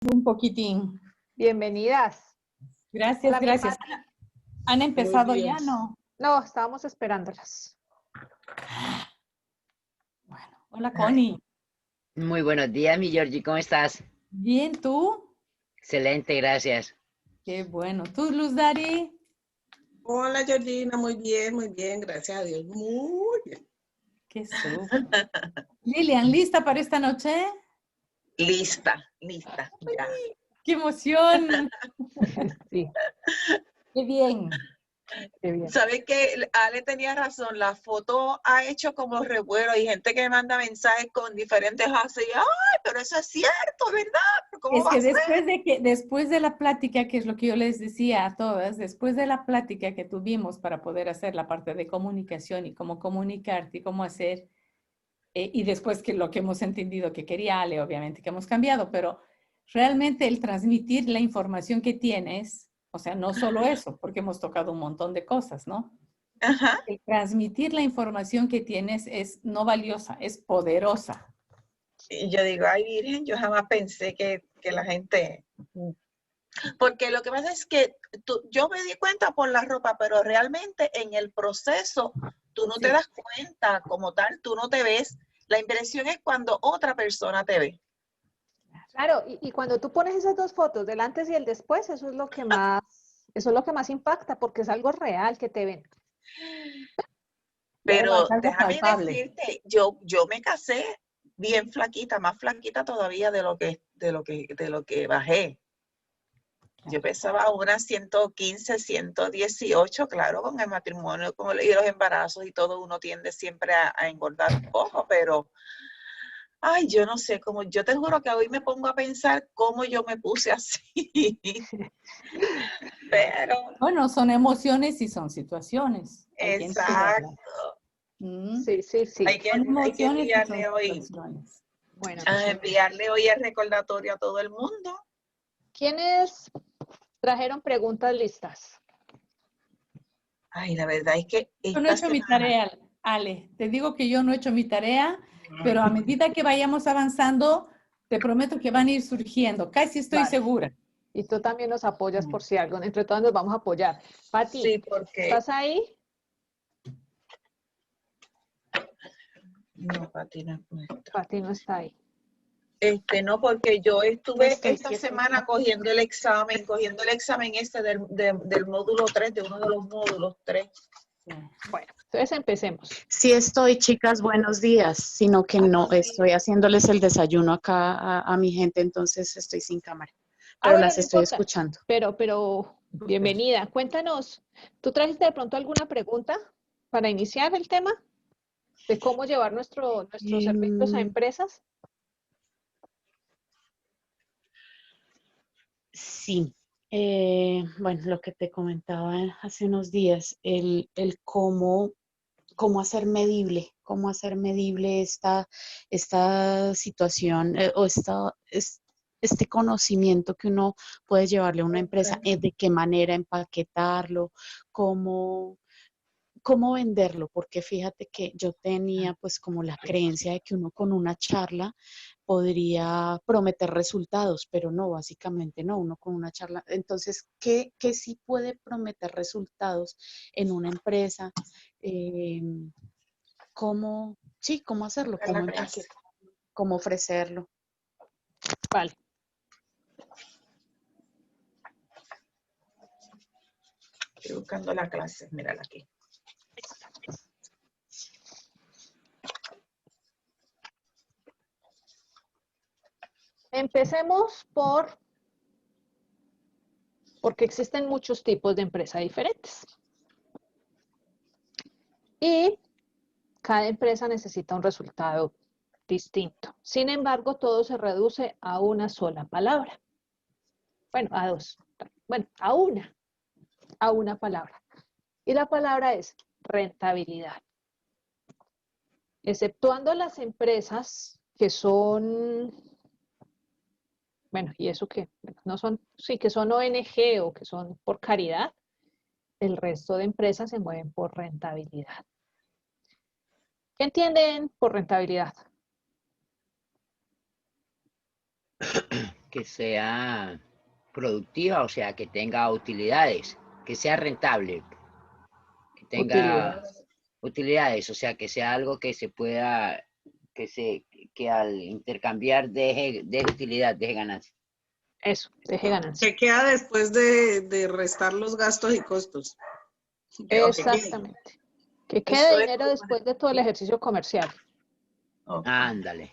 Un poquitín. Bienvenidas. Gracias, Hola, mi gracias. Pati. ¿Han empezado ya, no? No, estábamos esperándolas. Bueno, hola Connie. Muy buenos días, mi Georgie, ¿cómo estás? Bien, ¿tú? Excelente, gracias. Qué bueno. ¿Tú, Luz Dari? Hola, Georgina, muy bien, gracias a Dios, muy bien. Qué súper. Lilian, ¿lista para esta noche? Lista, ya. ¡Qué emoción! Sí, ¡Qué bien! qué bien. ¿Sabes qué? Ale tenía razón, la foto ha hecho como revuelo. Hay gente que me manda mensajes con diferentes así, ¡ay, pero eso es cierto, ¿verdad? ¿Pero cómo Es va que a ser? después de la plática, que es lo que yo les decía a todas, después de la plática que tuvimos para poder hacer la parte de comunicación y cómo comunicarte y cómo hacer, y después que lo que hemos entendido que quería Ale, obviamente que hemos cambiado, pero realmente el transmitir la información que tienes, o sea, no solo eso, porque hemos tocado un montón de cosas, ¿no? Ajá. El transmitir la información que tienes es no valiosa, es poderosa. Y yo digo, ay, Virgen, yo jamás pensé que la gente... Porque lo que pasa es que yo me di cuenta por la ropa, pero realmente en el proceso tú no te das cuenta como tal, tú no te ves. La impresión es cuando otra persona te ve. Claro, y cuando tú pones esas dos fotos, del antes y el después, eso es lo que más impacta, porque es algo real que te ven. Pero Es algo déjame palpable. decirte, yo me casé bien flaquita, más flaquita todavía de lo que bajé. Yo pesaba unas 115, 118, claro, con el matrimonio y los embarazos y todo, uno tiende siempre a engordar un poco, pero, ay, yo no sé, como yo te juro que hoy me pongo a pensar cómo yo me puse así. Pero, Bueno, son emociones y son situaciones. Hay que entenderlas. exacto. Sí, sí, sí. Son Hay que emociones y son enviarle hoy, situaciones. Bueno, mi gente. el recordatorio a todo el mundo. ¿Quiénes trajeron preguntas listas? Ay, la verdad es que Yo no he esta hecho mi semana, tarea, Ale. Te digo que yo no he hecho mi tarea, pero a medida que vayamos avanzando, te prometo que van a ir surgiendo. Casi estoy Vale. segura. Y tú también nos apoyas por si algo. Entre todos nos vamos a apoyar. Pati, sí, porque, ¿estás ahí? no, Pati, no es nuestra. Pati no está ahí. No, porque yo estuve Estoy esta quieta. semana cogiendo el examen este del módulo 3, de uno de los módulos 3. Bueno, entonces empecemos. Sí estoy, chicas, buenos días, sino que no estoy haciéndoles el desayuno acá a mi gente, entonces estoy sin cámara, pero Bueno, las no estoy importa. escuchando. Pero, bienvenida. Cuéntanos, ¿tú trajiste de pronto alguna pregunta para iniciar el tema de cómo llevar nuestros servicios a empresas? Sí, bueno, lo que te comentaba hace unos días, el cómo hacer medible esta situación o este conocimiento que uno puede llevarle a una empresa, de qué manera empaquetarlo, cómo venderlo, porque fíjate que yo tenía pues como la creencia de que uno con una charla podría prometer resultados, pero no, básicamente no, uno con una charla. Entonces, ¿qué sí puede prometer resultados en una empresa? Eh, cómo hacerlo, cómo empaquetarlo, cómo ofrecerlo. Vale. Estoy buscando la clase, mírala aquí. Empecemos porque existen muchos tipos de empresas diferentes. Y cada empresa necesita un resultado distinto. Sin embargo, todo se reduce a una sola palabra. Bueno, a dos. Bueno, a una palabra. Y la palabra es rentabilidad. Exceptuando las empresas que son, bueno, y eso que no son, sí, que son ONG o que son por caridad, el resto de empresas se mueven por rentabilidad. ¿Qué entienden por rentabilidad? que sea productiva, o sea, que tenga utilidades, que sea rentable, que tenga Utilidades. utilidades, o sea, que sea algo que se pueda, que al intercambiar deje utilidad, deje ganancia. Eso, deje ganancia. ¿Qué queda después de restar los gastos y costos? ¿O qué queda? Exactamente. Que quede Eso es dinero como después de todo el ejercicio comercial. ok. Ándale.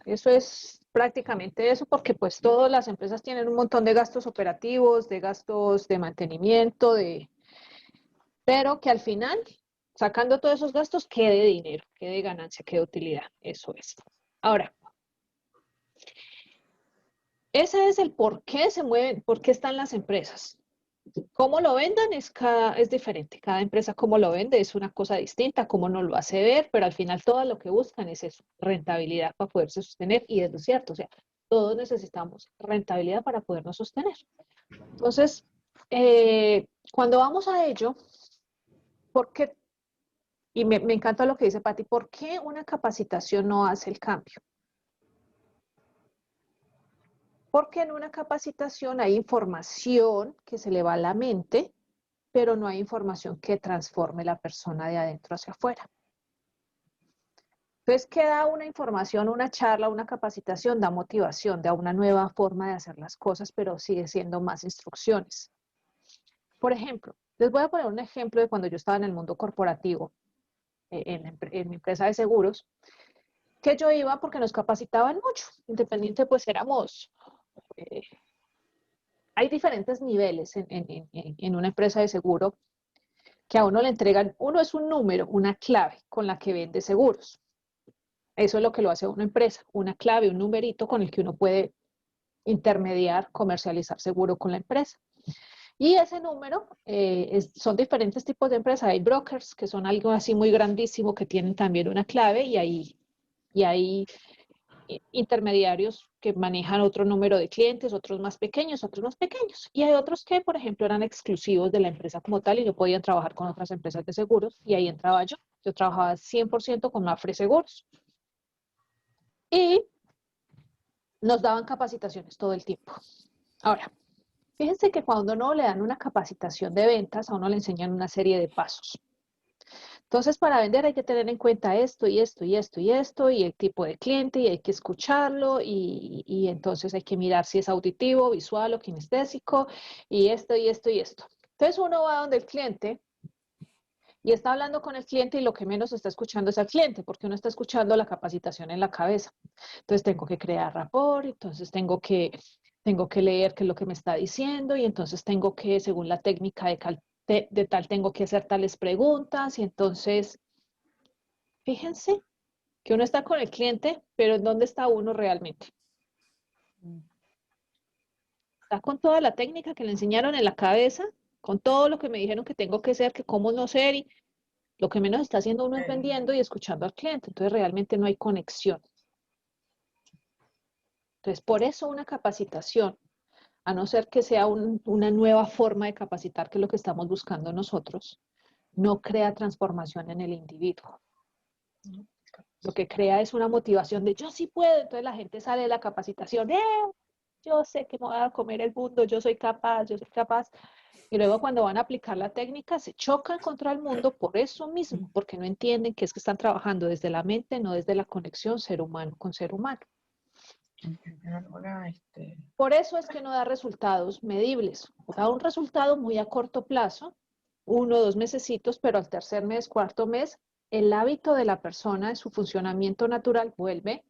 Eso es prácticamente eso, porque pues todas las empresas tienen un montón de gastos operativos, de gastos de mantenimiento, pero que al final, sacando todos esos gastos, quede dinero, quede ganancia, quede utilidad. Eso es. Ahora, ese es el por qué se mueven, por qué están las empresas. Cómo lo vendan es diferente. Cada empresa cómo lo vende es una cosa distinta, cómo nos lo hace ver, pero al final todo lo que buscan es eso, rentabilidad para poderse sostener y es lo cierto, o sea, todos necesitamos rentabilidad para podernos sostener. Entonces, cuando vamos a ello, ¿por qué? Y me encanta lo que dice Patti, ¿por qué una capacitación no hace el cambio? Porque en una capacitación hay información que se le va a la mente, pero no hay información que transforme la persona de adentro hacia afuera. Entonces, ¿qué da una información, una charla, una capacitación? Da motivación, da una nueva forma de hacer las cosas, pero sigue siendo más instrucciones. Por ejemplo, les voy a poner un ejemplo de cuando yo estaba en el mundo corporativo, en mi empresa de seguros, que yo iba porque nos capacitaban mucho, independiente pues éramos, eh, hay diferentes niveles en una empresa de seguro que a uno le entregan, uno es un número, una clave con la que vende seguros. Eso es lo que lo hace una empresa, una clave, un numerito con el que uno puede intermediar, comercializar seguro con la empresa. Y ese número son diferentes tipos de empresas. Hay brokers que son algo así muy grandísimo que tienen también una clave y hay intermediarios que manejan otro número de clientes, otros más pequeños, otros más pequeños. Y hay otros que, por ejemplo, eran exclusivos de la empresa como tal y no podían trabajar con otras empresas de seguros y ahí entraba yo. Yo trabajaba 100% con Mafre Seguros. Y nos daban capacitaciones todo el tiempo. Ahora, fíjense que cuando uno le dan una capacitación de ventas, a uno le enseñan una serie de pasos. Entonces, para vender hay que tener en cuenta esto y esto y esto y esto, y el tipo de cliente, y hay que escucharlo, y entonces hay que mirar si es auditivo, visual o kinestésico, y esto y esto y esto. Entonces uno va donde el cliente y está hablando con el cliente y lo que menos está escuchando es al cliente, porque uno está escuchando la capacitación en la cabeza. Entonces tengo que crear rapport, entonces tengo que leer qué es lo que me está diciendo y entonces tengo que, según la técnica de tal, tengo que hacer tales preguntas y entonces, fíjense que uno está con el cliente, pero ¿en dónde está uno realmente? Está con toda la técnica que le enseñaron en la cabeza, con todo lo que me dijeron que tengo que ser, que cómo no ser y lo que menos está haciendo uno es vendiendo y escuchando al cliente, entonces realmente no hay conexión. Entonces, por eso una capacitación, a no ser que sea una nueva forma de capacitar, que es lo que estamos buscando nosotros, no crea transformación en el individuo. Lo que crea es una motivación de yo sí puedo, entonces la gente sale de la capacitación, yo sé que me voy a comer el mundo, yo soy capaz, y luego cuando van a aplicar la técnica se chocan contra el mundo por eso mismo, porque no entienden que es que están trabajando desde la mente, no desde la conexión ser humano con ser humano. Por eso es que no da resultados medibles, da un resultado muy a corto plazo, 1 o 2 mesecitos, pero al tercer mes, cuarto mes, el hábito de la persona, su funcionamiento natural vuelve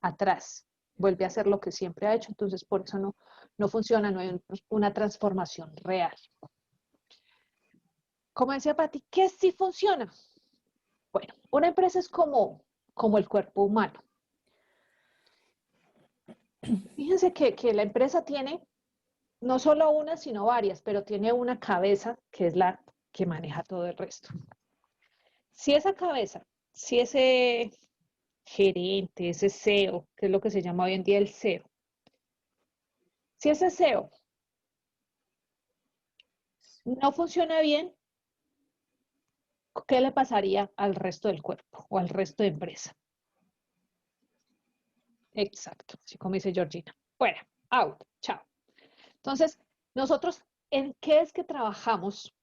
atrás, vuelve a hacer lo que siempre ha hecho, entonces por eso no funciona, no hay una transformación real. Como decía Patti, ¿qué sí funciona? Bueno, una empresa es como el cuerpo humano. Fíjense que la empresa tiene no solo una, sino varias, pero tiene una cabeza que es la que maneja todo el resto. Si esa cabeza, si ese gerente, ese CEO, que es lo que se llama hoy en día el CEO, si ese CEO no funciona bien, ¿qué le pasaría al resto del cuerpo o al resto de empresa? Exacto, así como dice Georgina. Bueno, out, chao. Entonces, nosotros, ¿en qué es que trabajamos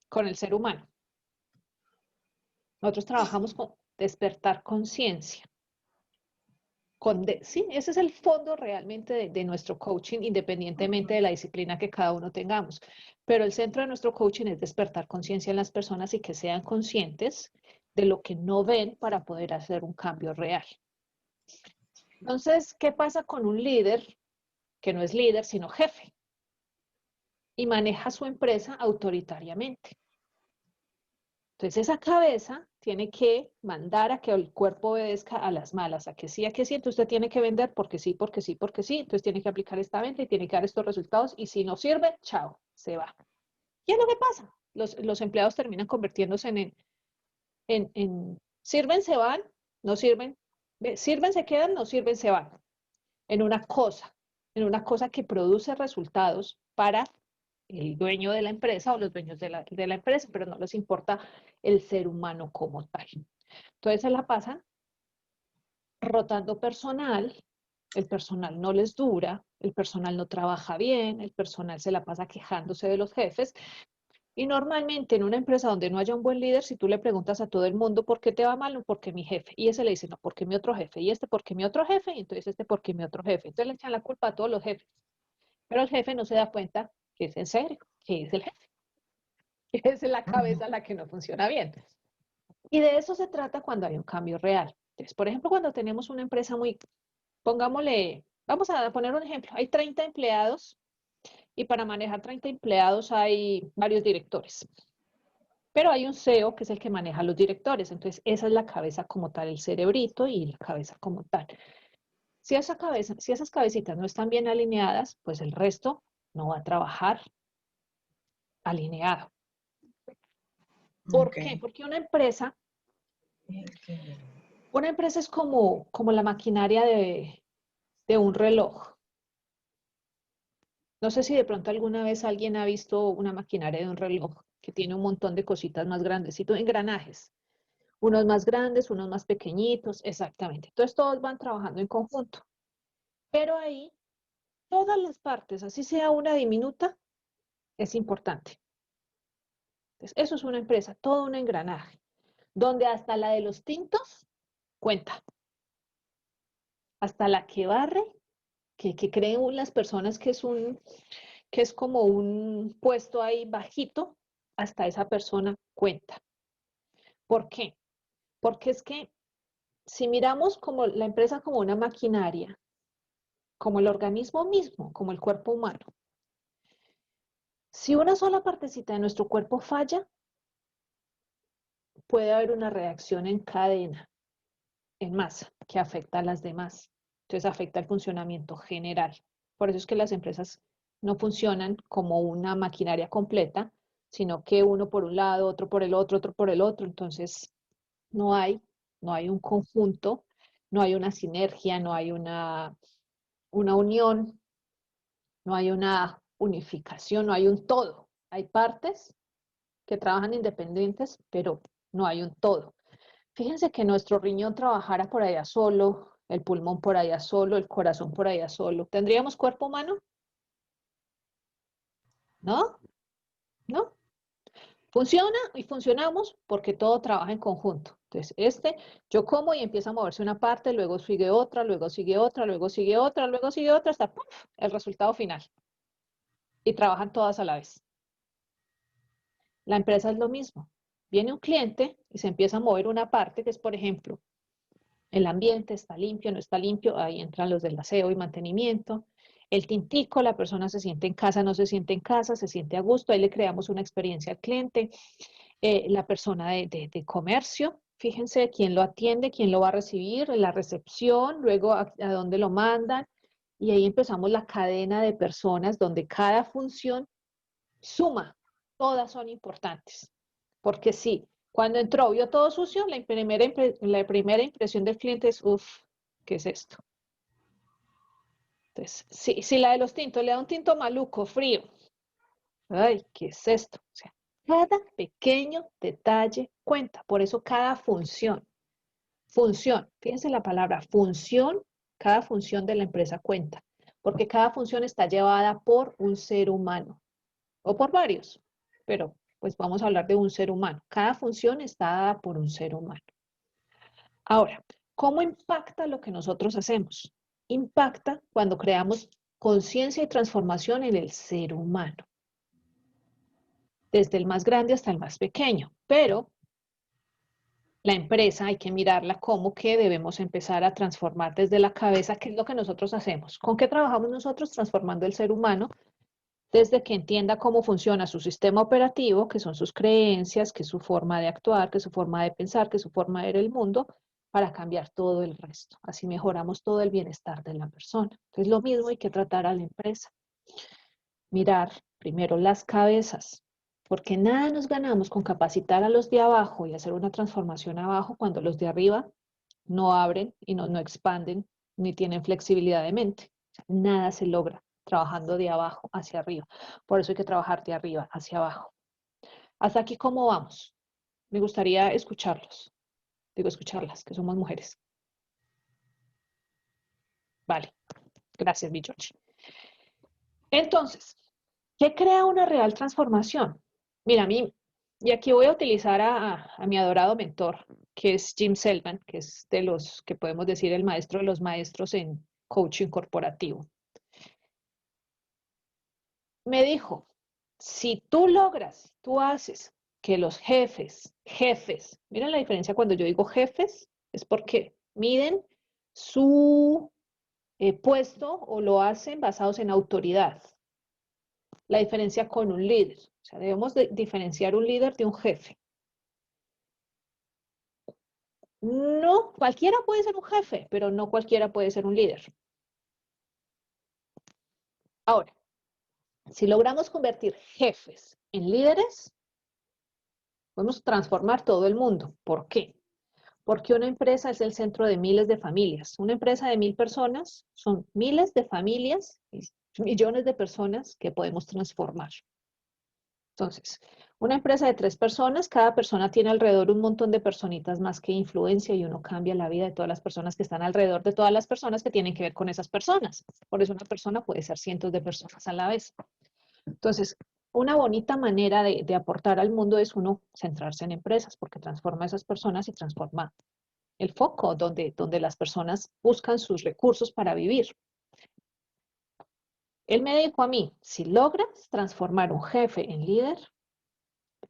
con el ser humano? Nosotros trabajamos con despertar conciencia. Sí, ese es el fondo realmente de nuestro coaching, independientemente de la disciplina que cada uno tengamos. Pero el centro de nuestro coaching es despertar conciencia en las personas y que sean conscientes de lo que no ven para poder hacer un cambio real. Entonces, ¿qué pasa con un líder que no es líder, sino jefe? Y maneja su empresa autoritariamente. Entonces, esa cabeza tiene que mandar a que el cuerpo obedezca a las malas, a que sí, entonces usted tiene que vender porque sí, porque sí, porque sí, entonces tiene que aplicar esta venta y tiene que dar estos resultados y si no sirve, chao, se va. ¿Qué es lo que pasa? Los empleados terminan convirtiéndose en sirven, se van, no sirven, sirven, se quedan, no sirven, se van. En una cosa que produce resultados para el dueño de la empresa o los dueños de la empresa, pero no les importa el ser humano como tal. Entonces se la pasan rotando personal, el personal no les dura, el personal no trabaja bien, el personal se la pasa quejándose de los jefes. Y normalmente en una empresa donde no haya un buen líder, si tú le preguntas a todo el mundo por qué te va mal, no porque mi jefe, y ese le dice, no, porque mi otro jefe, y este porque mi otro jefe, y entonces este porque mi otro jefe. Entonces le echan la culpa a todos los jefes. Pero el jefe no se da cuenta que es en serio, que es el jefe, que es la cabeza la que no funciona bien. Y de eso se trata cuando hay un cambio real. Entonces, por ejemplo, cuando tenemos una empresa pongámosle, vamos a poner un ejemplo, hay 30 empleados y para manejar 30 empleados hay varios directores. Pero hay un CEO que es el que maneja a los directores. Entonces, esa es la cabeza como tal, el cerebrito y la cabeza como tal. Si esas cabecitas no están bien alineadas, pues el resto no va a trabajar alineado. ¿Por qué? Porque una empresa es como la maquinaria de un reloj. No sé si de pronto alguna vez alguien ha visto una maquinaria de un reloj que tiene un montón de cositas más grandecitos, engranajes. Unos más grandes, unos más pequeñitos, exactamente. Entonces todos van trabajando en conjunto. Pero ahí, todas las partes, así sea una diminuta, es importante. Entonces, eso es una empresa, todo un engranaje, donde hasta la de los tintos cuenta. Hasta la que barre, que creen las personas que es como un puesto ahí bajito, hasta esa persona cuenta. ¿Por qué? Porque es que si miramos como la empresa como una maquinaria, como el organismo mismo, como el cuerpo humano, si una sola partecita de nuestro cuerpo falla, puede haber una reacción en cadena, en masa, que afecta a las demás. Entonces afecta el funcionamiento general. Por eso es que las empresas no funcionan como una maquinaria completa, sino que uno por un lado, otro por el otro por el otro. Entonces no hay un conjunto, no hay una sinergia, no hay una unión, no hay una unificación, no hay un todo. Hay partes que trabajan independientes, pero no hay un todo. Fíjense que nuestro riñón trabajara por allá solo, el pulmón por allá solo, el corazón por allá solo. ¿Tendríamos cuerpo humano? ¿No? ¿No? Funciona y funcionamos porque todo trabaja en conjunto. Entonces, yo como y empieza a moverse una parte, luego sigue otra, luego sigue otra, luego sigue otra, luego sigue otra, hasta ¡puf! El resultado final. Y trabajan todas a la vez. La empresa es lo mismo. Viene un cliente y se empieza a mover una parte que es, por ejemplo, el ambiente está limpio, no está limpio, ahí entran los del aseo y mantenimiento. El tintico, la persona se siente en casa, no se siente en casa, se siente a gusto, ahí le creamos una experiencia al cliente. La persona de comercio, fíjense quién lo atiende, quién lo va a recibir, la recepción, luego a dónde lo mandan. Y ahí empezamos la cadena de personas donde cada función suma, todas son importantes. Porque sí, cuando entró, vio todo sucio, la primera impresión del cliente es, uff, ¿qué es esto? Entonces, si la de los tintos le da un tinto maluco, frío, ay, ¿qué es esto? O sea, cada pequeño detalle cuenta, por eso cada función, fíjense la palabra función, cada función de la empresa cuenta, porque cada función está llevada por un ser humano, o por varios, pero pues vamos a hablar de un ser humano. Cada función está dada por un ser humano. Ahora, ¿cómo impacta lo que nosotros hacemos? Impacta cuando creamos conciencia y transformación en el ser humano, desde el más grande hasta el más pequeño, pero la empresa hay que mirarla como que debemos empezar a transformar desde la cabeza, qué es lo que nosotros hacemos. ¿Con qué trabajamos nosotros? Transformando el ser humano desde que entienda cómo funciona su sistema operativo, que son sus creencias, que es su forma de actuar, que es su forma de pensar, que es su forma de ver el mundo, para cambiar todo el resto. Así mejoramos todo el bienestar de la persona. Entonces, lo mismo hay que tratar a la empresa. Mirar primero las cabezas, porque nada nos ganamos con capacitar a los de abajo y hacer una transformación abajo cuando los de arriba no abren y no expanden ni tienen flexibilidad de mente. O sea, nada se logra trabajando de abajo hacia arriba. Por eso hay que trabajar de arriba hacia abajo. Hasta aquí, ¿cómo vamos? Me gustaría escucharlos. Digo, escucharlas, que somos mujeres. Vale. Gracias, mi George. Entonces, ¿qué crea una real transformación? Mira, a mí, y aquí voy a utilizar a mi adorado mentor, que es Jim Selman, que es de los que podemos decir el maestro de los maestros en coaching corporativo. Me dijo, si tú logras, tú haces que los jefes, miren la diferencia cuando yo digo jefes, es porque miden su puesto o lo hacen basados en autoridad. La diferencia con un líder. O sea, debemos diferenciar un líder de un jefe. No, cualquiera puede ser un jefe, pero no cualquiera puede ser un líder. Ahora, si logramos convertir jefes en líderes, podemos transformar todo el mundo. ¿Por qué? Porque una empresa es el centro de miles de familias. Una empresa de 1000 personas son miles de familias y millones de personas que podemos transformar. Entonces, una empresa de 3 personas, cada persona tiene alrededor un montón de personitas más que influencia y uno cambia la vida de todas las personas que están alrededor de todas las personas que tienen que ver con esas personas. Por eso una persona puede ser cientos de personas a la vez. Entonces, una bonita manera de aportar al mundo es uno centrarse en empresas porque transforma a esas personas y transforma el foco donde las personas buscan sus recursos para vivir. Él me dijo a mí, si logras transformar un jefe en líder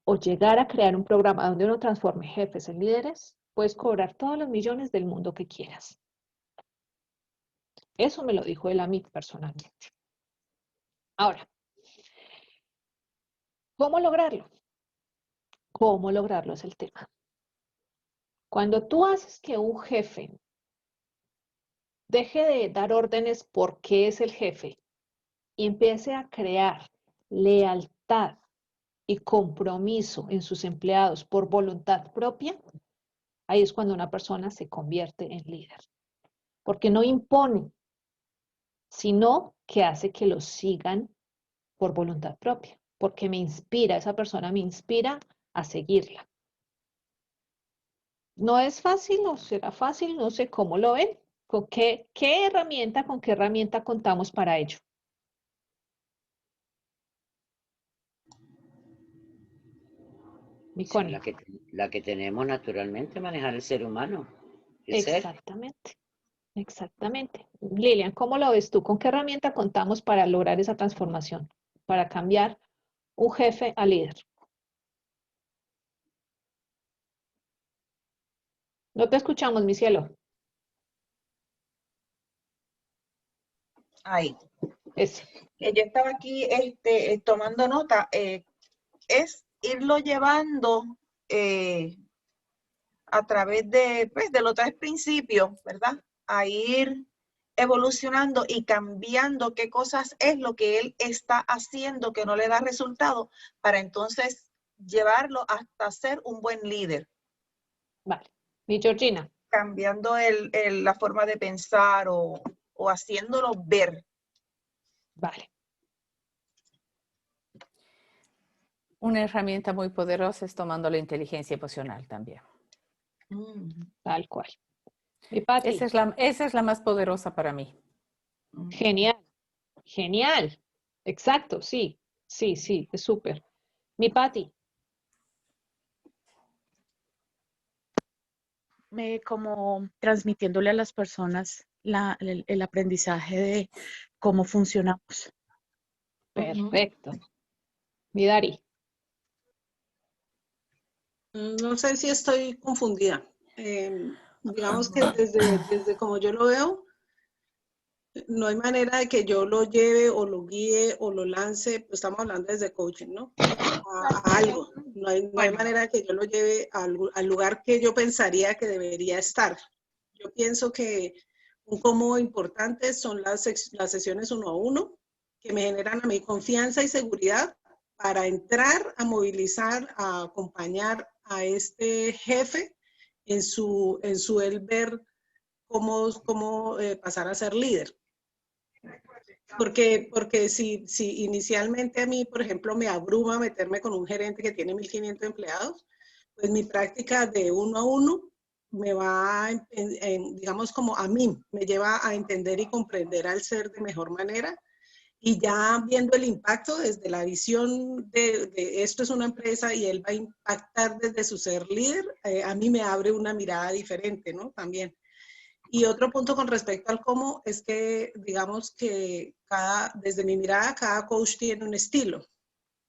o llegar a crear un programa donde uno transforme jefes en líderes, puedes cobrar todos los millones del mundo que quieras. Eso me lo dijo él a mí personalmente. Ahora, ¿cómo lograrlo? ¿Cómo lograrlo es el tema? Cuando tú haces que un jefe deje de dar órdenes porque es el jefe y empiece a crear lealtad y compromiso en sus empleados por voluntad propia, ahí es cuando una persona se convierte en líder. Porque no impone, sino que hace que los sigan por voluntad propia. Porque me inspira, esa persona me inspira a seguirla. No es fácil, no será fácil, no sé cómo lo ven. ¿Con qué herramienta contamos para ello? Mi Sí, Connie. la que tenemos naturalmente, manejar el ser humano. El ser. Exactamente, exactamente. Lilian, ¿cómo lo ves tú? ¿Con qué herramienta contamos para lograr esa transformación? Para cambiar un jefe a líder. No te escuchamos, mi cielo. Ahí. Ese. Yo estaba aquí tomando nota. Es irlo llevando a través de los 3 principios, ¿verdad? A ir evolucionando y cambiando qué cosas es lo que él está haciendo que no le da resultado, para entonces llevarlo hasta ser un buen líder. Vale. Mi Georgina. Cambiando la forma de pensar o haciéndolo ver. Vale. Una herramienta muy poderosa es tomando la inteligencia emocional también. Tal cual. Mi Pati. Esa es la más poderosa para mí. Genial. Genial. Exacto, sí. Sí, sí, es súper. Mi Patti. Como transmitiéndole a las personas el aprendizaje de cómo funcionamos. Perfecto. Mi Dari. No sé si estoy confundida. Digamos que desde como yo lo veo, no hay manera de que yo lo lleve o lo guíe o lo lance, pues estamos hablando desde coaching, ¿no? A algo. No hay manera de que yo lo lleve al lugar que yo pensaría que debería estar. Yo pienso que un como importante son las sesiones 1-a-1, que me generan a mí confianza y seguridad para entrar a movilizar, a acompañar a este jefe en su él ver cómo pasar a ser líder. Porque si inicialmente a mí, por ejemplo, me abruma meterme con un gerente que tiene 1.500 empleados, pues mi práctica de 1-a-1 me va, digamos, como a mí, me lleva a entender y comprender al ser de mejor manera. Y ya viendo el impacto desde la visión de esto es una empresa y él va a impactar desde su ser líder, a mí me abre una mirada diferente, ¿no? También. Y otro punto con respecto al cómo es que, digamos que desde mi mirada, cada coach tiene un estilo.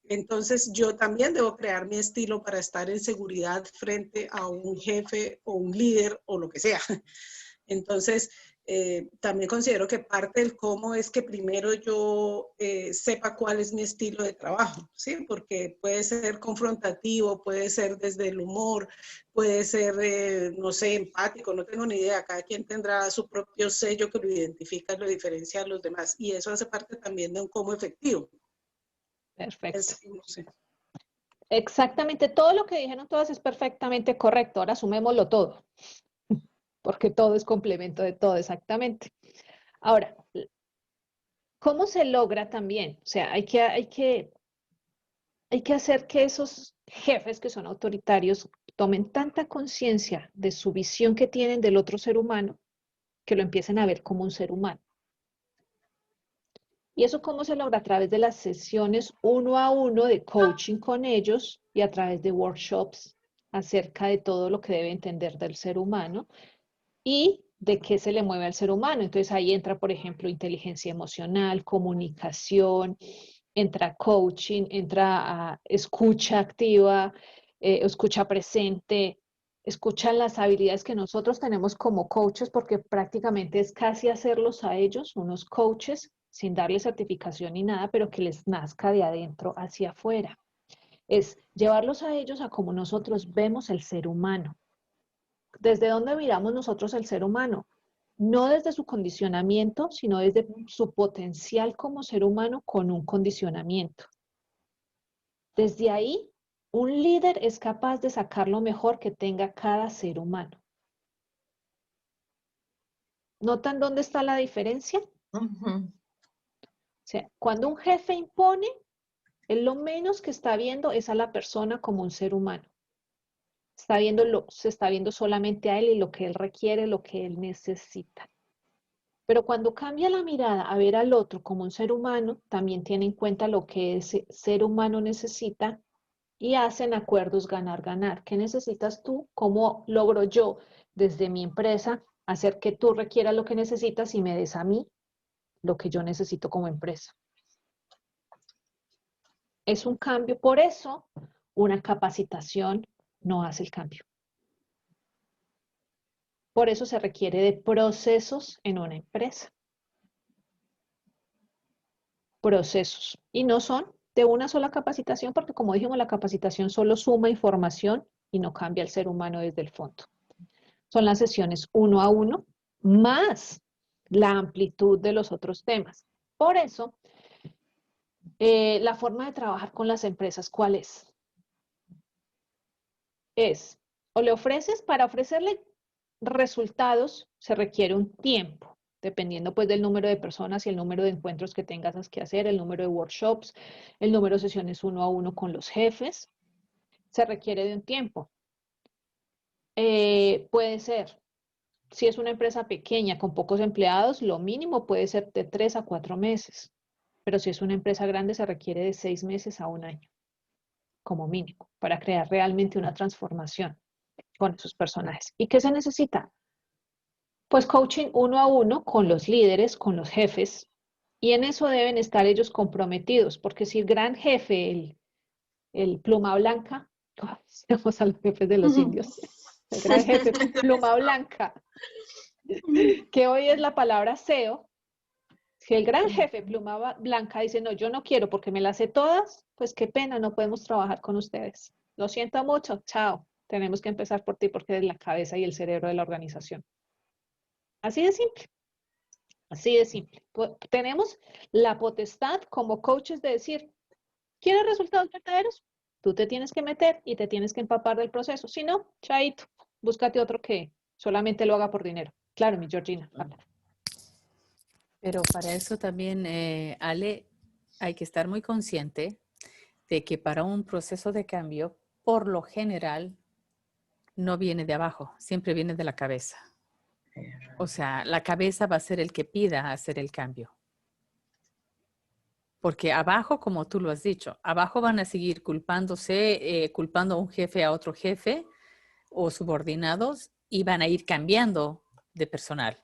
Entonces yo también debo crear mi estilo para estar en seguridad frente a un jefe o un líder o lo que sea. Entonces, también considero que parte del cómo es que primero yo sepa cuál es mi estilo de trabajo, ¿sí? Porque puede ser confrontativo, puede ser desde el humor, puede ser, no sé, empático, no tengo ni idea. Cada quien tendrá su propio sello que lo identifica, lo diferencia a los demás. Y eso hace parte también de un cómo efectivo. Perfecto. No sé. Exactamente, todo lo que dijeron todas es perfectamente correcto. Ahora sumémoslo todo, porque todo es complemento de todo, exactamente. Ahora, ¿cómo se logra también? O sea, hay que hacer que esos jefes que son autoritarios tomen tanta conciencia de su visión que tienen del otro ser humano, que lo empiecen a ver como un ser humano. ¿Y eso cómo se logra? A través de las sesiones 1-a-1 de coaching con ellos y a través de workshops acerca de todo lo que debe entender del ser humano y de qué se le mueve al ser humano. Entonces ahí entra, por ejemplo, inteligencia emocional, comunicación, entra coaching, entra escucha activa, escucha presente, escuchan las habilidades que nosotros tenemos como coaches, porque prácticamente es casi hacerlos a ellos, unos coaches, sin darles certificación ni nada, pero que les nazca de adentro hacia afuera. Es llevarlos a ellos a como nosotros vemos el ser humano. ¿Desde dónde miramos nosotros el ser humano? No desde su condicionamiento, sino desde su potencial como ser humano con un condicionamiento. Desde ahí, un líder es capaz de sacar lo mejor que tenga cada ser humano. ¿Notan dónde está la diferencia? O sea, cuando un jefe impone, él lo menos que está viendo es a la persona como un ser humano. Se está viendo solamente a él y lo que él requiere, lo que él necesita. Pero cuando cambia la mirada a ver al otro como un ser humano, también tiene en cuenta lo que ese ser humano necesita y hacen acuerdos ganar-ganar. ¿Qué necesitas tú? ¿Cómo logro yo desde mi empresa hacer que tú requieras lo que necesitas y me des a mí lo que yo necesito como empresa? Es un cambio, por eso una capacitación no hace el cambio. Por eso se requiere de procesos en una empresa. Procesos. Y no son de una sola capacitación, porque como dijimos, la capacitación solo suma información y no cambia el ser humano desde el fondo. Son las sesiones 1-a-1 más la amplitud de los otros temas. Por eso, la forma de trabajar con las empresas, ¿cuál es? O le ofreces, para ofrecerle resultados se requiere un tiempo, dependiendo pues del número de personas y el número de encuentros que tengas que hacer, el número de workshops, el número de sesiones 1-a-1 con los jefes, se requiere de un tiempo. Puede ser, si es una empresa pequeña con pocos empleados, lo mínimo puede ser de 3 a 4 meses. Pero si es una empresa grande, se requiere de 6 meses a 1 año, como mínimo, para crear realmente una transformación con esos personajes. ¿Y qué se necesita? Pues coaching 1 a 1 con los líderes, con los jefes, y en eso deben estar ellos comprometidos, porque si el gran jefe, el pluma blanca, vamos a los jefes de los indios, el gran jefe pluma blanca, que hoy es la palabra CEO, si el gran jefe pluma blanca dice, no, yo no quiero porque me las sé todas, pues qué pena, no podemos trabajar con ustedes. Lo siento mucho, chao. Tenemos que empezar por ti porque eres la cabeza y el cerebro de la organización. Así de simple. Así de simple. Tenemos la potestad como coaches de decir, ¿quieres resultados verdaderos? Tú te tienes que meter y te tienes que empapar del proceso. Si no, chaito, búscate otro que solamente lo haga por dinero. Claro, mi Georgina. Habla. Pero para eso también, Ale, hay que estar muy consciente de que para un proceso de cambio, por lo general, no viene de abajo, siempre viene de la cabeza. O sea, la cabeza va a ser el que pida hacer el cambio. Porque abajo, como tú lo has dicho, abajo van a seguir culpándose, culpando a un jefe a otro jefe o subordinados y van a ir cambiando de personal.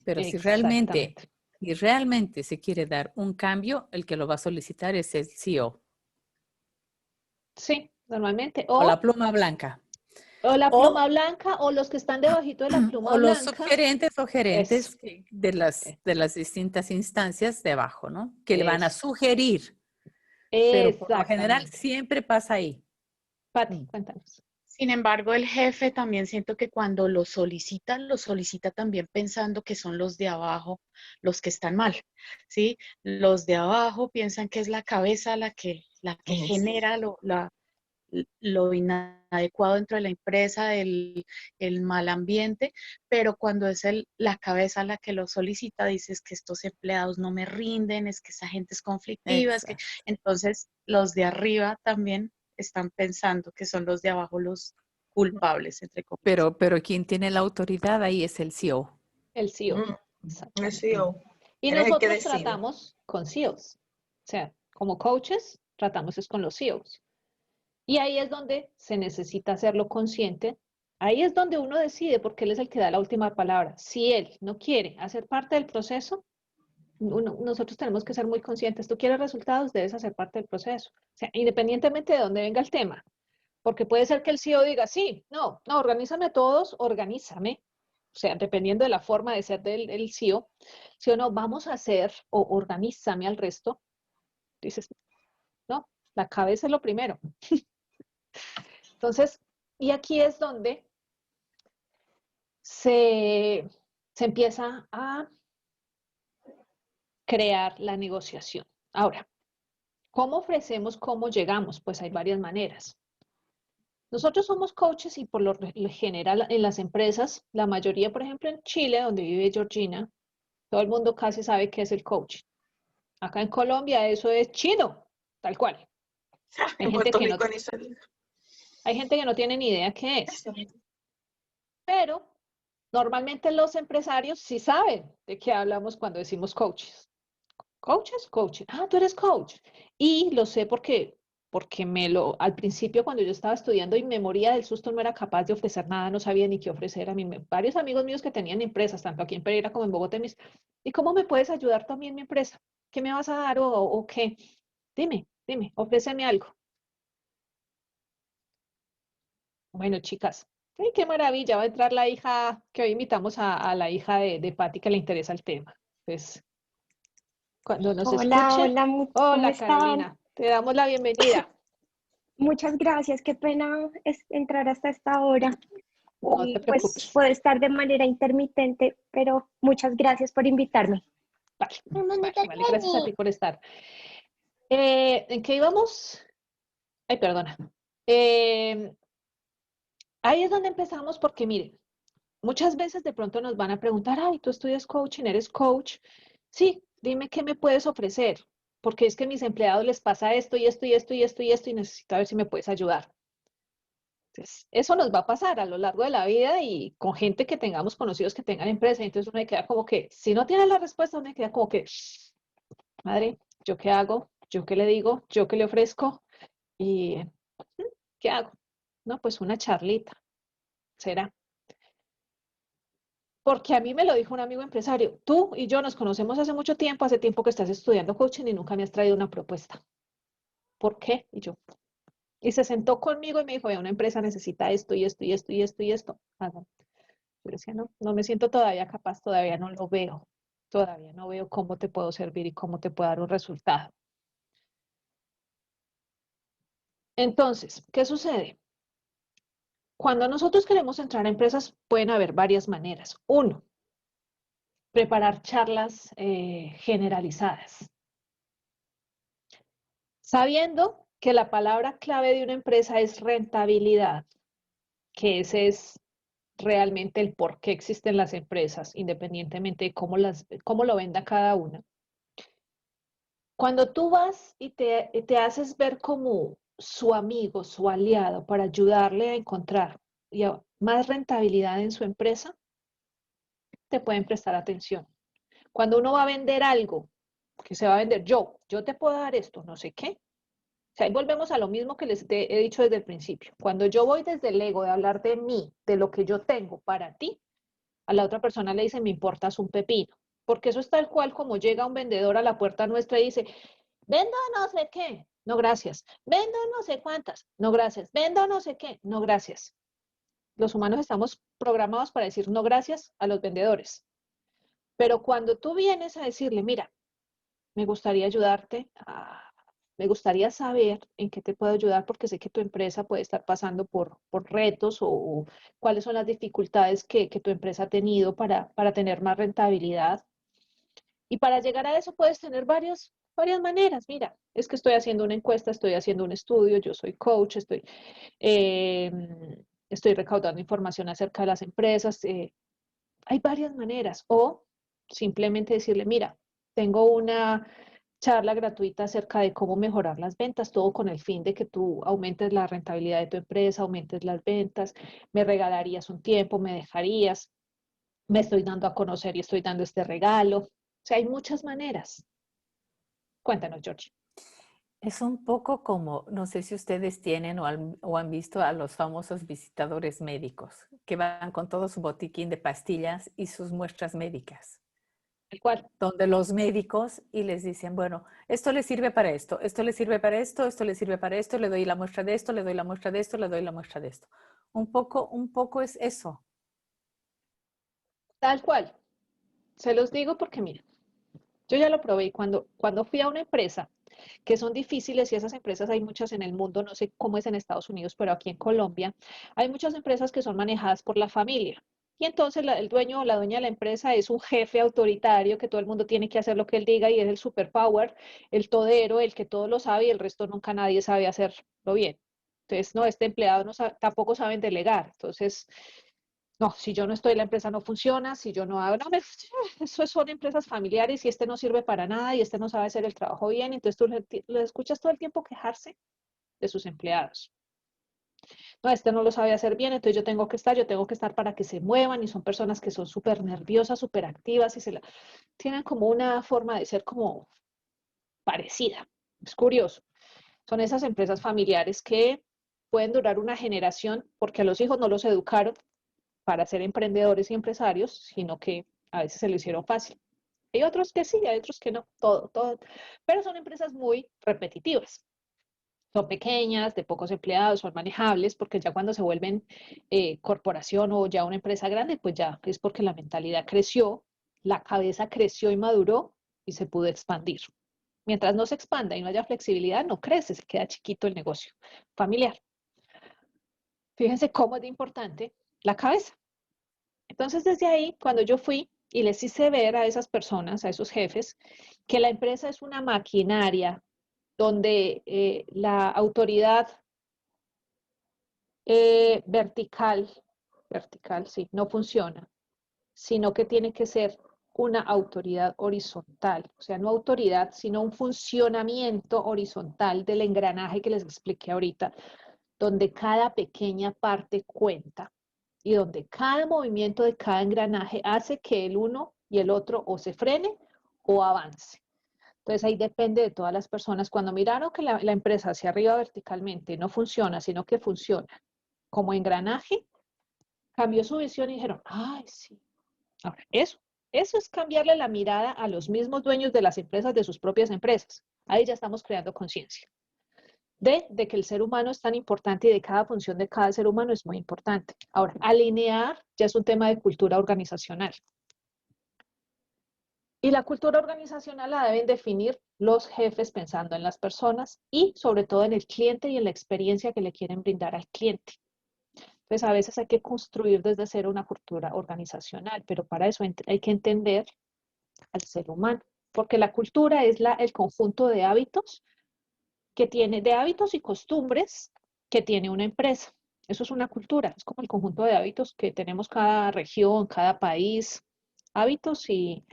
Pero si realmente se quiere dar un cambio, el que lo va a solicitar es el CEO. Sí, normalmente. O la pluma blanca. O la pluma blanca o los que están debajito de la pluma o los blanca. subgerentes o gerentes de las distintas instancias de abajo, ¿no? Que le van a sugerir. Pero por lo general siempre pasa ahí. Pati, cuéntanos. Sin embargo, el jefe también siento que cuando lo solicita también pensando que son los de abajo los que están mal, ¿sí? Los de abajo piensan que es la cabeza la que genera lo inadecuado dentro de la empresa, el mal ambiente, pero cuando es la cabeza la que lo solicita, dices que estos empleados no me rinden, es que esa gente es conflictiva, es que entonces los de arriba también están pensando que son los de abajo los culpables, entre comillas. Pero quien tiene la autoridad ahí es el CEO. El CEO. El CEO. Y nosotros tratamos con CEOs. O sea, como coaches, tratamos es con los CEOs. Y ahí es donde se necesita hacerlo consciente. Ahí es donde uno decide, porque él es el que da la última palabra. Si él no quiere hacer parte del proceso, nosotros tenemos que ser muy conscientes. Tú quieres resultados, debes hacer parte del proceso. O sea, independientemente de dónde venga el tema. Porque puede ser que el CEO diga, sí, no, organízame a todos, organízame. O sea, dependiendo de la forma de ser del CEO, si o no, vamos a hacer o organízame al resto. Dices, no, la cabeza es lo primero. Entonces, y aquí es donde se empieza a crear la negociación. Ahora, ¿cómo ofrecemos, cómo llegamos? Pues hay varias maneras. Nosotros somos coaches y por lo general en las empresas, la mayoría, por ejemplo, en Chile, donde vive Georgina, todo el mundo casi sabe qué es el coaching. Acá en Colombia eso es chino, tal cual. Hay gente que no tiene ni idea qué es. Pero normalmente los empresarios sí saben de qué hablamos cuando decimos coaches. ¿Coaches? Coaching. Ah, tú eres coach. Y lo sé porque al principio cuando yo estaba estudiando y me moría del susto, no era capaz de ofrecer nada, no sabía ni qué ofrecer. Varios amigos míos que tenían empresas, tanto aquí en Pereira como en Bogotá, ¿y cómo me puedes ayudar también en mi empresa? ¿Qué me vas a dar o qué? Dime, ofréceme algo. Bueno, chicas, ¡ay, qué maravilla! Va a entrar la hija, que hoy invitamos a la hija de Patti que le interesa el tema. Entonces, cuando nos escuche. Hola, Carolina, te damos la bienvenida. Muchas gracias, qué pena entrar hasta esta hora. No te preocupes. Pues puedo estar de manera intermitente, pero muchas gracias por invitarme. Vale, gracias a ti por estar. ¿En qué íbamos? Ay, perdona. Ahí es donde empezamos porque, miren, muchas veces de pronto nos van a preguntar, ay, tú estudias coaching, eres coach. Sí, dime qué me puedes ofrecer, porque es que a mis empleados les pasa esto y esto y esto y esto y esto y necesito ver si me puedes ayudar. Entonces, eso nos va a pasar a lo largo de la vida y con gente que tengamos conocidos que tengan empresa. Entonces uno queda como que, si no tiene la respuesta, uno queda como que, madre, ¿Yo qué hago? ¿Yo qué le digo? ¿Yo qué le ofrezco? ¿Y qué hago? No, pues una charlita, será. Porque a mí me lo dijo un amigo empresario, tú y yo nos conocemos hace tiempo que estás estudiando coaching y nunca me has traído una propuesta. ¿Por qué? Y yo. Y se sentó conmigo y me dijo, una empresa necesita esto y esto y esto y esto y esto. Hagan. Yo le decía, no, no me siento todavía capaz, todavía no lo veo, todavía no veo cómo te puedo servir y cómo te puedo dar un resultado. Entonces, ¿qué sucede? Cuando nosotros queremos entrar a empresas, pueden haber varias maneras. Uno, preparar charlas generalizadas. Sabiendo que la palabra clave de una empresa es rentabilidad, que ese es realmente el por qué existen las empresas, independientemente de cómo lo venda cada una. Cuando tú vas y te haces ver como su amigo, su aliado, para ayudarle a encontrar más rentabilidad en su empresa, te pueden prestar atención. Cuando uno va a vender algo, que se va a vender, yo te puedo dar esto, no sé qué. O sea, ahí volvemos a lo mismo que les he dicho desde el principio. Cuando yo voy desde el ego de hablar de mí, de lo que yo tengo para ti, a la otra persona le dice, me importas un pepino. Porque eso es tal cual como llega un vendedor a la puerta nuestra y dice, vendo no sé qué, no gracias. Vendo no sé cuántas, no gracias. Vendo no sé qué, no gracias. Los humanos estamos programados para decir no gracias a los vendedores. Pero cuando tú vienes a decirle, mira, me gustaría ayudarte, me gustaría saber en qué te puedo ayudar porque sé que tu empresa puede estar pasando por retos o cuáles son las dificultades que tu empresa ha tenido para tener más rentabilidad. Y para llegar a eso puedes tener varias maneras. Mira, es que estoy haciendo una encuesta, estoy haciendo un estudio, yo soy coach, eh, estoy recaudando información acerca de las empresas. Hay varias maneras. O simplemente decirle, mira, tengo una charla gratuita acerca de cómo mejorar las ventas, todo con el fin de que tú aumentes la rentabilidad de tu empresa, aumentes las ventas, me regalarías un tiempo, me dejarías, me estoy dando a conocer y estoy dando este regalo. O sea, hay muchas maneras. Cuéntanos, Georgie. Es un poco como, no sé si ustedes tienen o han visto a los famosos visitadores médicos que van con todo su botiquín de pastillas y sus muestras médicas. El cual. Donde los médicos y les dicen, bueno, esto le sirve para esto, esto le sirve para esto, esto le sirve para esto, le doy la muestra de esto, le doy la muestra de esto, le doy la muestra de esto. Un poco es eso. Tal cual. Se los digo porque, miren, yo ya lo probé y cuando fui a una empresa, que son difíciles y esas empresas hay muchas en el mundo, no sé cómo es en Estados Unidos, pero aquí en Colombia hay muchas empresas que son manejadas por la familia. Y entonces el dueño o la dueña de la empresa es un jefe autoritario que todo el mundo tiene que hacer lo que él diga y es el superpower, el todero, el que todo lo sabe y el resto nunca nadie sabe hacerlo bien. Entonces, no, este empleado no sabe, tampoco saben delegar. Entonces, no, si yo no estoy, la empresa no funciona, si yo no hago, no, eso son empresas familiares y este no sirve para nada y este no sabe hacer el trabajo bien, entonces tú le escuchas todo el tiempo quejarse de sus empleados. No, este no lo sabe hacer bien, entonces yo tengo que estar para que se muevan y son personas que son súper nerviosas, súper activas y tienen como una forma de ser como parecida. Es curioso. Son esas empresas familiares que pueden durar una generación porque a los hijos no los educaron para ser emprendedores y empresarios, sino que a veces se lo hicieron fácil. Hay otros que sí, hay otros que no, todo. Pero son empresas muy repetitivas. Son pequeñas, de pocos empleados, son manejables, porque ya cuando se vuelven corporación o ya una empresa grande, pues ya es porque la mentalidad creció, la cabeza creció y maduró y se pudo expandir. Mientras no se expanda y no haya flexibilidad, no crece, se queda chiquito el negocio familiar. Fíjense cómo es de importante la cabeza. Entonces, desde ahí, cuando yo fui y les hice ver a esas personas, a esos jefes, que la empresa es una maquinaria donde la autoridad vertical, sí, no funciona, sino que tiene que ser una autoridad horizontal, o sea, no autoridad, sino un funcionamiento horizontal del engranaje que les expliqué ahorita, donde cada pequeña parte cuenta y donde cada movimiento de cada engranaje hace que el uno y el otro o se frene o avance. Entonces ahí depende de todas las personas. Cuando miraron que la empresa hacia arriba verticalmente no funciona, sino que funciona como engranaje, cambió su visión y dijeron, ay, sí. Ahora, eso es cambiarle la mirada a los mismos dueños de las empresas, de sus propias empresas. Ahí ya estamos creando conciencia de que el ser humano es tan importante y de cada función de cada ser humano es muy importante. Ahora, alinear ya es un tema de cultura organizacional. Y la cultura organizacional la deben definir los jefes pensando en las personas y sobre todo en el cliente y en la experiencia que le quieren brindar al cliente. Entonces, a veces hay que construir desde cero una cultura organizacional, pero para eso hay que entender al ser humano, porque la cultura es el conjunto de hábitos de hábitos y costumbres que tiene una empresa. Eso es una cultura, es como el conjunto de hábitos que tenemos cada región, cada país, hábitos y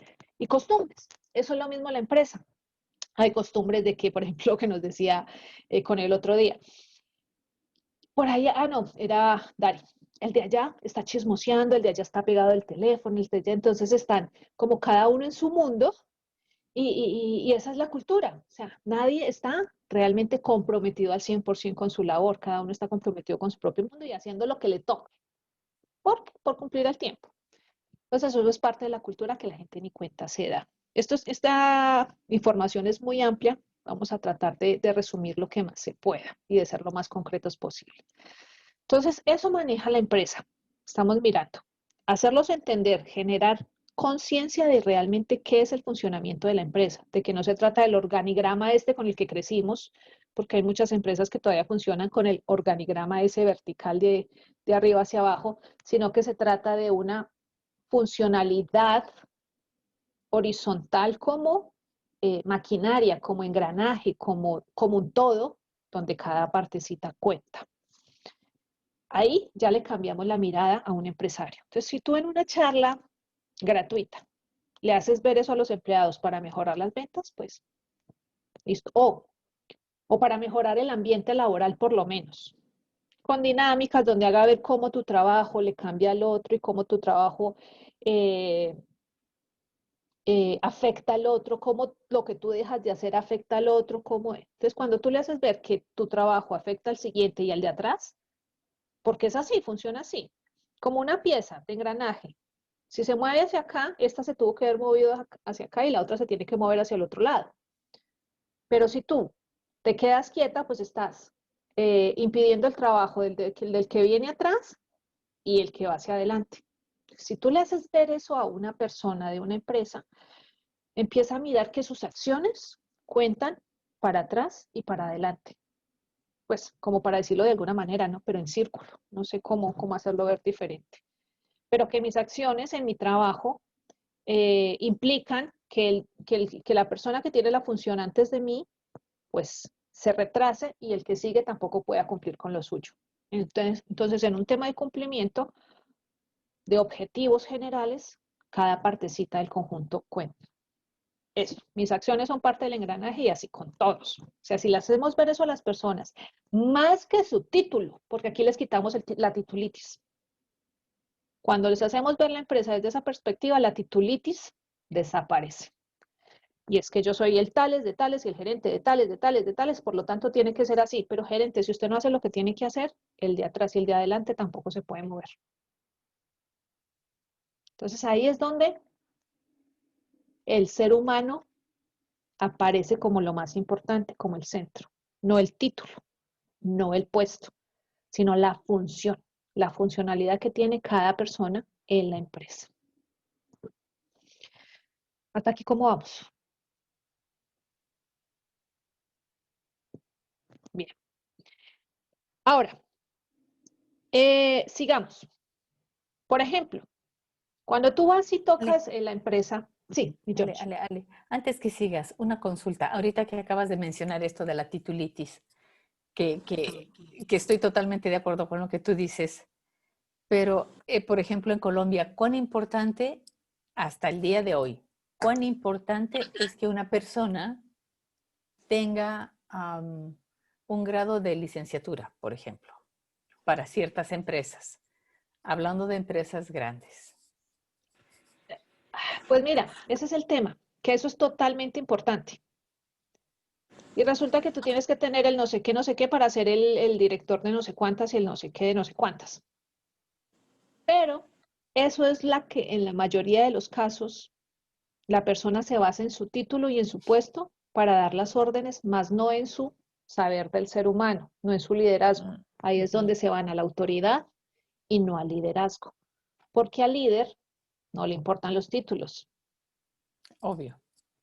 costumbres. Eso es lo mismo la empresa. Hay costumbres de que, por ejemplo, lo que nos decía con el otro día. Por ahí, no, era Dari. El de allá está chismoseando, el de allá está pegado al teléfono, el de allá, entonces están como cada uno en su mundo y esa es la cultura. O sea, nadie está realmente comprometido al 100% con su labor, cada uno está comprometido con su propio mundo y haciendo lo que le toque por cumplir el tiempo. Entonces, eso es parte de la cultura que la gente ni cuenta se da. Esta información es muy amplia. Vamos a tratar de resumir lo que más se pueda y de ser lo más concretos posible. Entonces, eso maneja la empresa. Estamos mirando. Hacerlos entender, generar conciencia de realmente qué es el funcionamiento de la empresa, de que no se trata del organigrama con el que crecimos, porque hay muchas empresas que todavía funcionan con el organigrama ese vertical de arriba hacia abajo, sino que se trata de una funcionalidad horizontal como maquinaria, como engranaje, como un todo, donde cada partecita cuenta. Ahí ya le cambiamos la mirada a un empresario. Entonces, si tú en una charla gratuita le haces ver eso a los empleados para mejorar las ventas, pues listo. O para mejorar el ambiente laboral por lo menos. Con dinámicas donde haga ver cómo tu trabajo le cambia al otro y cómo tu trabajo afecta al otro, cómo lo que tú dejas de hacer afecta al otro, cómo es. Entonces, cuando tú le haces ver que tu trabajo afecta al siguiente y al de atrás, porque es así, funciona así, como una pieza de engranaje. Si se mueve hacia acá, esta se tuvo que haber movido hacia acá y la otra se tiene que mover hacia el otro lado. Pero si tú te quedas quieta, pues estás impidiendo el trabajo del que viene atrás y el que va hacia adelante. Si tú le haces ver eso a una persona de una empresa, empieza a mirar que sus acciones cuentan para atrás y para adelante. Pues como para decirlo de alguna manera, ¿no? Pero en círculo. No sé cómo hacerlo ver diferente. Pero que mis acciones en mi trabajo implican que la persona que tiene la función antes de mí, pues se retrase y el que sigue tampoco pueda cumplir con lo suyo. Entonces, en un tema de cumplimiento de objetivos generales, cada partecita del conjunto cuenta. Eso, mis acciones son parte del engranaje y así con todos. O sea, si le hacemos ver eso a las personas, más que su título, porque aquí les quitamos la titulitis. Cuando les hacemos ver la empresa desde esa perspectiva, la titulitis desaparece. Y es que yo soy el tales de tales y el gerente de tales, de tales, de tales, por lo tanto tiene que ser así. Pero gerente, si usted no hace lo que tiene que hacer, el de atrás y el de adelante tampoco se pueden mover. Entonces ahí es donde el ser humano aparece como lo más importante, como el centro. No el título, no el puesto, sino la función, la funcionalidad que tiene cada persona en la empresa. ¿Hasta aquí cómo vamos? Bien. Ahora, sigamos. Por ejemplo, cuando tú vas y tocas en la empresa, sí, Ale, antes que sigas, una consulta. Ahorita que acabas de mencionar esto de la titulitis, que estoy totalmente de acuerdo con lo que tú dices, pero, por ejemplo, en Colombia, ¿cuán importante hasta el día de hoy, cuán importante es que una persona tenga un grado de licenciatura, por ejemplo, para ciertas empresas, hablando de empresas grandes? Pues mira, ese es el tema, que eso es totalmente importante. Y resulta que tú tienes que tener el no sé qué para ser el director de no sé cuántas y el no sé qué de no sé cuántas. Pero eso es la que en la mayoría de los casos la persona se basa en su título y en su puesto para dar las órdenes, más no en su saber del ser humano, no en su liderazgo. Ahí es donde se van a la autoridad y no al liderazgo. Porque al líder no le importan los títulos, Obvio.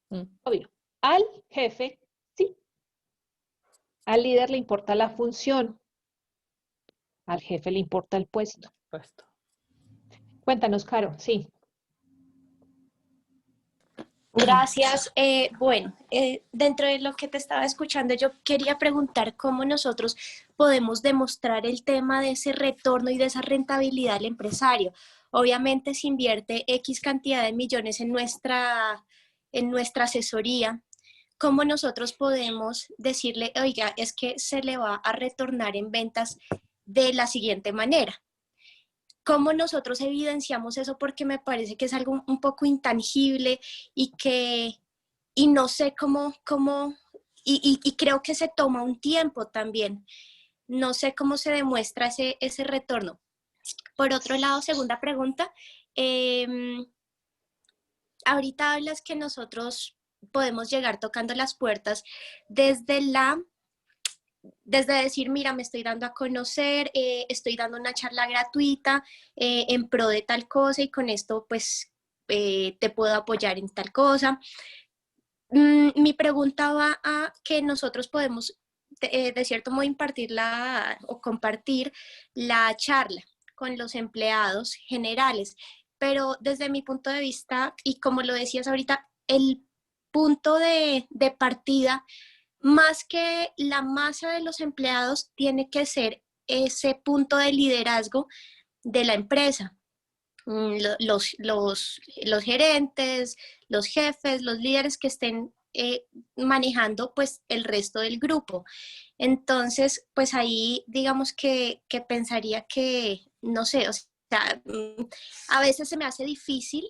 Mm, obvio. Al jefe, sí. Al líder le importa la función, al jefe le importa el puesto. puesto. Cuéntanos, Caro, sí. Gracias. Bueno, dentro de lo que te estaba escuchando, yo quería preguntar cómo nosotros podemos demostrar el tema de ese retorno y de esa rentabilidad al empresario. Obviamente, si invierte X cantidad de millones en nuestra asesoría, ¿cómo nosotros podemos decirle, oiga, es que se le va a retornar en ventas de la siguiente manera? ¿Cómo nosotros evidenciamos eso? Porque me parece que es algo un poco intangible y no sé y creo que se toma un tiempo también. No sé cómo se demuestra ese retorno. Por otro lado, segunda pregunta, ahorita hablas que nosotros podemos llegar tocando las puertas desde decir, mira, me estoy dando a conocer, estoy dando una charla gratuita en pro de tal cosa y con esto pues te puedo apoyar en tal cosa. Mi pregunta va a que nosotros podemos de cierto modo impartir o compartir la charla con los empleados generales, pero desde mi punto de vista, y como lo decías ahorita, el punto de partida más que la masa de los empleados, tiene que ser ese punto de liderazgo de la empresa. Los gerentes, los jefes, los líderes que estén manejando pues el resto del grupo. Entonces, pues ahí digamos que pensaría que, no sé, o sea, a veces se me hace difícil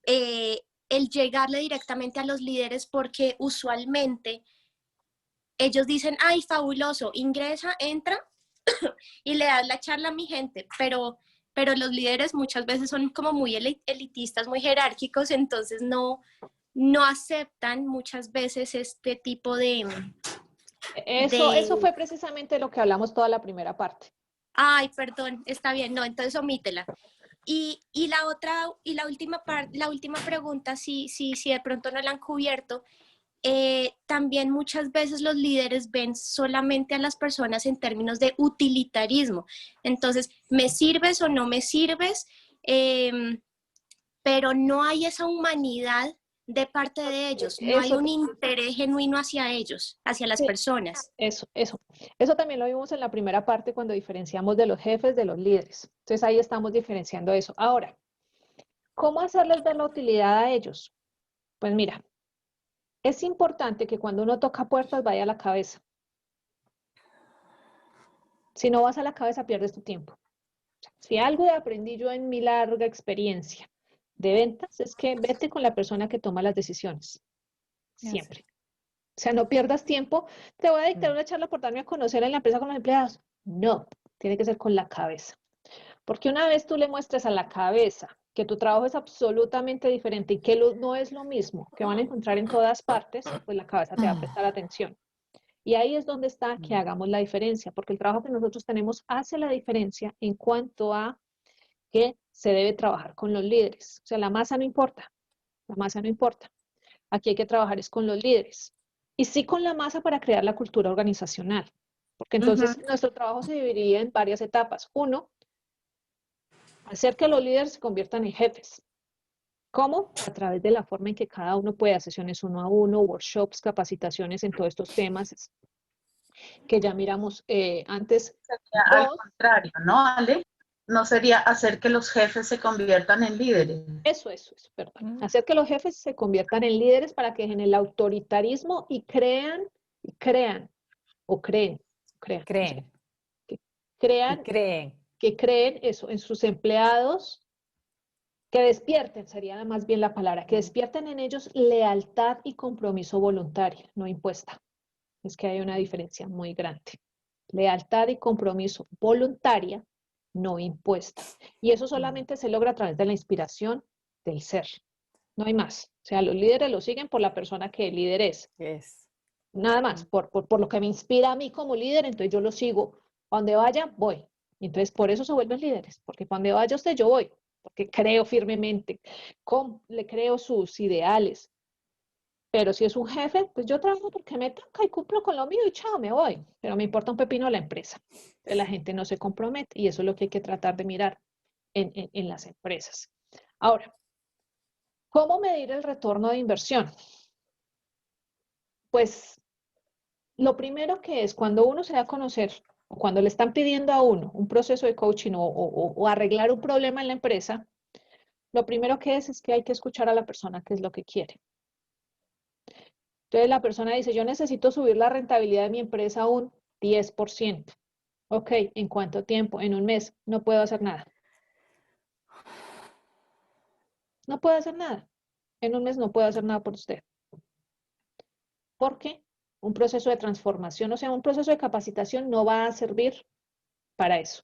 el llegarle directamente a los líderes porque usualmente ellos dicen, ay, fabuloso, ingresa, entra y le das la charla a mi gente, pero los líderes muchas veces son como muy elitistas, muy jerárquicos, entonces no aceptan muchas veces este tipo Eso de... fue precisamente lo que hablamos toda la primera parte. Ay, perdón, está bien, no, entonces omítela. Y la otra, y la última pregunta, si de pronto no la han cubierto, también muchas veces los líderes ven solamente a las personas en términos de utilitarismo. Entonces, ¿me sirves o no me sirves? Pero no hay esa humanidad de parte de ellos, no hay Eso, un interés genuino hacia ellos, hacia las sí, personas. eso también lo vimos en la primera parte cuando diferenciamos de los jefes de los líderes. Entonces ahí estamos diferenciando eso. Ahora, ¿cómo hacerles ver la utilidad a ellos? Pues mira, es importante que cuando uno toca puertas vaya a la cabeza. Si no vas a la cabeza, pierdes tu tiempo. Si algo aprendí yo en mi larga experiencia de ventas es que vete con la persona que toma las decisiones. Siempre. O sea, no pierdas tiempo. Te voy a dictar una charla por darme a conocer en la empresa con los empleados. No, tiene que ser con la cabeza. Porque una vez tú le muestres a la cabeza que tu trabajo es absolutamente diferente y que no es lo mismo que van a encontrar en todas partes, pues la cabeza te va a prestar atención. Y ahí es donde está que hagamos la diferencia, porque el trabajo que nosotros tenemos hace la diferencia en cuanto a que se debe trabajar con los líderes. O sea, la masa no importa, la masa no importa. Aquí hay que trabajar es con los líderes. Y sí con la masa para crear la cultura organizacional. Porque entonces nuestro trabajo se dividiría en varias etapas. Uno, hacer que los líderes se conviertan en jefes. ¿Cómo? A través de la forma en que cada uno puede hacer sesiones 1-a-1, workshops, capacitaciones en todos estos temas que ya miramos antes. Sería al contrario, ¿no, Ale? No sería hacer que los jefes se conviertan en líderes. Eso, perdón. Hacer que los jefes se conviertan en líderes para que dejen el autoritarismo y creen que creen eso en sus empleados, que despierten, sería más bien la palabra, que despierten en ellos lealtad y compromiso voluntario, no impuesta. Es que hay una diferencia muy grande. Lealtad y compromiso voluntaria, no impuesta. Y eso solamente se logra a través de la inspiración del ser. No hay más. O sea, los líderes lo siguen por la persona que el líder es. Nada más, por lo que me inspira a mí como líder, entonces yo lo sigo. A donde vaya, voy. Y entonces por eso se vuelven líderes, porque cuando vaya usted, yo voy, porque creo firmemente, le creo sus ideales. Pero si es un jefe, pues yo trabajo porque me toca y cumplo con lo mío y chao, me voy. Pero me importa un pepino la empresa. Entonces la gente no se compromete y eso es lo que hay que tratar de mirar en las empresas. Ahora, ¿cómo medir el retorno de inversión? Pues lo primero que es cuando uno se da a conocer o cuando le están pidiendo a uno un proceso de coaching o arreglar un problema en la empresa, lo primero que es que hay que escuchar a la persona qué es lo que quiere. Entonces la persona dice, yo necesito subir la rentabilidad de mi empresa a un 10%. Ok, ¿en cuánto tiempo? En un mes. No puedo hacer nada. No puedo hacer nada. En un mes no puedo hacer nada por usted. ¿Por qué? Un proceso de transformación, o sea, un proceso de capacitación no va a servir para eso.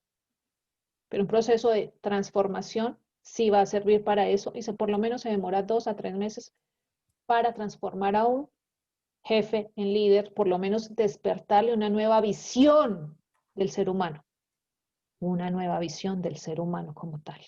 Pero un proceso de transformación sí va a servir para eso y por lo menos se demora 2 a 3 meses para transformar a un jefe en líder, por lo menos despertarle una nueva visión del ser humano, una nueva visión del ser humano como tal.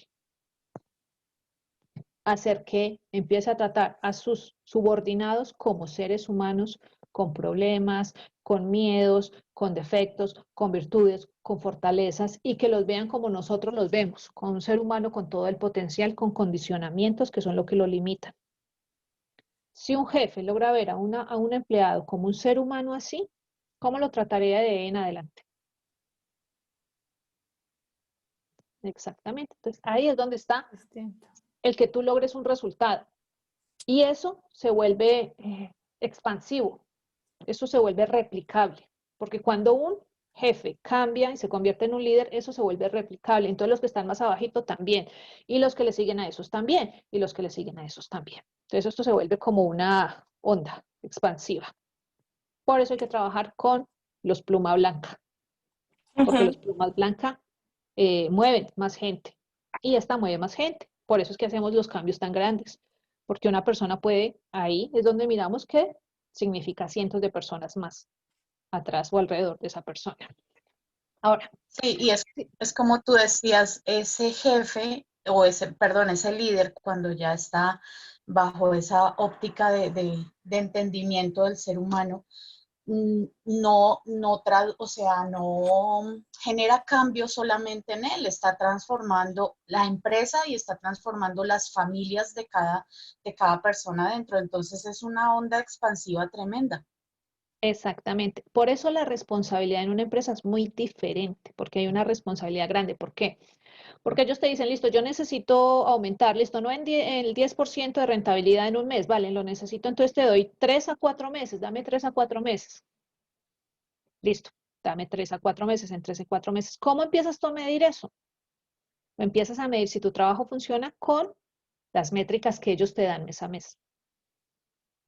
Hacer que empiece a tratar a sus subordinados como seres humanos con problemas, con miedos, con defectos, con virtudes, con fortalezas y que los vean como nosotros los vemos, con un ser humano con todo el potencial, con condicionamientos que son lo que lo limitan. Si un jefe logra ver a un empleado como un ser humano así, ¿cómo lo trataría de ahí en adelante? Exactamente. Entonces, ahí es donde está el que tú logres un resultado. Y eso se vuelve expansivo, eso se vuelve replicable, porque cuando un jefe cambia y se convierte en un líder, eso se vuelve replicable. Entonces los que están más abajito también, y los que le siguen a esos también, y los que le siguen a esos también. Entonces esto se vuelve como una onda expansiva. Por eso hay que trabajar con los pluma blanca, porque los plumas blanca mueven más gente, y esta mueve más gente. Por eso es que hacemos los cambios tan grandes, porque una persona puede, ahí es donde miramos que significa cientos de personas más atrás o alrededor de esa persona. Ahora. Sí, y es como tú decías, ese jefe o ese líder, cuando ya está bajo esa óptica de entendimiento del ser humano, no genera cambio solamente en él, está transformando la empresa y está transformando las familias de cada persona dentro. Entonces es una onda expansiva tremenda. Exactamente. Por eso la responsabilidad en una empresa es muy diferente, porque hay una responsabilidad grande. ¿Por qué? Porque ellos te dicen, listo, yo necesito aumentar, listo, no en el 10% de rentabilidad en un mes, vale, lo necesito, entonces te doy 3 a 4 meses, dame 3 a 4 meses. Listo, dame 3 a 4 meses, en 3 a 4 meses. ¿Cómo empiezas tú a medir eso? Empiezas a medir si tu trabajo funciona con las métricas que ellos te dan mes a mes.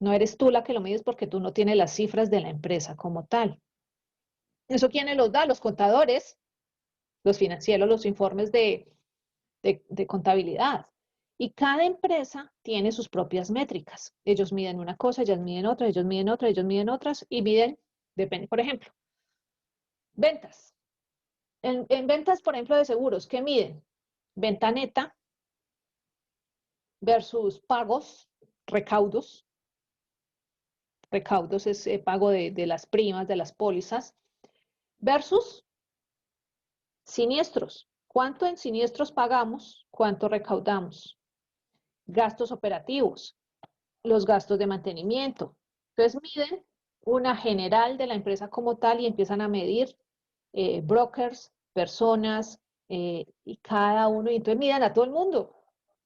No eres tú la que lo mides porque tú no tienes las cifras de la empresa como tal. ¿Eso quiénes los da? Los contadores, los financieros, los informes de contabilidad. Y cada empresa tiene sus propias métricas. Ellos miden una cosa, ellos miden otra, ellos miden otra, ellos miden otras y miden, depende, por ejemplo, ventas. En ventas, por ejemplo, de seguros, ¿qué miden? Venta neta versus pagos, recaudos. Recaudos es pago de las primas, de las pólizas, versus siniestros. ¿Cuánto en siniestros pagamos? ¿Cuánto recaudamos? Gastos operativos, los gastos de mantenimiento. Entonces miden una general de la empresa como tal y empiezan a medir brokers, personas y cada uno. Y entonces midan a todo el mundo.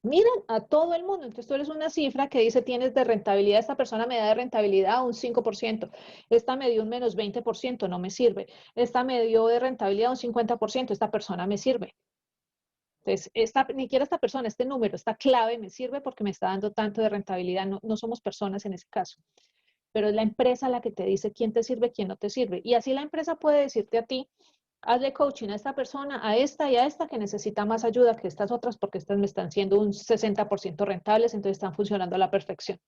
Miran a todo el mundo. Entonces tú eres una cifra que dice tienes de rentabilidad, esta persona me da de rentabilidad un 5%, esta me dio un menos 20%, no me sirve. Esta me dio de rentabilidad un 50%, esta persona me sirve. Entonces, ni siquiera esta persona, este número, esta clave me sirve porque me está dando tanto de rentabilidad. No somos personas en ese caso. pero es la empresa la que te dice quién te sirve, quién no te sirve. Y así la empresa puede decirte a ti, hazle coaching a esta persona, a esta y a esta que necesita más ayuda que estas otras porque estas me están siendo un 60% rentables, entonces están funcionando a la perfección.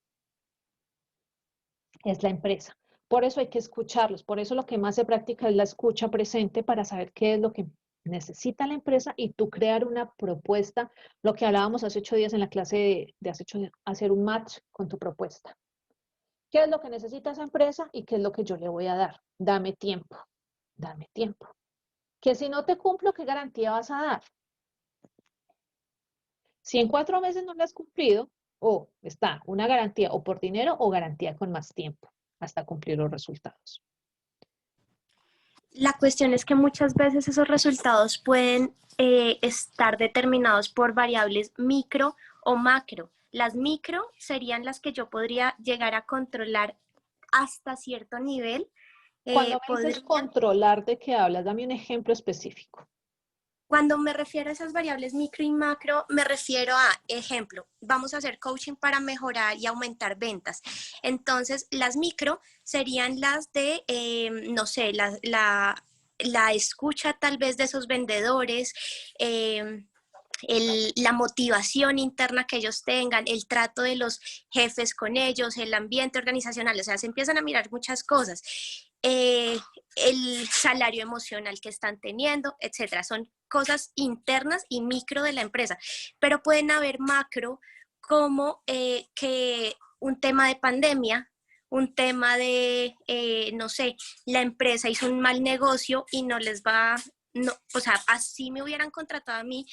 Es la empresa. Por eso hay que escucharlos, por eso lo que más se practica es la escucha presente para saber qué es lo que necesita la empresa y tú crear una propuesta, lo que hablábamos hace 8 días en la clase de hace 8 días, hacer un match con tu propuesta. ¿Qué es lo que necesita esa empresa y qué es lo que yo le voy a dar? Dame tiempo, dame tiempo. Que si no te cumplo, ¿qué garantía vas a dar? Si en 4 meses no lo has cumplido, o está una garantía o por dinero o garantía con más tiempo hasta cumplir los resultados. La cuestión es que muchas veces esos resultados pueden estar determinados por variables micro o macro. Las micro serían las que yo podría llegar a controlar hasta cierto nivel. Cuando me dices controlar, ¿de qué hablas? Dame un ejemplo específico. Cuando me refiero a esas variables micro y macro, me refiero a, ejemplo, vamos a hacer coaching para mejorar y aumentar ventas. Entonces, las micro serían las de, no sé, la escucha tal vez de esos vendedores, la motivación interna que ellos tengan, el trato de los jefes con ellos, el ambiente organizacional, o sea, se empiezan a mirar muchas cosas. El salario emocional que están teniendo, etcétera. Son cosas internas y micro de la empresa, pero pueden haber macro como que un tema de pandemia, un tema de, no sé, la empresa hizo un mal negocio y no les va, no, o sea, así me hubieran contratado a mí,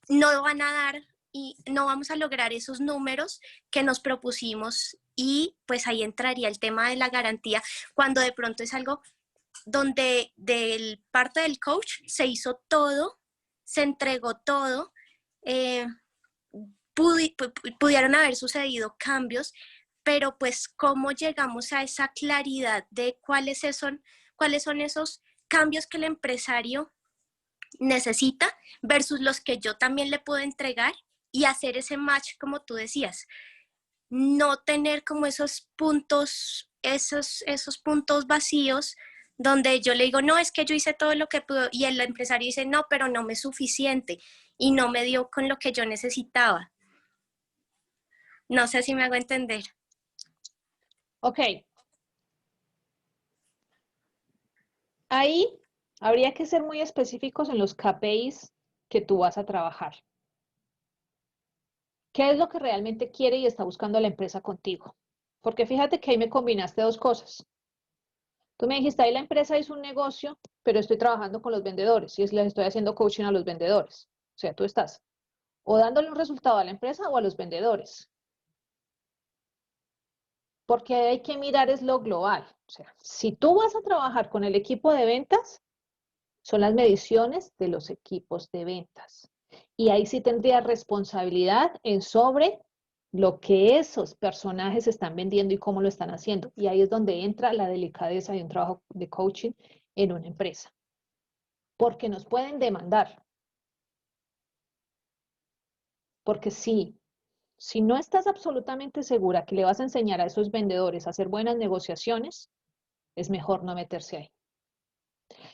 no van a dar y no vamos a lograr esos números que nos propusimos y pues ahí entraría el tema de la garantía cuando de pronto es algo donde del parte del coach se hizo todo, se entregó todo, pudieron haber sucedido cambios, pero pues cómo llegamos a esa claridad de cuáles son esos cambios que el empresario necesita versus los que yo también le puedo entregar y hacer ese match como tú decías. No tener como esos puntos vacíos donde yo le digo, no, es que yo hice todo lo que puedo y el empresario dice, no, pero no me es suficiente y no me dio con lo que yo necesitaba. No sé si me hago entender. Ok. Ahí habría que ser muy específicos en los KPIs que tú vas a trabajar. ¿Qué es lo que realmente quiere y está buscando la empresa contigo? Porque fíjate que ahí me combinaste dos cosas. Tú me dijiste, ahí la empresa hizo un negocio, pero estoy trabajando con los vendedores y les estoy haciendo coaching a los vendedores. O sea, tú estás o dándole un resultado a la empresa o a los vendedores. Porque hay que mirar es lo global. O sea, si tú vas a trabajar con el equipo de ventas, son las mediciones de los equipos de ventas. Y ahí sí tendría responsabilidad en sobre lo que esos personajes están vendiendo y cómo lo están haciendo. Y ahí es donde entra la delicadeza de un trabajo de coaching en una empresa. Porque nos pueden demandar. Porque si no estás absolutamente segura que le vas a enseñar a esos vendedores a hacer buenas negociaciones, es mejor no meterse ahí.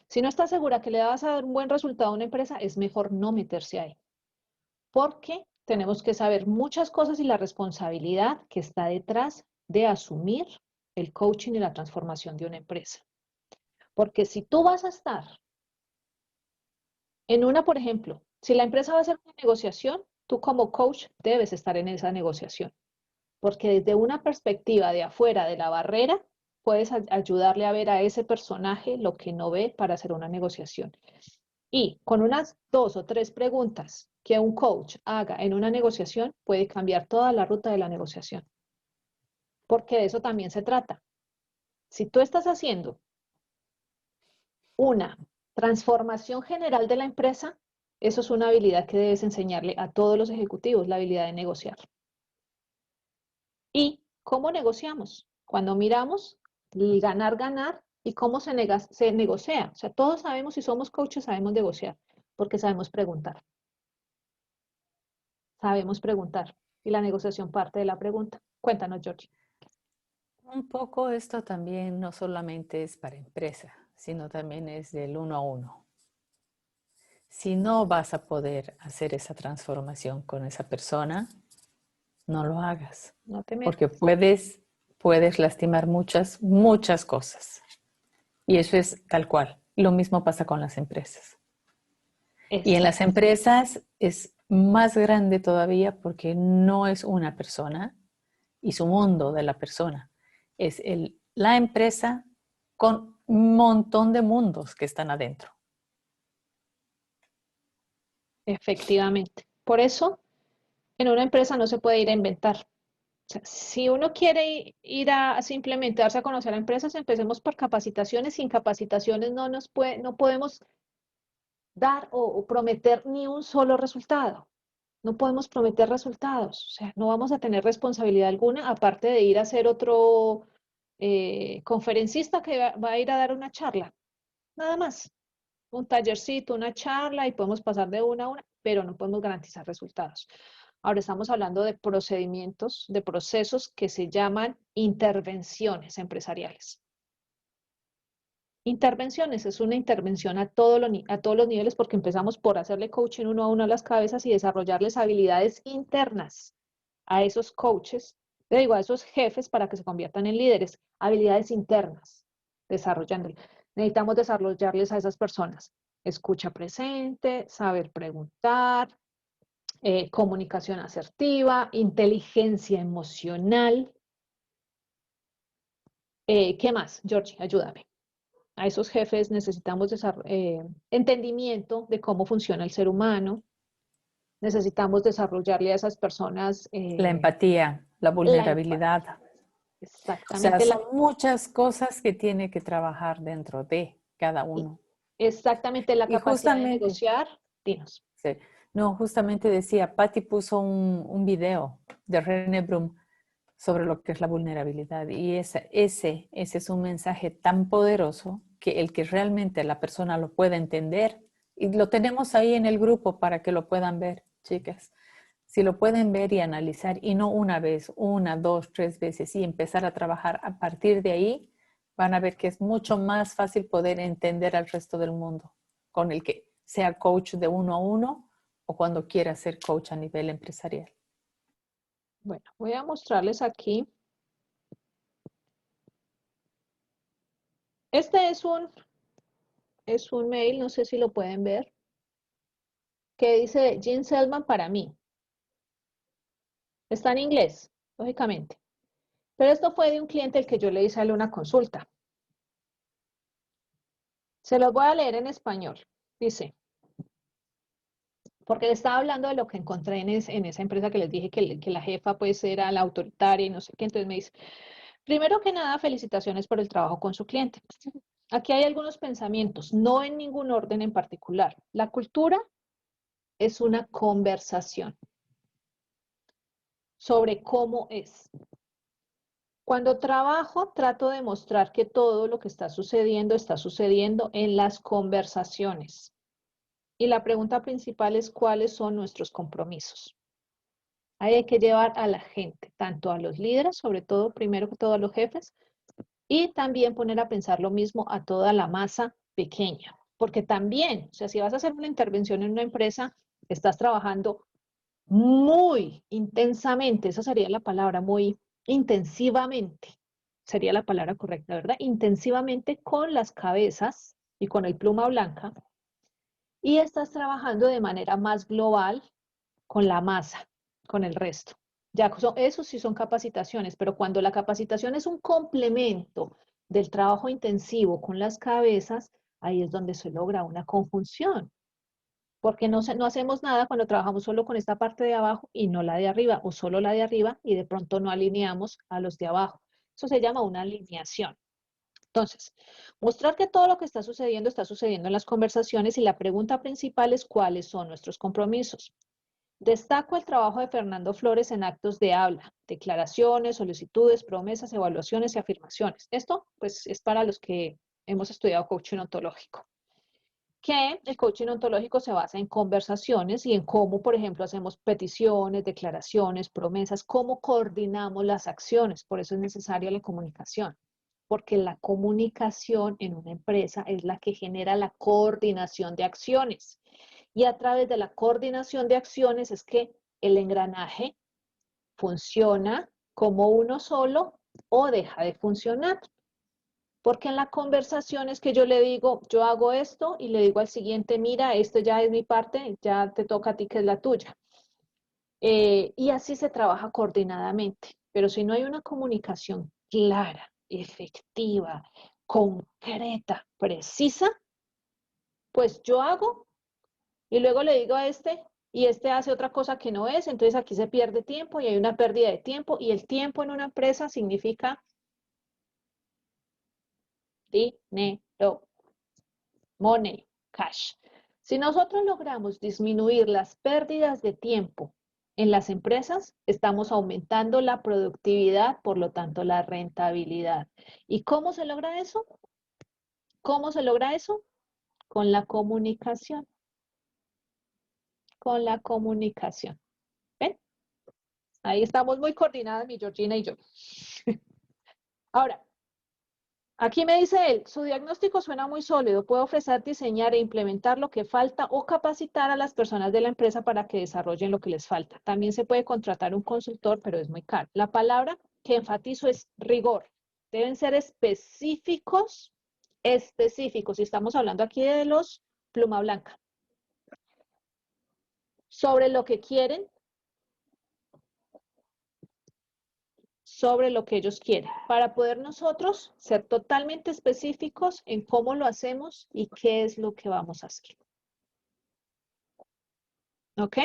Si no estás segura que le vas a dar un buen resultado a una empresa, es mejor no meterse ahí. Porque tenemos que saber muchas cosas y la responsabilidad que está detrás de asumir el coaching y la transformación de una empresa. Porque si tú vas a estar en una, por ejemplo, si la empresa va a hacer una negociación, tú como coach debes estar en esa negociación. Porque desde una perspectiva de afuera de la barrera, puedes ayudarle a ver a ese personaje lo que no ve para hacer una negociación. Y con unas 2 o 3 preguntas que un coach haga en una negociación, puede cambiar toda la ruta de la negociación. Porque de eso también se trata. Si tú estás haciendo una transformación general de la empresa, eso es una habilidad que debes enseñarle a todos los ejecutivos, la habilidad de negociar. ¿Y cómo negociamos? Cuando miramos el ganar, ganar y cómo se negocia. O sea, todos sabemos, si somos coaches, sabemos negociar, porque sabemos preguntar. Sabemos preguntar. Y la negociación parte de la pregunta. Cuéntanos, Georgie. Un poco esto también no solamente es para empresa, sino también es del 1 a 1. Si no vas a poder hacer esa transformación con esa persona, no lo hagas, No te porque metas. puedes lastimar muchas cosas. Y eso es tal cual. Lo mismo pasa con las empresas. Y en las Exacto. empresas es más grande todavía porque no es una persona y su mundo de la persona. Es la empresa con un montón de mundos que están adentro. Efectivamente. Por eso, en una empresa no se puede ir a inventar. O sea, si uno quiere ir a simplemente darse a conocer a empresas, empecemos por capacitaciones. Sin capacitaciones no podemos dar o prometer ni un solo resultado. No podemos prometer resultados. O sea, no vamos a tener responsabilidad alguna, aparte de ir a ser otro conferencista que va a ir a dar una charla. Nada más. Un tallercito, una charla y podemos pasar de una a una, pero no podemos garantizar resultados. Ahora estamos hablando de procedimientos, de procesos que se llaman intervenciones empresariales. Intervenciones es una intervención a todos los niveles porque empezamos por hacerle coaching uno a uno a las cabezas y desarrollarles habilidades internas a esos coaches, le digo a esos jefes para que se conviertan en líderes, habilidades internas, desarrollando. Necesitamos desarrollarles a esas personas escucha presente, saber preguntar, comunicación asertiva, inteligencia emocional. ¿Qué más, Georgie? Ayúdame. A esos jefes necesitamos entendimiento de cómo funciona el ser humano. Necesitamos desarrollarle a esas personas La empatía, la la empatía. vulnerabilidad. O sea, Exactamente, son muchas cosas que tiene que trabajar dentro de cada uno. exactamente la Y capacidad de justamente, negociar. Dinos. sí, no, justamente decía, Patty puso un video de René Brum sobre lo que es la vulnerabilidad y ese es un mensaje tan poderoso que el que realmente la persona lo pueda entender, y lo tenemos ahí en el grupo para que lo puedan ver, chicas. Si lo pueden ver y analizar, y no una vez, una, dos, tres veces, y empezar a trabajar a partir de ahí, van a ver que es mucho más fácil poder entender al resto del mundo, con el que sea coach de 1 a 1 o cuando quiera ser coach a nivel empresarial. Bueno, voy a mostrarles aquí. Este es un mail, no sé si lo pueden ver, que dice Jean Selman para mí. Está en inglés, lógicamente. Pero esto fue de un cliente al que yo le hice a él una consulta. Se los voy a leer en español. Dice, porque le estaba hablando de lo que encontré en esa empresa que les dije que la jefa pues era la autoritaria y no sé qué. Entonces me dice, primero que nada, felicitaciones por el trabajo con su cliente. Aquí hay algunos pensamientos, no en ningún orden en particular. La cultura es una conversación sobre cómo es. Cuando trabajo, trato de mostrar que todo lo que está sucediendo en las conversaciones. Y la pregunta principal es cuáles son nuestros compromisos. Ahí hay que llevar a la gente, tanto a los líderes, sobre todo, primero que todo a los jefes, y también poner a pensar lo mismo a toda la masa pequeña. Porque también, o sea, si vas a hacer una intervención en una empresa, estás trabajando muy intensamente, esa sería la palabra, muy intensivamente, sería la palabra correcta, ¿verdad? Intensivamente con las cabezas y con el pluma blanca, y estás trabajando de manera más global con la masa, con el resto. Ya, eso sí son capacitaciones, pero cuando la capacitación es un complemento del trabajo intensivo con las cabezas, ahí es donde se logra una conjunción, porque no hacemos nada cuando trabajamos solo con esta parte de abajo y no la de arriba, o solo la de arriba y de pronto no alineamos a los de abajo. Eso se llama una alineación. Entonces, mostrar que todo lo que está sucediendo en las conversaciones y la pregunta principal es cuáles son nuestros compromisos. Destaco el trabajo de Fernando Flores en actos de habla, declaraciones, solicitudes, promesas, evaluaciones y afirmaciones. Esto, pues, es para los que hemos estudiado coaching ontológico. que el coaching ontológico se basa en conversaciones y en cómo, por ejemplo, hacemos peticiones, declaraciones, promesas, cómo coordinamos las acciones. Por eso es necesaria la comunicación, porque la comunicación en una empresa es la que genera la coordinación de acciones. Y a través de la coordinación de acciones es que el engranaje funciona como uno solo o deja de funcionar. Porque en la conversación es que yo le digo, yo hago esto y le digo al siguiente, mira, esto ya es mi parte, ya te toca a ti que es la tuya. Y así se trabaja coordinadamente. Pero si no hay una comunicación clara, efectiva, concreta, precisa, pues yo hago y luego le digo a este y este hace otra cosa que no es, entonces aquí se pierde tiempo y hay una pérdida de tiempo y el tiempo en una empresa significa dinero. Money, cash. Si nosotros logramos disminuir las pérdidas de tiempo en las empresas, estamos aumentando la productividad, por lo tanto la rentabilidad. ¿Y cómo se logra eso? ¿Cómo se logra eso? Con la comunicación. Con la comunicación. ¿Ven? Ahí estamos muy coordinadas, mi Georgina y yo. Ahora, aquí me dice él, su diagnóstico suena muy sólido, puede ofrecer, diseñar e implementar lo que falta o capacitar a las personas de la empresa para que desarrollen lo que les falta. También se puede contratar un consultor, pero es muy caro. La palabra que enfatizo es rigor. Deben ser específicos, específicos. Y estamos hablando aquí de los pluma blanca. Sobre lo que quieren, sobre lo que ellos quieren, para poder nosotros ser totalmente específicos en cómo lo hacemos y qué es lo que vamos a hacer. ¿Ok?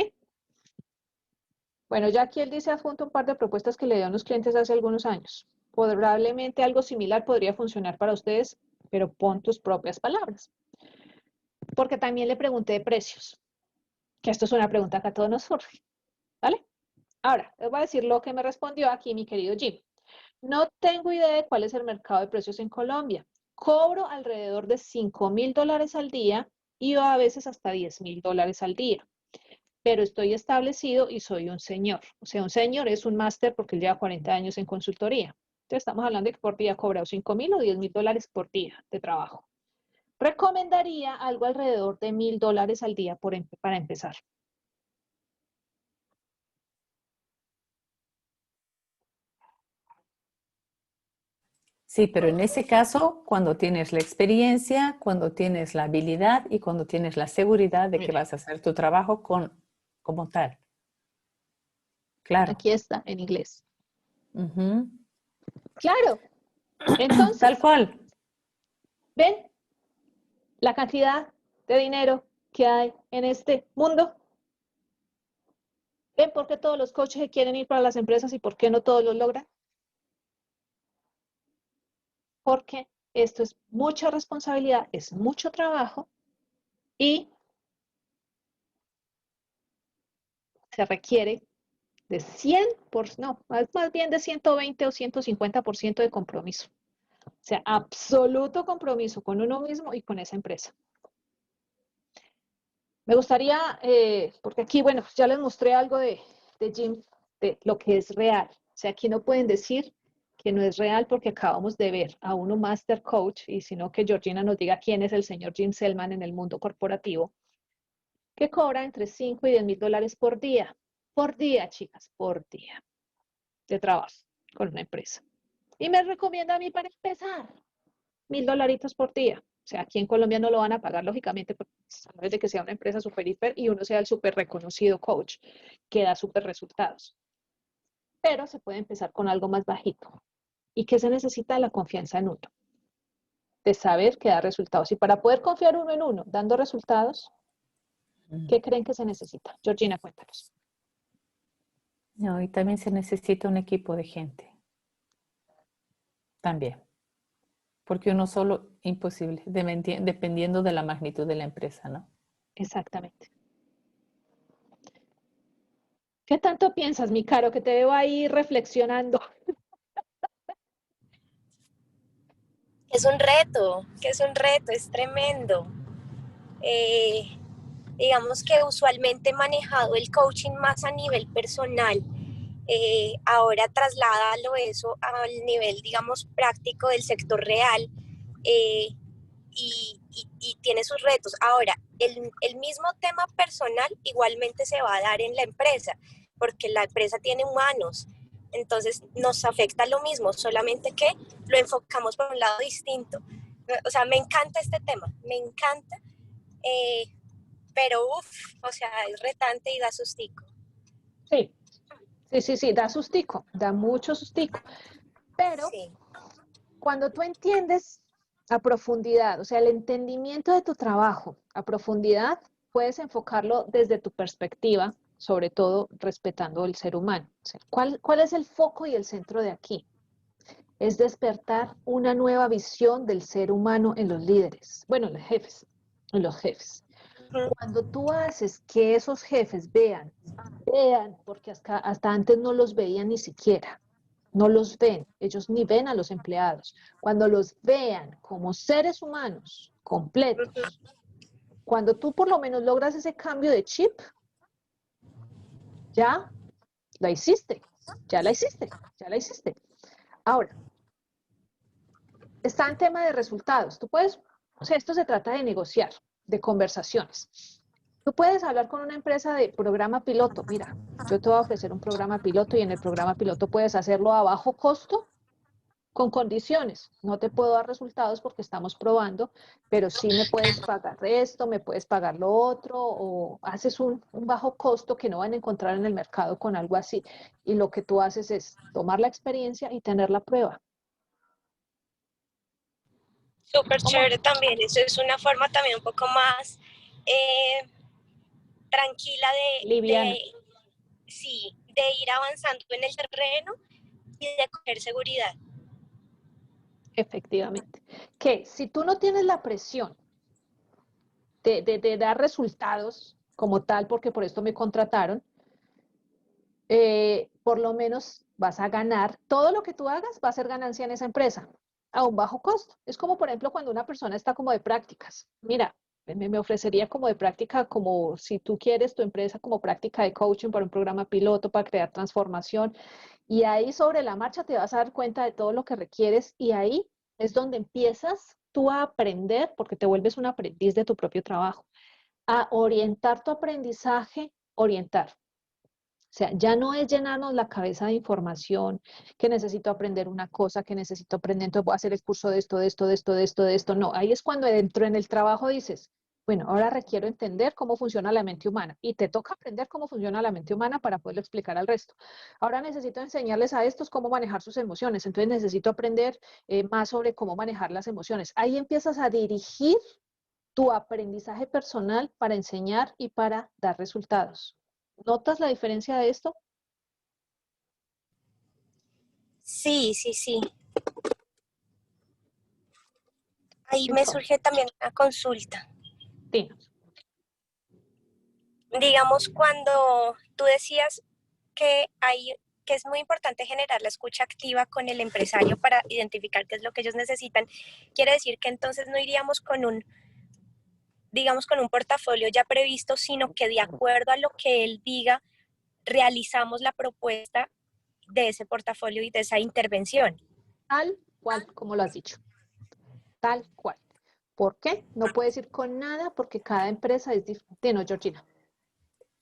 Bueno, ya aquí él dice adjunto un par de propuestas que le dio a unos clientes hace algunos años. Probablemente algo similar podría funcionar para ustedes, pero pon tus propias palabras. Porque también le pregunté de precios, que esto es una pregunta que a todos nos surge. ¿Vale? Ahora, les voy a decir lo que me respondió aquí mi querido Jim. No tengo idea de cuál es el mercado de precios en Colombia. Cobro alrededor de $5,000 al día y a veces hasta $10,000 al día. Pero estoy establecido y soy un señor. O sea, un señor es un máster porque él lleva 40 años en consultoría. Entonces estamos hablando de que por día cobra $5,000 o $10,000 por día de trabajo. Recomendaría algo alrededor de $1,000 al día para empezar. Sí, pero en ese caso, cuando tienes la experiencia, cuando tienes la habilidad y cuando tienes la seguridad de que vas a hacer tu trabajo como tal. Claro. Aquí está, en inglés. Ujú. Claro. Entonces, Tal cual. ¿ven la cantidad de dinero que hay en este mundo? ¿Ven por qué todos los coaches se quieren ir para las empresas y por qué no todos lo logran? Porque esto es mucha responsabilidad, es mucho trabajo y se requiere de 100%, no, más bien de 120 o 150% de compromiso. O sea, absoluto compromiso con uno mismo y con esa empresa. Me gustaría, porque aquí, bueno, ya les mostré algo de Jim, de lo que es real. O sea, aquí no pueden decir que no es real porque acabamos de ver a uno Master Coach, y sino que Georgina nos diga quién es el señor Jim Selman en el mundo corporativo, que cobra entre 5 y $10,000 por día. Por día, chicas, por día de trabajo con una empresa. Y me recomienda a mí para empezar $1,000 por día. O sea, aquí en Colombia no lo van a pagar, lógicamente, a menos de que sea una empresa súper hiper y uno sea el súper reconocido coach que da súper resultados. Pero se puede empezar con algo más bajito. ¿Y qué se necesita? La confianza en uno. De saber que da resultados. Y para poder confiar uno en uno, dando resultados, ¿qué creen que se necesita? Georgina, cuéntanos. No, y también se necesita un equipo de gente. También. Porque uno solo, imposible, dependiendo de la magnitud de la empresa, ¿no? Exactamente. ¿Qué tanto piensas, mi caro, que te veo ahí reflexionando? Es un reto, que es un reto, es tremendo. digamos que usualmente he manejado el coaching más a nivel personal. Ahora trasládalo eso al nivel, digamos, práctico del sector real, y tiene sus retos. Ahora, el mismo tema personal igualmente se va a dar en la empresa, porque la empresa tiene humanos, entonces nos afecta lo mismo, solamente que lo enfocamos por un lado distinto. O sea, me encanta este tema, me encanta, pero o sea, es retante y da sustico. Sí, sí, da sustico, da mucho sustico. Pero Sí. cuando tú entiendes a profundidad, o sea, el entendimiento de tu trabajo a profundidad, puedes enfocarlo desde tu perspectiva, sobre todo respetando el ser humano. O sea, ¿cuál es el foco y el centro de aquí? Es despertar una nueva visión del ser humano en los líderes, bueno, en los jefes. Cuando tú haces que esos jefes vean, porque hasta antes no los veían ni siquiera, no los ven, ellos ni ven a los empleados. Cuando los vean como seres humanos completos, cuando tú por lo menos logras ese cambio de chip, ya la hiciste, ya la hiciste, ya la hiciste. Ahora, está en tema de resultados. Tú puedes, o sea, esto se trata de negociar, de conversaciones. Tú puedes hablar con una empresa de programa piloto. Mira, yo te voy a ofrecer un programa piloto y en el programa piloto puedes hacerlo a bajo costo con condiciones. No te puedo dar resultados porque estamos probando, pero sí me puedes pagar esto, me puedes pagar lo otro, o haces un bajo costo que no van a encontrar en el mercado con algo así. Y lo que tú haces es tomar la experiencia y tener la prueba. Súper ¿Cómo? chévere también, eso es una forma también un poco más tranquila Liviana. sí, de ir avanzando en el terreno y de coger seguridad. Efectivamente. Que si tú no tienes la presión de dar resultados como tal, porque por esto me contrataron, por lo menos vas a ganar, todo lo que tú hagas va a ser ganancia en esa empresa a un bajo costo. Es como, por ejemplo, cuando una persona está como de prácticas. Mira, me ofrecería como de práctica, como si tú quieres tu empresa como práctica de coaching para un programa piloto, para crear transformación. Y ahí sobre la marcha te vas a dar cuenta de todo lo que requieres y ahí es donde empiezas tú a aprender, porque te vuelves un aprendiz de tu propio trabajo, a orientar tu aprendizaje, orientar. O sea, ya no es llenarnos la cabeza de información, que necesito aprender una cosa, que necesito aprender, entonces voy a hacer el curso de esto, de esto, de esto, de esto, de esto. No, ahí es cuando dentro en el trabajo dices, bueno, ahora requiero entender cómo funciona la mente humana y te toca aprender cómo funciona la mente humana para poderlo explicar al resto. Ahora necesito enseñarles a estos cómo manejar sus emociones, entonces necesito aprender más sobre cómo manejar las emociones. Ahí empiezas a dirigir tu aprendizaje personal para enseñar y para dar resultados. ¿Notas la diferencia de esto? Sí, sí, sí. Ahí me Entonces, surge también una consulta. dinos. Digamos, cuando tú decías que es muy importante generar la escucha activa con el empresario para identificar qué es lo que ellos necesitan, quiere decir que entonces no iríamos con digamos, con un portafolio ya previsto, sino que de acuerdo a lo que él diga, realizamos la propuesta de ese portafolio y de esa intervención. Tal cual, como lo has dicho. Tal cual. ¿Por qué? No puedes ir con nada porque cada empresa es diferente. No, Georgina.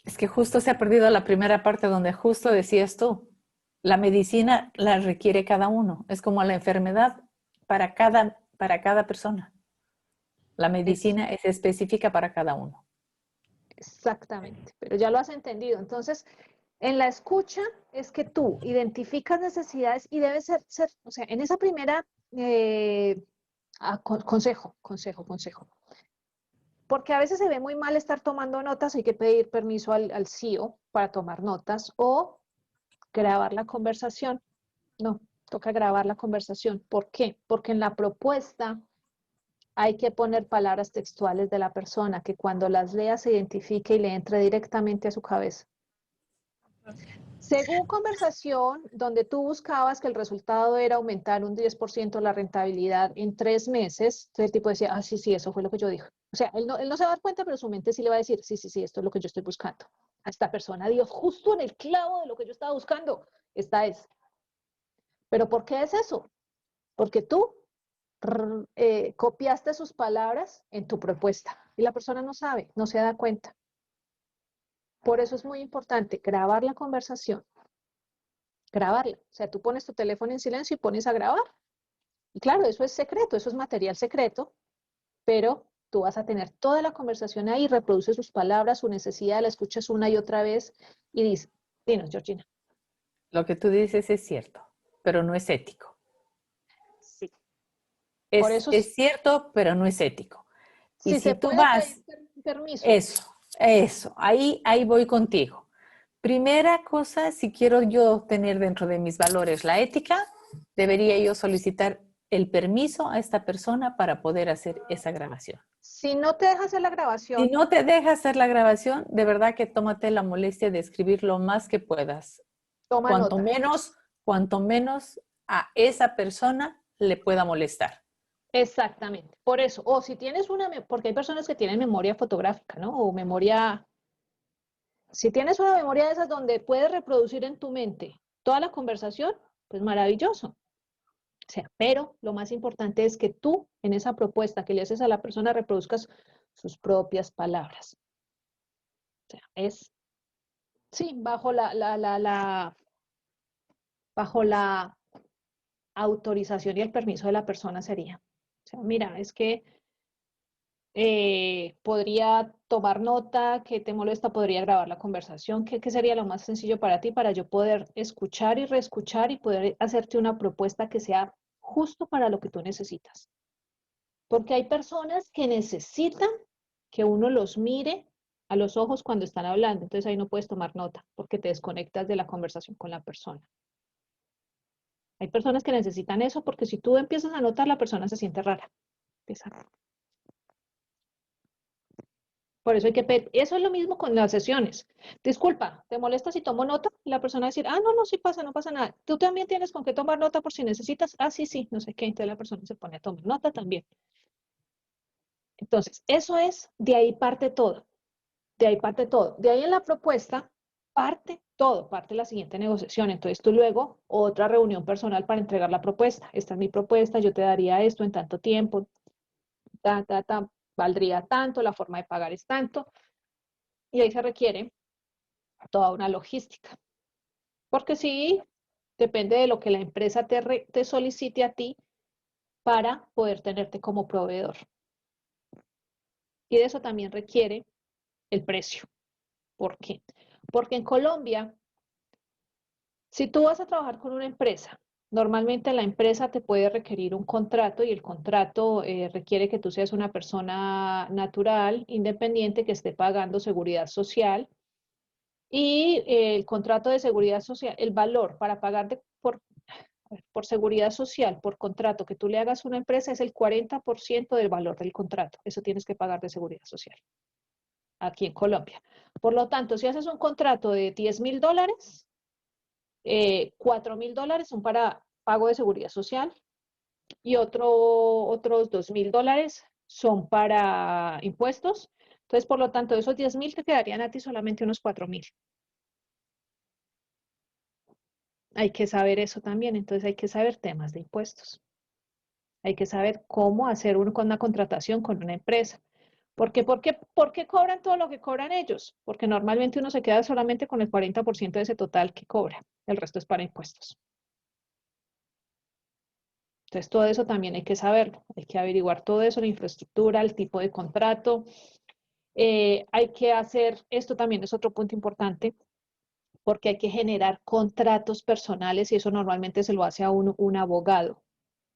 Es que justo se ha perdido la primera parte donde justo decías tú, la medicina la requiere cada uno, es como la enfermedad para cada persona. La Es medicina es específica para cada uno. exactamente, pero ya lo has entendido. Entonces, en la escucha es que tú identificas necesidades y debes ser, o sea, en esa primera consejo. Porque a veces se ve muy mal estar tomando notas, hay que pedir permiso al CEO para tomar notas o grabar la conversación. No, toca grabar la conversación. ¿Por qué? Porque en la propuesta hay que poner palabras textuales de la persona que cuando las lea se identifique y le entre directamente a su cabeza. Según conversación, donde tú buscabas que el resultado era aumentar un 10% la rentabilidad en 3 meses, entonces el tipo decía, ah, sí, sí, eso fue lo que yo dije. O sea, él no se va a dar cuenta, pero su mente sí le va a decir, sí, sí, sí, esto es lo que yo estoy buscando. A esta persona dio justo en el clavo de lo que yo estaba buscando. Esta es. ¿Pero por qué es eso? Porque tú copiaste sus palabras en tu propuesta y la persona no sabe, no se da cuenta. Por eso es muy importante grabar la conversación, grabarla. O sea, tú pones tu teléfono en silencio y pones a grabar. Y claro, eso es secreto, eso es material secreto, pero tú vas a tener toda la conversación ahí, reproduce sus palabras, su necesidad, la escuchas una y otra vez y dices, dinos, Georgina. Lo que tú dices es cierto, pero no es ético. Sí. Por Es, eso, es cierto, pero no es ético. Y si si se tú puede vas, pedir permiso. eso, ahí voy contigo. Primera cosa, si quiero yo tener dentro de mis valores la ética, debería yo solicitar el permiso a esta persona para poder hacer esa grabación. Si no te deja hacer la Si grabación, no te deja hacer la grabación, de verdad que tómate la molestia de escribir lo más que puedas. toma Cuanto nota. menos a esa persona le pueda molestar. Exactamente, por eso. O si tienes porque hay personas que tienen memoria fotográfica, ¿no? O memoria, si tienes una memoria de esas donde puedes reproducir en tu mente toda la conversación, pues maravilloso. O sea, pero lo más importante es que tú en esa propuesta que le haces a la persona reproduzcas sus propias palabras. O sea, sí, bajo la autorización y el permiso de la persona sería. O sea, mira, es que podría tomar nota, ¿qué te molesta? Podría grabar la conversación. ¿Qué sería lo más sencillo para ti para yo poder escuchar y reescuchar y poder hacerte una propuesta que sea justo para lo que tú necesitas? Porque hay personas que necesitan que uno los mire a los ojos cuando están hablando. Entonces ahí no puedes tomar nota porque te desconectas de la conversación con la persona. Hay personas que necesitan eso porque si tú empiezas a notar, la persona se siente rara. Por eso hay que pedir. Eso es lo mismo con las sesiones. Disculpa, ¿te molesta si tomo nota? Y la persona va a decir, ah, no, no, sí pasa, no pasa nada. Tú también tienes con qué tomar nota por si necesitas. Ah, sí, sí, no sé qué. Entonces la persona se pone a tomar nota también. Entonces, eso es, de ahí parte todo. De ahí parte todo. De ahí en la propuesta parte todo, parte la siguiente negociación. Entonces tú luego otra reunión personal para entregar la propuesta. Esta es mi propuesta, yo te daría esto en tanto tiempo, valdría tanto, la forma de pagar es tanto. Y ahí se requiere toda una logística. Porque sí, depende de lo que la empresa te solicite a ti para poder tenerte como proveedor. Y de eso también requiere el precio. ¿Por qué? Porque en Colombia, si tú vas a trabajar con una empresa, normalmente la empresa te puede requerir un contrato y el contrato requiere que tú seas una persona natural, independiente, que esté pagando seguridad social. Y el contrato de seguridad social, el valor para pagar por seguridad social, por contrato que tú le hagas a una empresa es el 40% del valor del contrato. Eso tienes que pagar de seguridad social aquí en Colombia. Por lo tanto, si haces un contrato de $10,000, $4,000 son para pago de seguridad social y otros $2,000 son para impuestos. Entonces, por lo tanto, de esos 10,000 te quedarían a ti solamente unos 4,000. Hay que saber eso también, entonces hay que saber temas de impuestos. Hay que saber cómo hacer una contratación con una empresa. ¿Por qué cobran todo lo que cobran ellos? Porque normalmente uno se queda solamente con el 40% de ese total que cobra. El resto es para impuestos. Entonces todo eso también hay que saberlo. Hay que averiguar todo eso, la infraestructura, el tipo de contrato. Hay que hacer, esto también es otro punto importante, porque hay que generar contratos personales y eso normalmente se lo hace a un abogado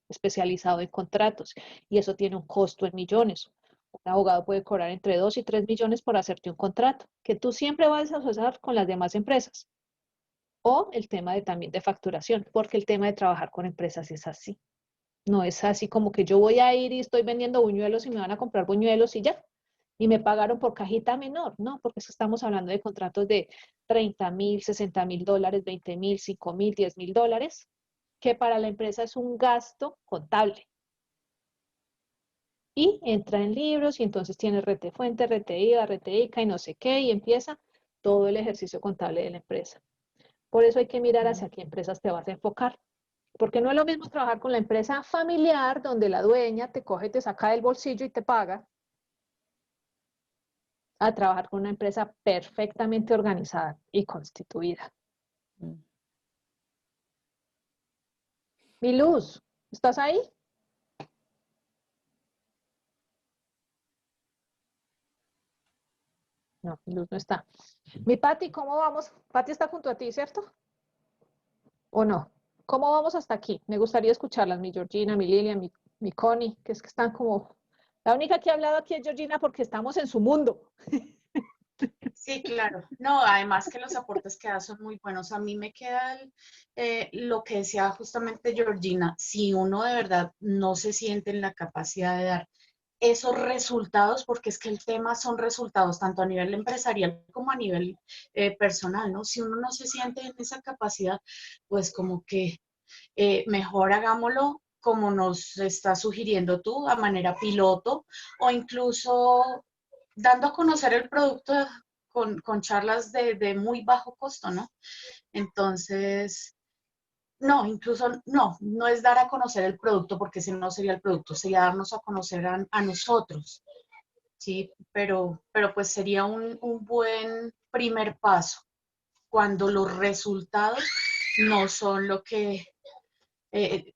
especializado en contratos y eso tiene un costo en millones. Un abogado puede cobrar entre 2 y 3 millones por hacerte un contrato que tú siempre vas a asociar con las demás empresas. O el tema también de facturación, porque el tema de trabajar con empresas es así. No es así como que yo voy a ir y estoy vendiendo buñuelos y me van a comprar buñuelos y ya. y me pagaron por cajita menor. No, porque es que estamos hablando de contratos de 30.000, 60.000 dólares, 20.000, 5.000, 10.000 dólares, que para la empresa es un gasto contable. Y entra en libros y entonces tiene rete fuente, rete IVA, rete ICA y no sé qué, y empieza todo el ejercicio contable de la empresa. Por eso hay que mirar hacia qué empresas te vas a enfocar. Porque no es lo mismo trabajar con la empresa familiar, donde la dueña te coge, te saca del bolsillo y te paga, a trabajar con una empresa perfectamente organizada y constituida. Mi Luz, ¿estás ahí? No, mi Luz no está. Mi Pati, ¿cómo vamos? Pati está junto a ti, ¿cierto? ¿O no? ¿Cómo vamos hasta aquí? Me gustaría escucharlas, mi Georgina, mi Lilian, mi Connie, que es que están como... La única que ha hablado aquí es Georgina porque estamos en su mundo. Sí, claro. No, además que los aportes que da son muy buenos. A mí me queda lo que decía justamente Georgina, si uno de verdad no se siente en la capacidad de dar esos resultados, porque es que el tema son resultados tanto a nivel empresarial como a nivel personal, ¿no? Si uno no se siente en esa capacidad, pues como que mejor hagámoslo como nos está sugiriendo tú, a manera piloto, o incluso dando a conocer el producto con charlas de muy bajo costo, ¿no? Entonces, no, incluso no es dar a conocer el producto, porque si no sería el producto, sería darnos a conocer a nosotros, ¿sí? Pero pues sería un buen primer paso cuando los resultados no son lo que,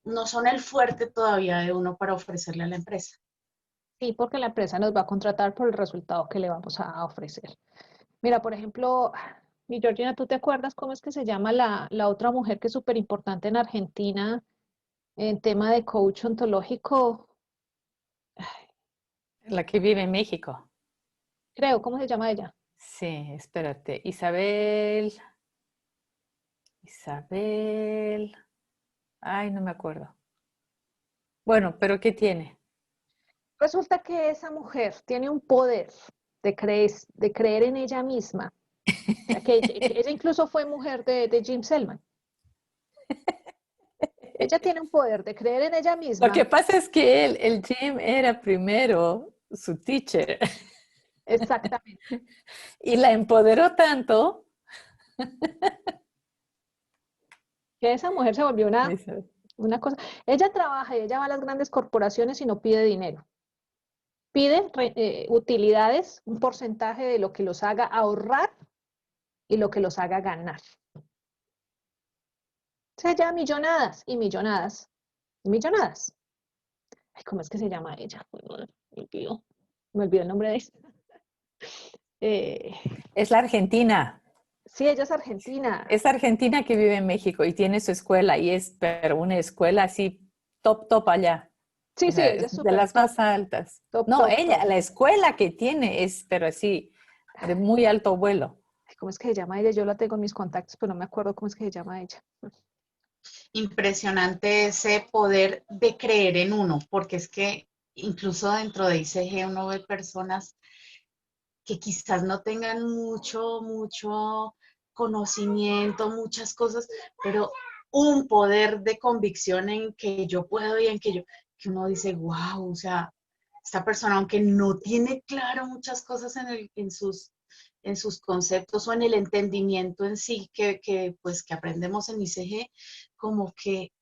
no son el fuerte todavía de uno para ofrecerle a la empresa. Sí, porque la empresa nos va a contratar por el resultado que le vamos a ofrecer. Mira, por ejemplo, mi Georgina, ¿tú te acuerdas cómo es que se llama la otra mujer que es súper importante en Argentina en tema de coach ontológico? La que vive en México. Creo, ¿cómo se llama ella? Sí, espérate. Isabel. Ay, no me acuerdo. Bueno, pero ¿qué tiene? Resulta que esa mujer tiene un poder de creer en ella misma. O sea, que ella incluso fue mujer de Jim Selman. Ella tiene un poder de creer en ella Lo misma. que pasa es que el Jim era primero su teacher Exactamente. y la empoderó tanto. Que esa mujer se volvió Dice, una cosa. Ella trabaja y ella va a las grandes corporaciones y no pide dinero. Pide utilidades, un porcentaje de lo que los haga ahorrar y lo que los haga ganar. O sea, ya millonadas y millonadas y millonadas. Ay, ¿cómo es que se llama ella? Me olvidó el nombre de ella. es la Argentina. Sí, ella es argentina. Es argentina que vive en México y tiene su escuela y es pero una escuela así top allá. Sí, O sí, sea, ella es es de súper las top, más altas. top, No, top, ella, top. la escuela que tiene es pero así, de muy alto vuelo. Ay, ¿cómo es que se llama ella? Yo la tengo en mis contactos, pero no me acuerdo cómo es que se llama ella. Impresionante ese poder de creer en uno, porque es que incluso dentro de ICG uno ve personas que quizás no tengan mucho conocimiento, muchas cosas, pero un poder de convicción en que yo puedo y en que uno dice, wow, o sea, esta persona, aunque no tiene claro muchas cosas en sus conceptos o en el entendimiento en sí pues, que aprendemos en ICG, como que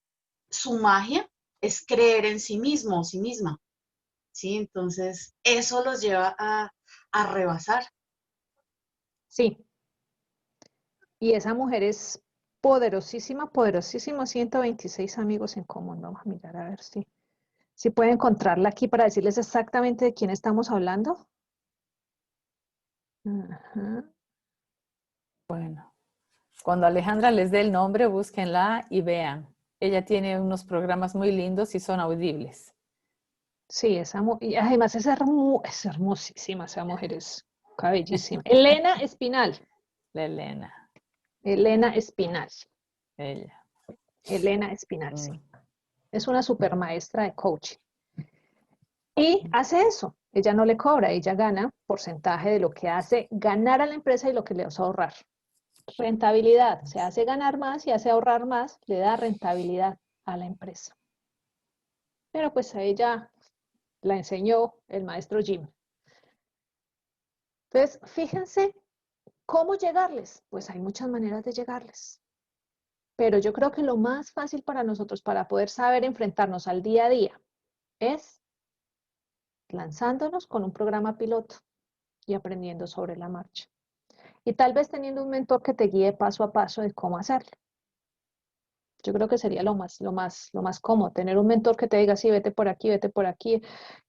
su magia es creer en sí mismo o sí misma, ¿sí? Entonces, eso los lleva a rebasar. Sí, y esa mujer es poderosísima, poderosísima, 126 amigos en común. Vamos a mirar a ver si puedo encontrarla aquí para decirles exactamente de quién estamos hablando. Ajá. Bueno, cuando Alejandra les dé el nombre, búsquenla y vean. Ella tiene unos programas muy lindos y son audibles. Sí, y además es hermosísima, esa mujer es bellísima. Elena Espinal. La Elena, Elena Espinal. ella. Elena Espinal, sí. Mm. Es una super maestra de coaching. Y hace eso, Ella no le cobra, ella gana porcentaje de lo que hace ganar a la empresa y lo que le hace ahorrar. Rentabilidad, se hace ganar más y hace ahorrar más, le da rentabilidad a la empresa. Pero pues a ella la enseñó el maestro Jim. Entonces, fíjense cómo llegarles. Pues hay muchas maneras de llegarles. Pero yo creo que lo más fácil para nosotros, para poder saber enfrentarnos al día a día, es lanzándonos con un programa piloto y aprendiendo sobre la marcha. Y tal vez teniendo un mentor que te guíe paso a paso de cómo hacerlo. Yo creo que sería lo más cómodo, tener un mentor que te diga, sí, vete por aquí,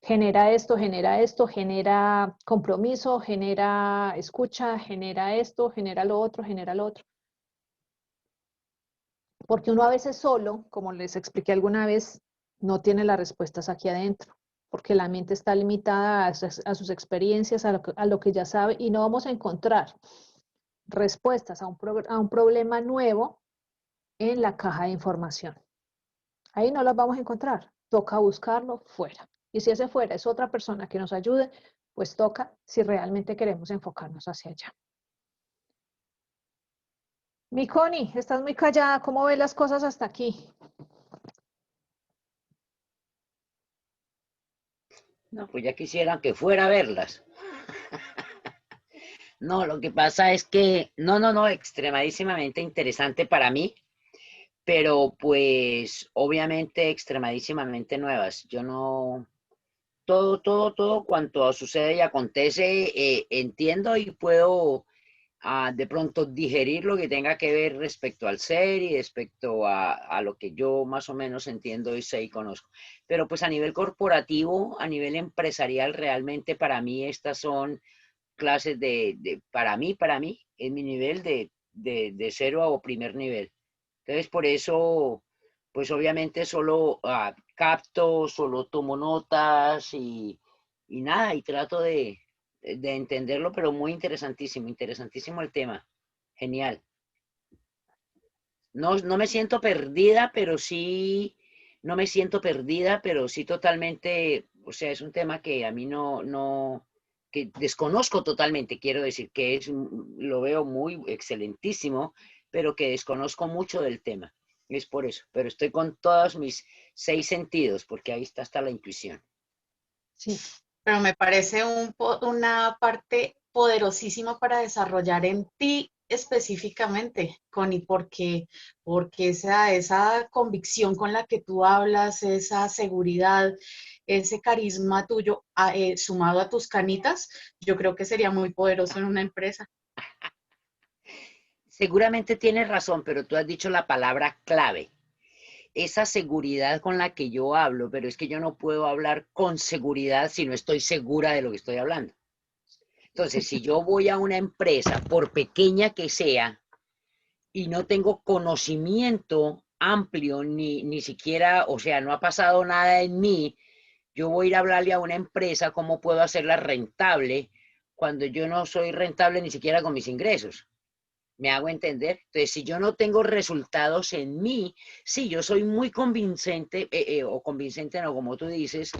genera esto, genera compromiso, genera escucha, genera esto, genera lo otro, genera lo otro. Porque uno a veces solo, como les expliqué alguna vez, no tiene las respuestas aquí adentro, porque la mente está limitada a sus experiencias, a lo que ya sabe, y no vamos a encontrar respuestas a un problema nuevo en la caja de información. Ahí no las vamos a encontrar, toca buscarlo fuera. Y si ese fuera es otra persona que nos ayude, pues toca si realmente queremos enfocarnos hacia allá. Mi Connie, estás muy callada, ¿cómo ves las cosas hasta aquí? No, pues ya quisieran que fuera a verlas. No, lo que pasa es que, no, extremadísimamente interesante para mí, pero pues obviamente extremadísimamente nuevas. Yo no, todo cuanto sucede y acontece, entiendo y puedo de pronto digerir lo que tenga que ver respecto al ser y respecto a lo que yo más o menos entiendo y sé y conozco. Pero pues a nivel corporativo, a nivel empresarial, realmente para mí estas son clases para mí, en mi nivel de cero o primer nivel. Entonces, por eso, pues obviamente solo capto, solo tomo notas y nada, y trato de entenderlo, pero muy interesantísimo, interesantísimo el tema. Genial. No me siento perdida, pero sí, no me siento perdida, pero sí totalmente, o sea, es un tema que a mí que desconozco totalmente, quiero decir, que lo veo muy excelentísimo, pero que desconozco mucho del tema. Es por eso, pero estoy con todos mis 6 sentidos, porque ahí está hasta la intuición. Sí, pero me parece una parte poderosísima para desarrollar en ti específicamente, Connie, porque esa convicción con la que tú hablas, esa seguridad, ese carisma tuyo, sumado a tus canitas, yo creo que sería muy poderoso en una empresa. Seguramente tienes razón, pero tú has dicho la palabra clave. Esa seguridad con la que yo hablo, pero es que yo no puedo hablar con seguridad si no estoy segura de lo que estoy hablando. Entonces, si yo voy a una empresa, por pequeña que sea, y no tengo conocimiento amplio, ni siquiera, o sea, no ha pasado nada en mí, yo voy a ir a hablarle a una empresa cómo puedo hacerla rentable cuando yo no soy rentable ni siquiera con mis ingresos. ¿Me hago entender? Entonces, si yo no tengo resultados en mí, sí, yo soy muy convincente, o convincente no, como tú dices,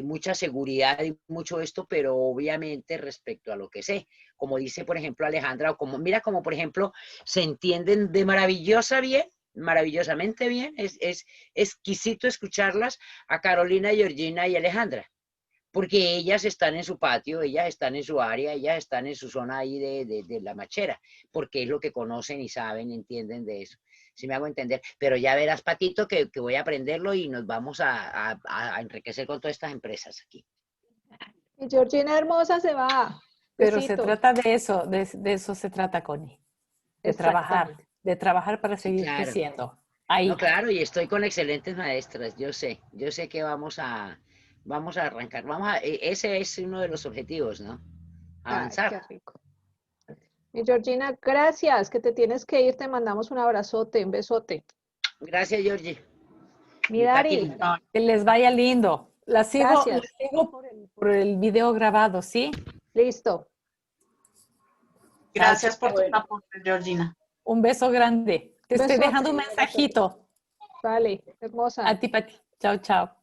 mucha seguridad y mucho esto, pero obviamente respecto a lo que sé. Como dice, por ejemplo, Alejandra, o como, mira, como por ejemplo, se entienden de maravillosamente bien, es exquisito escucharlas a Carolina, Georgina y Alejandra. Porque ellas están en su patio, ellas están en su área, ellas están en su zona ahí de la machera, porque es lo que conocen y saben, entienden de eso. Si me hago entender. Pero ya verás, Patito, que voy a aprenderlo y nos vamos a enriquecer con todas estas empresas aquí. Y Georgina hermosa se va. Pero se Besito. trata de eso, de eso se trata, Connie. Exactamente. De trabajar para Sí, seguir claro. creciendo. Ahí. No, claro, y estoy con excelentes maestras, yo sé que vamos a arrancar, ese es uno de los objetivos, ¿no? Ay, Avanzar. qué rico. Y Georgina, gracias, que te tienes que ir, te mandamos un abrazote, un besote. Gracias, Georgie. Mi Dari, Pati. Que les vaya lindo. La gracias. sigo por el video grabado, ¿sí? Listo. Gracias por tu Bueno. aporte, Georgina. Un beso grande. Te estoy Besote, dejando un mensajito. Vale, hermosa. A ti, Pati. Chao, chao.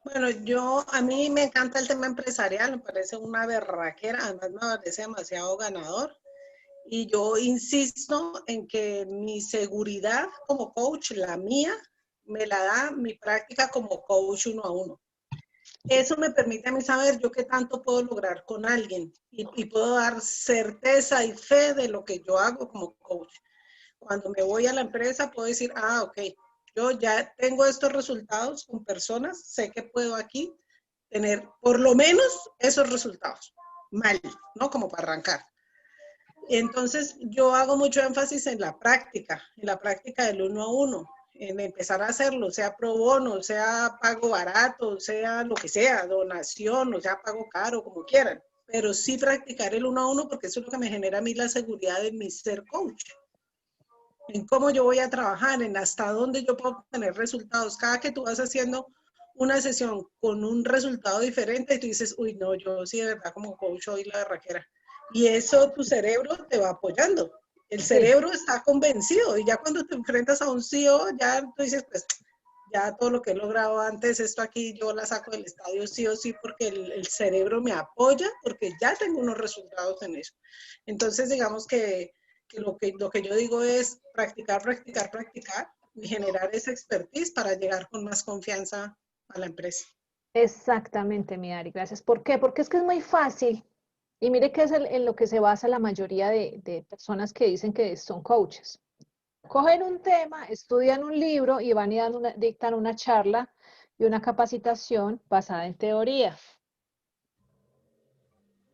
Bueno, a mí me encanta el tema empresarial, me parece una berraquera, además me parece demasiado ganador. Y yo insisto en que mi seguridad como coach, la mía, me la da mi práctica como coach 1 a 1. Eso me permite a mí saber yo qué tanto puedo lograr con alguien y puedo dar certeza y fe de lo que yo hago como coach. Cuando me voy a la empresa puedo decir, ok, yo ya tengo estos resultados con personas, sé que puedo aquí tener por lo menos esos resultados. Mal, ¿no? Como para arrancar. Entonces, yo hago mucho énfasis en la práctica del 1 a 1, en empezar a hacerlo, sea pro bono, sea pago barato, sea lo que sea, donación, o sea pago caro, como quieran. Pero sí practicar el 1 a 1 porque eso es lo que me genera a mí la seguridad de mi ser coach. En cómo yo voy a trabajar, en hasta dónde yo puedo obtener resultados. Cada que tú vas haciendo una sesión con un resultado diferente, y tú dices, uy, no, yo sí de verdad como coach hoy la berraquera. Y eso tu cerebro te va apoyando. El cerebro está convencido y ya cuando te enfrentas a un CEO, ya tú dices, pues ya todo lo que he logrado antes, esto aquí yo la saco del estadio sí o sí porque el cerebro me apoya porque ya tengo unos resultados en eso. Entonces digamos que lo que yo digo es practicar, practicar, practicar y generar esa expertise para llegar con más confianza a la empresa. Exactamente, mi Ari, gracias. ¿Por qué? Porque es que es muy fácil. Y mire que es en lo que se basa la mayoría de personas que dicen que son coaches. Cogen un tema, estudian un libro y van y dictan una charla y una capacitación basada en teoría.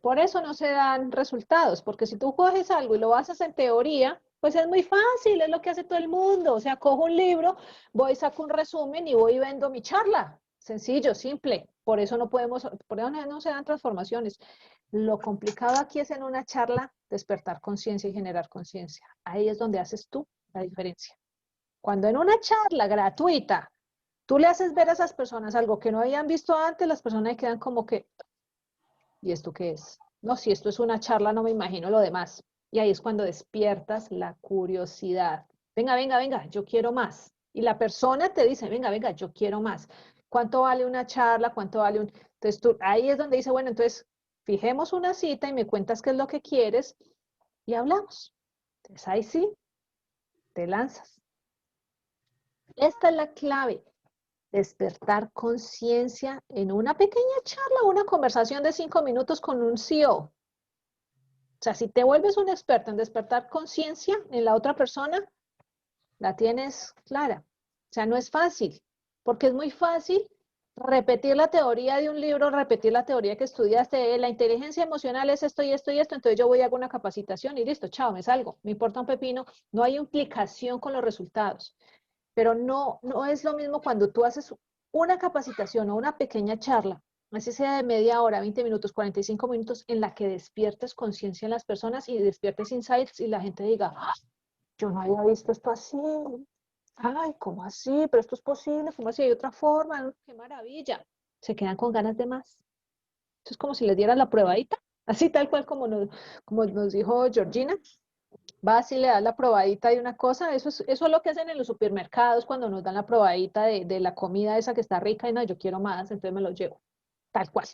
Por eso no se dan resultados, porque si tú coges algo y lo basas en teoría, pues es muy fácil, es lo que hace todo el mundo. O sea, cojo un libro, voy, saco un resumen y voy y vendo mi charla. Sencillo, simple. Por eso por eso no se dan transformaciones. Lo complicado aquí es en una charla despertar conciencia y generar conciencia. Ahí es donde haces tú la diferencia. Cuando en una charla gratuita tú le haces ver a esas personas algo que no habían visto antes, las personas quedan como que, ¿y esto qué es? No, si esto es una charla, no me imagino lo demás. Y ahí es cuando despiertas la curiosidad. Venga, venga, venga, yo quiero más. Y la persona te dice, venga, venga, yo quiero más. ¿Cuánto vale una charla? ¿Cuánto vale un...? Entonces tú, ahí es donde dice, bueno, entonces fijemos una cita y me cuentas qué es lo que quieres y hablamos. Entonces ahí sí, te lanzas. Esta es la clave. Despertar conciencia en una pequeña charla, una conversación de 5 minutos con un CEO. O sea, si te vuelves un experto en despertar conciencia en la otra persona, la tienes clara. O sea, no es fácil, porque es muy fácil repetir la teoría de un libro, repetir la teoría que estudiaste, la inteligencia emocional es esto y esto y esto, entonces yo voy a hacer una capacitación y listo, chao, me salgo, me importa un pepino, no hay implicación con los resultados. Pero no es lo mismo cuando tú haces una capacitación o una pequeña charla, así sea de media hora, 20 minutos, 45 minutos, en la que despiertes conciencia en las personas y despiertes insights y la gente diga, ¡ah! Yo no había visto esto así. Ay, ¿cómo así? Pero esto es posible, ¿cómo así? Hay otra forma, qué maravilla. Se quedan con ganas de más. Esto es como si les dieras la probadita, así tal cual como nos dijo Georgina. Vas y le das la probadita de una cosa, eso es lo que hacen en los supermercados cuando nos dan la probadita de la comida esa que está rica y no, yo quiero más, entonces me lo llevo. Tal cual.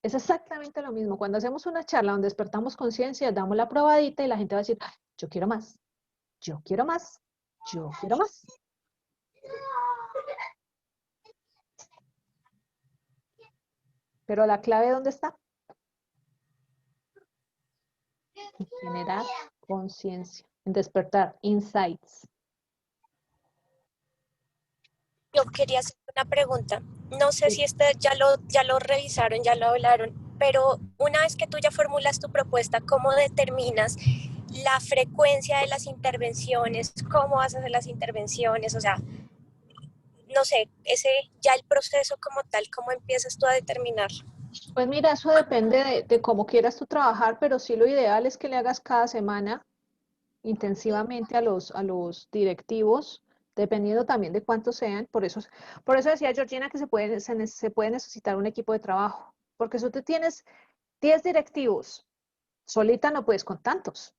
Es exactamente lo mismo. Cuando hacemos una charla donde despertamos conciencia, damos la probadita y la gente va a decir, "Ay, yo quiero más, yo quiero más, yo quiero más". Pero la clave, ¿dónde está? En generar conciencia, en despertar insights. Yo quería hacer una pregunta. No sé si este ya lo revisaron, ya lo hablaron, pero una vez que tú ya formulas tu propuesta, ¿cómo determinas la frecuencia de las intervenciones? ¿Cómo vas a hacer las intervenciones? O sea, no sé, ese ya el proceso como tal, ¿cómo empiezas tú a determinar? Pues mira, eso depende de cómo quieras tú trabajar, pero sí lo ideal es que le hagas cada semana intensivamente a los directivos, dependiendo también de cuántos sean. Por eso decía Georgina que se puede necesitar un equipo de trabajo, porque si tú tienes 10 directivos, solita no puedes con tantos.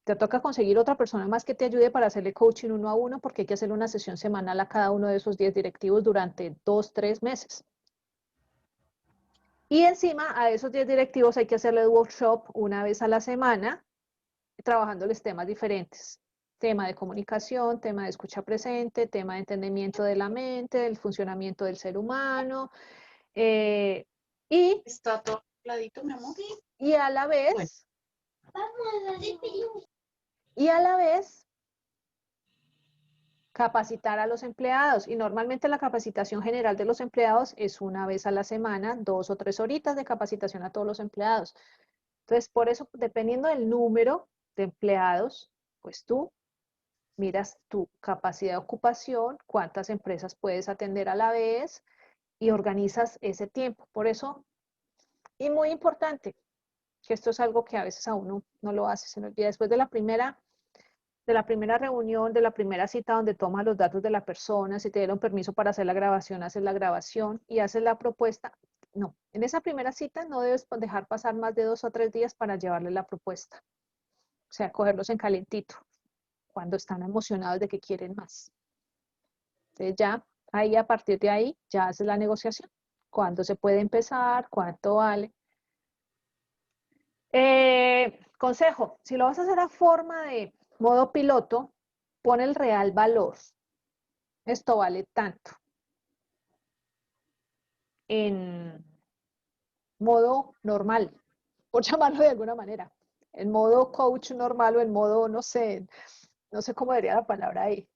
Te toca conseguir otra persona más que te ayude para hacerle coaching 1 a 1, porque hay que hacer una sesión semanal a cada uno de esos 10 directivos durante 2, 3 meses. Y encima a esos 10 directivos hay que hacerles workshop una vez a la semana, trabajándoles temas diferentes. Tema de comunicación, tema de escucha presente, tema de entendimiento de la mente, del funcionamiento del ser humano. Y Está todo clarito, mi amor. Y a la vez, capacitar a los empleados. Y normalmente la capacitación general de los empleados es una vez a la semana, 2 o 3 horitas de capacitación a todos los empleados. Entonces, por eso, dependiendo del número de empleados, pues tú miras tu capacidad de ocupación, cuántas empresas puedes atender a la vez y organizas ese tiempo. Por eso, y muy importante, que esto es algo que a veces a uno no lo hace, se nos olvida. Después de la primera reunión, de la primera cita donde tomas los datos de la persona, si te dieron permiso para hacer la grabación, haces la grabación y haces la propuesta. No, en esa primera cita no debes dejar pasar más de 2 o 3 días para llevarle la propuesta. O sea, cogerlos en calentito, cuando están emocionados de que quieren más. Entonces ya, ahí a partir de ahí, ya haces la negociación. ¿Cuándo se puede empezar? ¿Cuánto vale? Consejo, si lo vas a hacer a forma de modo piloto, pon el real valor. Esto vale tanto. En modo normal, por llamarlo de alguna manera. En modo coach normal o en modo, no sé cómo diría la palabra ahí.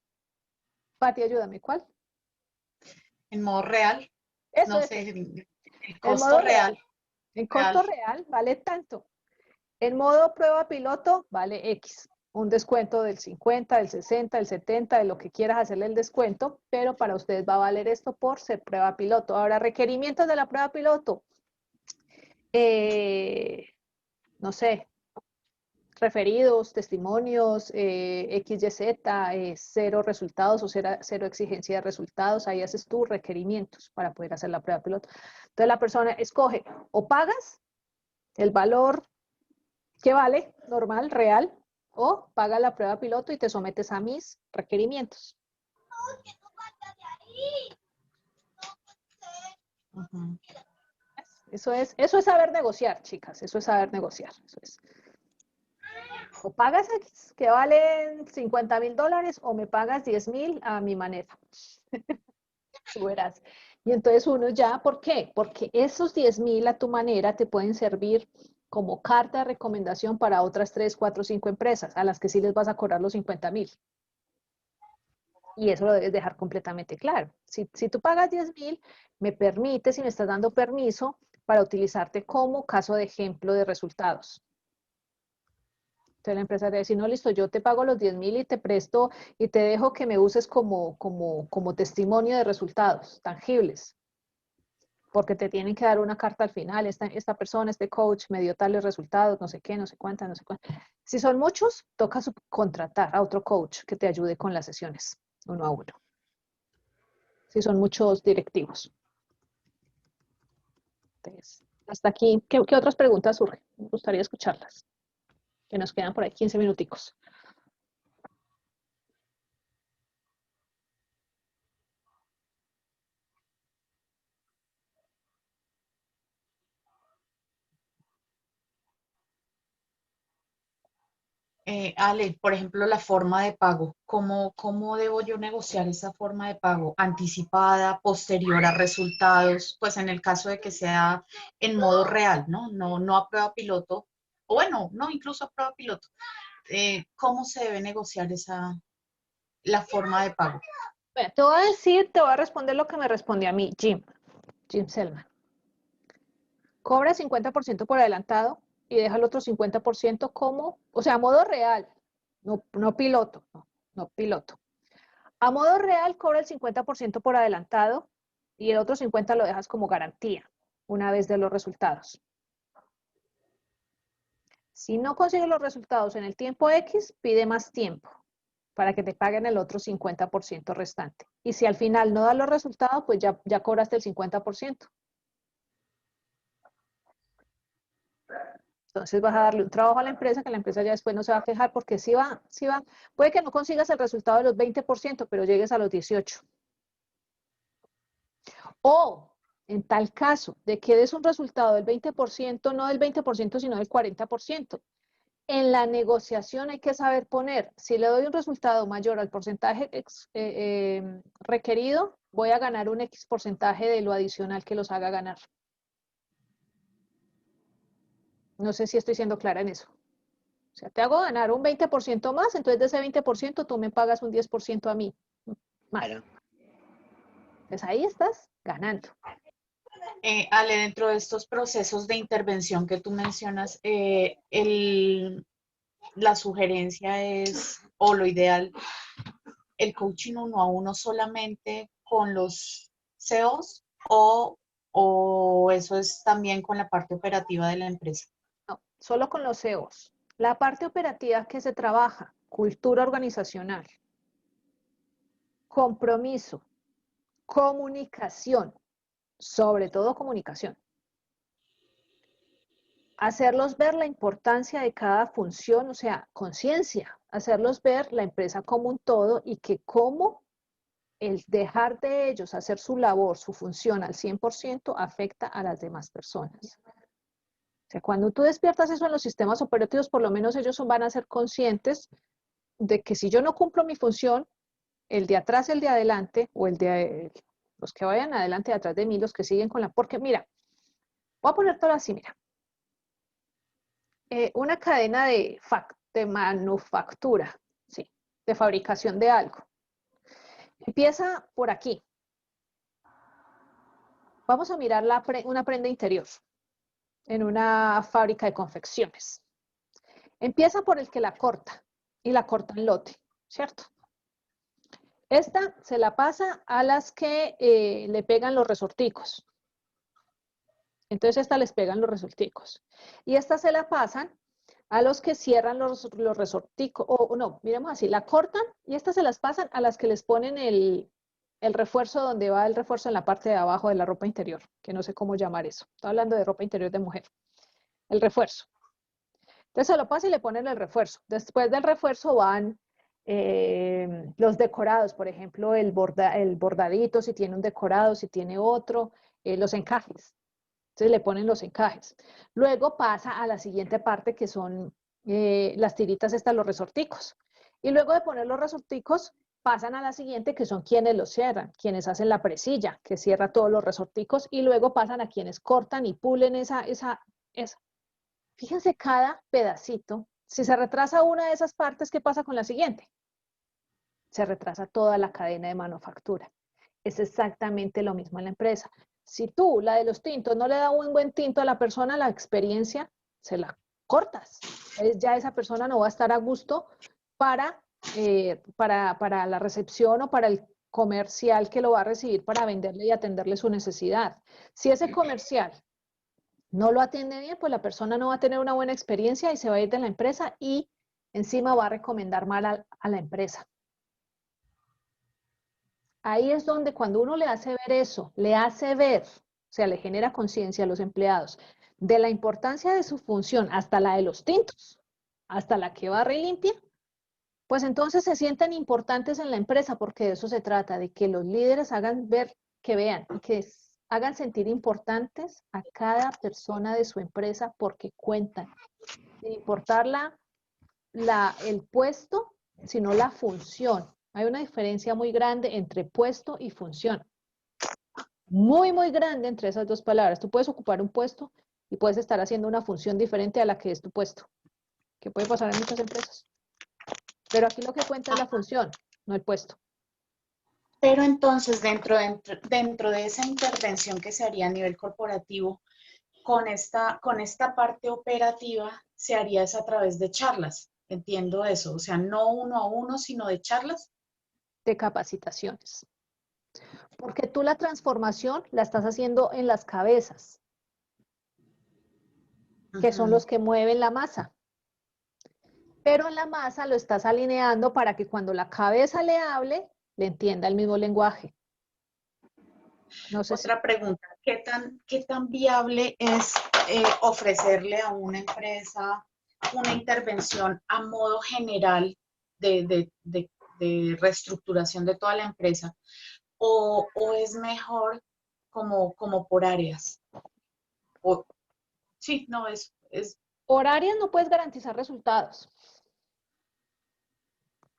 Pati, ayúdame, ¿cuál? En modo real. Eso No es. sé, el En costo modo real. En costo real vale tanto. En modo prueba piloto vale X. Un descuento del 50, del 60, del 70, de lo que quieras hacerle el descuento, pero para ustedes va a valer esto por ser prueba piloto. Ahora, requerimientos de la prueba piloto. No sé, referidos, testimonios, XYZ, cero resultados o cero exigencia de resultados. Ahí haces tus requerimientos para poder hacer la prueba piloto. Entonces la persona escoge o pagas el valor que vale, normal, real, o paga la prueba piloto y te sometes a mis requerimientos. Ujú. Eso es saber negociar, chicas, eso es saber negociar. Eso es. O pagas X, que valen $50,000, o me pagas 10,000 a mi manera. Tú verás. Y entonces uno ya, ¿por qué? Porque esos 10,000 a tu manera te pueden servir como carta de recomendación para otras 3, 4, 5 empresas, a las que sí les vas a cobrar los 50,000. Y eso lo debes dejar completamente claro. Si tú pagas 10,000, me permites y me estás dando permiso para utilizarte como caso de ejemplo de resultados. Entonces la empresa te dice, no, listo, yo te pago los 10,000 y te presto y te dejo que me uses como testimonio de resultados tangibles. Porque te tienen que dar una carta al final, esta persona, este coach me dio tales resultados, no sé qué, no sé cuántas, no sé cuántas. Si son muchos, toca contratar a otro coach que te ayude con las sesiones, 1 a 1. Si son muchos directivos. Entonces, hasta aquí, ¿qué otras preguntas surgen? Me gustaría escucharlas. Que nos quedan por ahí 15 minuticos. Ale, por ejemplo, la forma de pago. ¿Cómo debo yo negociar esa forma de pago? ¿Anticipada, posterior a resultados? Pues en el caso de que sea en modo real, ¿no? No a prueba piloto. O bueno, no, incluso a prueba piloto. ¿Cómo se debe negociar la forma de pago? Bueno, te voy a responder lo que me respondió a mí Jim Selman. Cobra 50% por adelantado y deja el otro 50% como, o sea, a modo real, no piloto, no piloto. A modo real cobra el 50% por adelantado y el otro 50% lo dejas como garantía una vez de los resultados. Si no consigues los resultados en el tiempo X, pide más tiempo para que te paguen el otro 50% restante. Y si al final no da los resultados, pues ya cobraste el 50%. Entonces vas a darle un trabajo a la empresa que la empresa ya después no se va a quejar porque sí va. Puede que no consigas el resultado de los 20%, pero llegues a los 18%. O En tal caso de que des un resultado del 20%, no del 20%, sino del 40%. En la negociación hay que saber poner, si le doy un resultado mayor al porcentaje requerido, voy a ganar un X porcentaje de lo adicional que los haga ganar. No sé si estoy siendo clara en eso. O sea, te hago ganar un 20% más, entonces de ese 20% tú me pagas un 10% a mí. Más. Claro. Entonces ahí estás ganando. Ale, dentro de estos procesos de intervención que tú mencionas, la sugerencia es, o lo ideal, el coaching 1-a-1 solamente con los CEOs o eso es también con la parte operativa de la empresa. No, solo con los CEOs. La parte operativa que se trabaja, cultura organizacional, compromiso, comunicación, sobre todo comunicación. Hacerlos ver la importancia de cada función, o sea, conciencia, hacerlos ver la empresa como un todo y que cómo el dejar de ellos hacer su labor, su función al 100% afecta a las demás personas. O sea, cuando tú despiertas eso en los sistemas operativos, por lo menos ellos van a ser conscientes de que si yo no cumplo mi función, el de atrás, el de adelante, o los que vayan adelante y atrás de mí, los que siguen con la... Porque mira, voy a poner todo así, mira. Una cadena de manufactura, ¿sí? De fabricación de algo. Empieza por aquí. Vamos a mirar una prenda interior en una fábrica de confecciones. Empieza por el que la corta y la corta en lote, ¿cierto? Esta se la pasa a las que le pegan los resorticos. Entonces esta les pegan los resorticos. Y esta se la pasan a los que cierran los resorticos. O no, miremos así, la cortan y estas se las pasan a las que les ponen el refuerzo, donde va el refuerzo en la parte de abajo de la ropa interior, que no sé cómo llamar eso. Estoy hablando de ropa interior de mujer. El refuerzo. Entonces se lo pasa y le ponen el refuerzo. Después del refuerzo van los decorados, por ejemplo, el bordadito, si tiene un decorado, si tiene otro, los encajes. Entonces le ponen los encajes. Luego pasa a la siguiente parte que son las tiritas estas, los resorticos. Y luego de poner los resorticos, pasan a la siguiente que son quienes los cierran, quienes hacen la presilla, que cierra todos los resorticos, y luego pasan a quienes cortan y pulen esa. Fíjense cada pedacito. Si se retrasa una de esas partes, ¿qué pasa con la siguiente? Se retrasa toda la cadena de manufactura. Es exactamente lo mismo en la empresa. Si tú, la de los tintos, no le das un buen tinto a la persona, la experiencia, se la cortas. Ya esa persona no va a estar a gusto para la recepción o para el comercial que lo va a recibir para venderle y atenderle su necesidad. Si ese comercial no lo atiende bien, pues la persona no va a tener una buena experiencia y se va a ir de la empresa y encima va a recomendar mal a la empresa. Ahí es donde cuando uno le hace ver eso, le hace ver, o sea, le genera conciencia a los empleados de la importancia de su función, hasta la de los tintos, hasta la que barre y limpia, pues entonces se sienten importantes en la empresa, porque de eso se trata, de que los líderes hagan ver, que vean, y que hagan sentir importantes a cada persona de su empresa porque cuentan, sin importar el puesto, sino la función. Hay una diferencia muy grande entre puesto y función. Muy, muy grande entre esas dos palabras. Tú puedes ocupar un puesto y puedes estar haciendo una función diferente a la que es tu puesto, que puede pasar en muchas empresas. Pero aquí lo que cuenta es la función, no el puesto. Pero entonces, dentro de esa intervención que se haría a nivel corporativo, con esta parte operativa, se haría es a través de charlas. Entiendo eso, o sea, no 1-a-1, sino de charlas. De capacitaciones. Porque tú la transformación la estás haciendo en las cabezas, que son los que mueven la masa. Pero en la masa lo estás alineando para que cuando la cabeza le hable, le entienda el mismo lenguaje. No sé Otra pregunta, ¿qué tan viable es ofrecerle a una empresa una intervención a modo general de reestructuración de toda la empresa? ¿O es mejor como por áreas. Sí, no, es Por áreas no puedes garantizar resultados.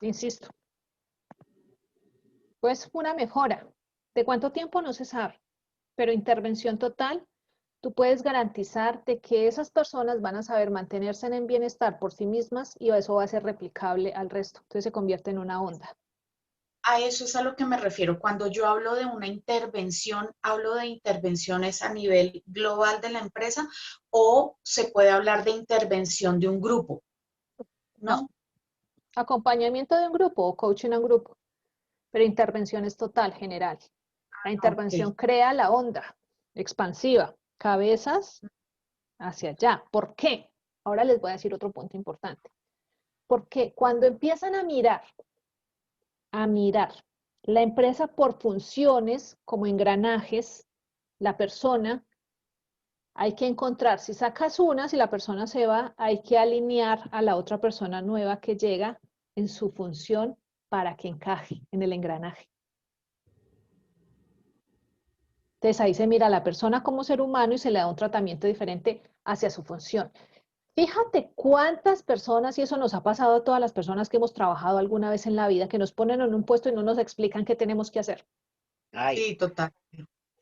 Insisto. Pues una mejora. ¿De cuánto tiempo? No se sabe. Pero intervención total, tú puedes garantizar de que esas personas van a saber mantenerse en bienestar por sí mismas y eso va a ser replicable al resto. Entonces se convierte en una onda. a eso es a lo que me refiero. Cuando yo hablo de una intervención, hablo de intervenciones a nivel global de la empresa o se puede hablar de intervención de un grupo, ¿no? No. Acompañamiento de un grupo o coaching a un grupo, pero intervención es total, general. La intervención crea la onda expansiva, cabezas hacia allá. ¿Por qué? Ahora les voy a decir otro punto importante. Porque cuando empiezan a mirar la empresa por funciones como engranajes, la persona, hay que encontrar, si sacas una, si la persona se va, hay que alinear a la otra persona nueva que llega en su función para que encaje en el engranaje. Entonces ahí se mira a la persona como ser humano y se le da un tratamiento diferente hacia su función. Fíjate cuántas personas, y eso nos ha pasado a todas las personas que hemos trabajado alguna vez en la vida, que nos ponen en un puesto y no nos explican qué tenemos que hacer. Ay, Sí, total.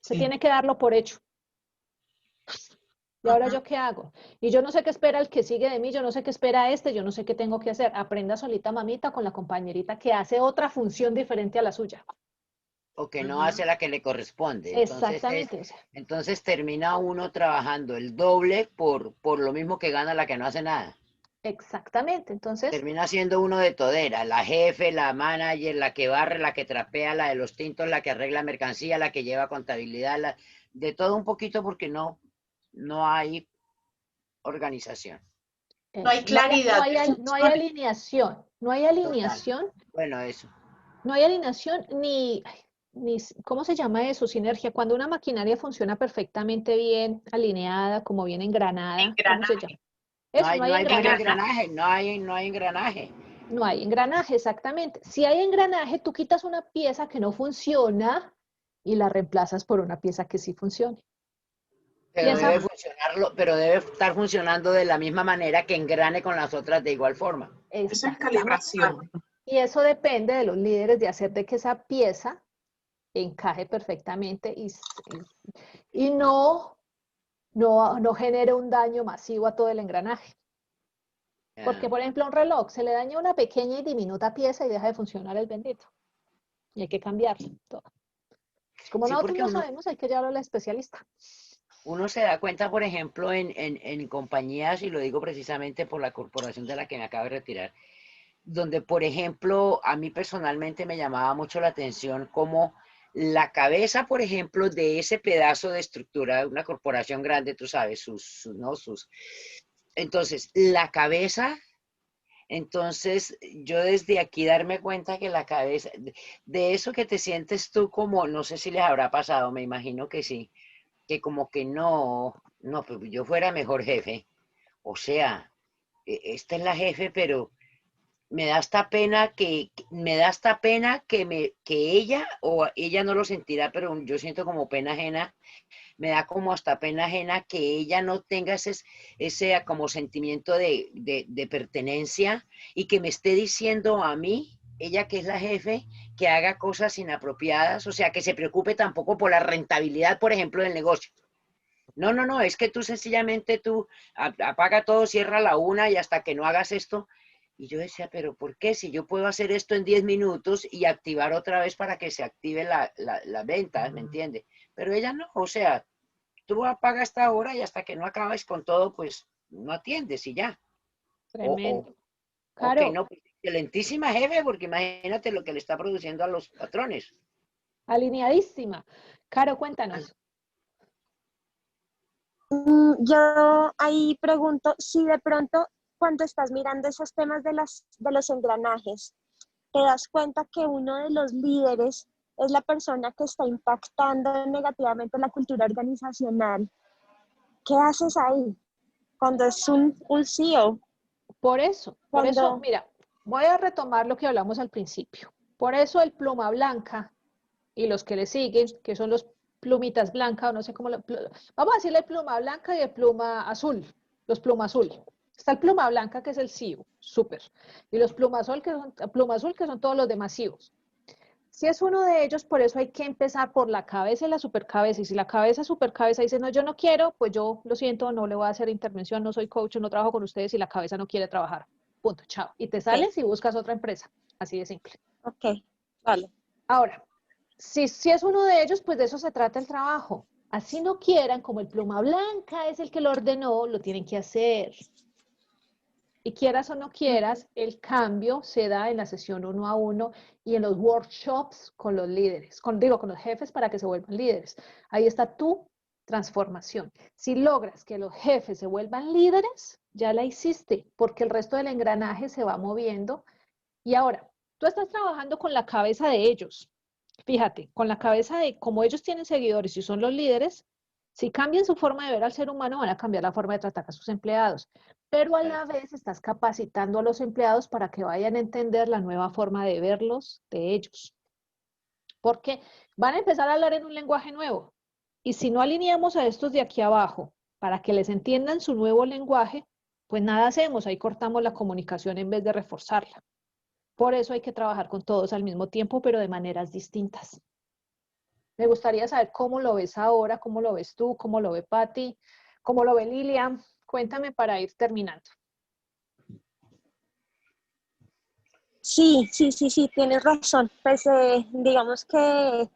Se Sí. tiene que darlo por hecho. ¿Y ahora yo qué hago? Y yo no sé qué espera el que sigue de mí, yo no sé qué espera este, yo no sé qué tengo que hacer. Aprenda solita, mamita, con la compañerita que hace otra función diferente a la suya. o que no hace la que le corresponde. Exactamente. O sea, Entonces termina uno trabajando el doble por lo mismo que gana la que no hace nada. exactamente. Entonces, Termina siendo uno de todera, la jefe, la manager, la que barre, la que trapea, la de los tintos, la que arregla mercancía, la que lleva contabilidad, de todo un poquito porque no hay organización. No hay claridad de no hay funciones. alineación. No hay Total. alineación. Bueno, eso. No hay alineación ni, ¿cómo se llama eso? Sinergia. Cuando una maquinaria funciona perfectamente bien alineada, como bien engranada, ¿cómo se llama? Eso, no hay No hay buen engranaje. engranaje, no hay engranaje. No hay engranaje, exactamente. Si hay engranaje, tú quitas una pieza que no funciona y la reemplazas por una pieza que sí funcione. Piensa, Pero debe estar funcionando de la misma manera que engrane con las otras de igual forma. Eso es exactamente. calibración. Y eso depende de los líderes de hacer de que esa pieza encaje perfectamente y no genere un daño masivo a todo el engranaje. Porque, por ejemplo, a un reloj se le daña una pequeña y diminuta pieza y deja de funcionar el bendito. Y hay que cambiarlo todo. Como Sí, nosotros porque no sabemos, hay que llevarlo al especialista. uno se da cuenta, por ejemplo, en compañías, y lo digo precisamente por la corporación de la que me acabo de retirar, donde, por ejemplo, a mí personalmente me llamaba mucho la atención cómo la cabeza, por ejemplo, de ese pedazo de estructura de una corporación grande, tú sabes, entonces, la cabeza, entonces, yo desde aquí darme cuenta que la cabeza, de eso que te sientes tú como, no sé si les habrá pasado, me imagino que sí, que como que no, pues yo fuera mejor jefe. O sea, esta es la jefe, pero me da esta pena que ella, o ella no lo sentirá, pero yo siento como pena ajena, me da como hasta pena ajena que ella no tenga ese como sentimiento de pertenencia y que me esté diciendo a mí, ella que es la jefe, que haga cosas inapropiadas, o sea, que se preocupe tampoco por la rentabilidad, por ejemplo, del negocio. No, es que tú sencillamente apaga todo, cierra la una y hasta que no hagas esto. Y yo decía, pero ¿por qué? Si yo puedo hacer esto en 10 minutos y activar otra vez para que se active la venta, ¿me entiende? Pero ella no, o sea, tú apagas esta hora y hasta que no acabes con todo, pues no atiendes y ya. Tremendo. Ok, Caro, no, pues, excelentísima jefe, porque imagínate lo que le está produciendo a los patrones. alineadísima. Caro, cuéntanos. Yo ahí pregunto si de pronto cuando estás mirando esos temas de los engranajes, te das cuenta que uno de los líderes es la persona que está impactando negativamente la cultura organizacional. ¿Qué haces ahí cuando es un CEO? Por eso, Cuando, mira, voy a retomar lo que hablamos al principio. Por eso el pluma blanca y los que le siguen, que son los plumitas blancas, o no sé cómo, vamos a decirle pluma blanca y el pluma azul, los pluma azul. Está el pluma blanca, que es el CEO, súper. Y los pluma azul, que son todos los demás CEOs. Si es uno de ellos, por eso hay que empezar por la cabeza y la supercabeza. Y si la supercabeza dice, no, yo no quiero, pues yo lo siento, no le voy a hacer intervención, no soy coach, no trabajo con ustedes y la cabeza no quiere trabajar. Punto, chao. Y te sales y buscas otra empresa. Así de simple. Ok, vale. Ahora, si es uno de ellos, pues de eso se trata el trabajo. Así no quieran, como el pluma blanca es el que lo ordenó, lo tienen que hacer. Y quieras o no quieras, el cambio se da en la sesión 1 a 1 y en los workshops con los líderes, con los jefes para que se vuelvan líderes. Ahí está tu transformación. Si logras que los jefes se vuelvan líderes, ya la hiciste, porque el resto del engranaje se va moviendo. Y ahora, tú estás trabajando con la cabeza de ellos. Fíjate, con la cabeza de, como ellos tienen seguidores y son los líderes, si cambian su forma de ver al ser humano, van a cambiar la forma de tratar a sus empleados. Pero a la vez estás capacitando a los empleados para que vayan a entender la nueva forma de verlos de ellos. Porque van a empezar a hablar en un lenguaje nuevo. Y si no alineamos a estos de aquí abajo para que les entiendan su nuevo lenguaje, pues nada hacemos, ahí cortamos la comunicación en vez de reforzarla. Por eso hay que trabajar con todos al mismo tiempo, pero de maneras distintas. Me gustaría saber cómo lo ves ahora, cómo lo ves tú, cómo lo ve Patti, cómo lo ve Lilia. Cuéntame para ir terminando. Sí, tienes razón. Pues digamos que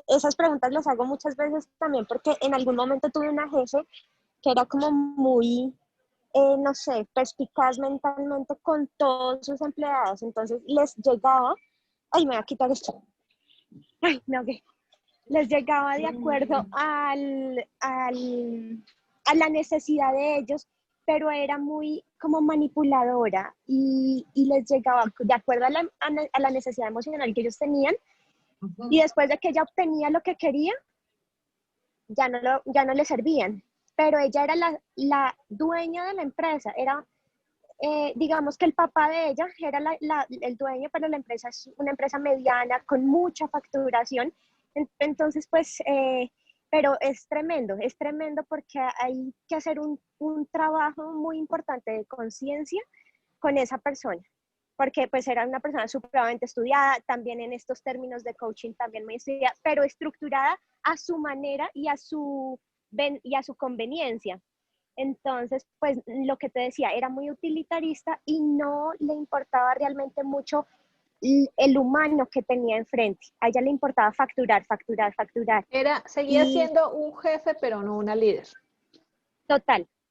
esas preguntas las hago muchas veces también porque en algún momento tuve una jefe que era como muy, no sé, perspicaz mentalmente con todos sus empleados. Entonces les llegaba, ay, me voy a quitar esto, ay, me ahogué. Les llegaba de acuerdo a la necesidad de ellos, pero era muy como manipuladora y les llegaba de acuerdo a la necesidad emocional que ellos tenían. Y después de que ella obtenía lo que quería, ya no le servían. Pero ella era la dueña de la empresa, era, digamos que el papá de ella era el dueño, pero la empresa es una empresa mediana con mucha facturación. Entonces, pues, pero es tremendo porque hay que hacer un trabajo muy importante de conciencia con esa persona, porque pues era una persona supremamente estudiada, también en estos términos de coaching, también muy estudiada, pero estructurada a su manera y a su conveniencia. Entonces, pues lo que te decía, era muy utilitarista y no le importaba realmente mucho el humano que tenía enfrente. A ella le importaba facturar. Seguía Y siendo un jefe, pero no una líder.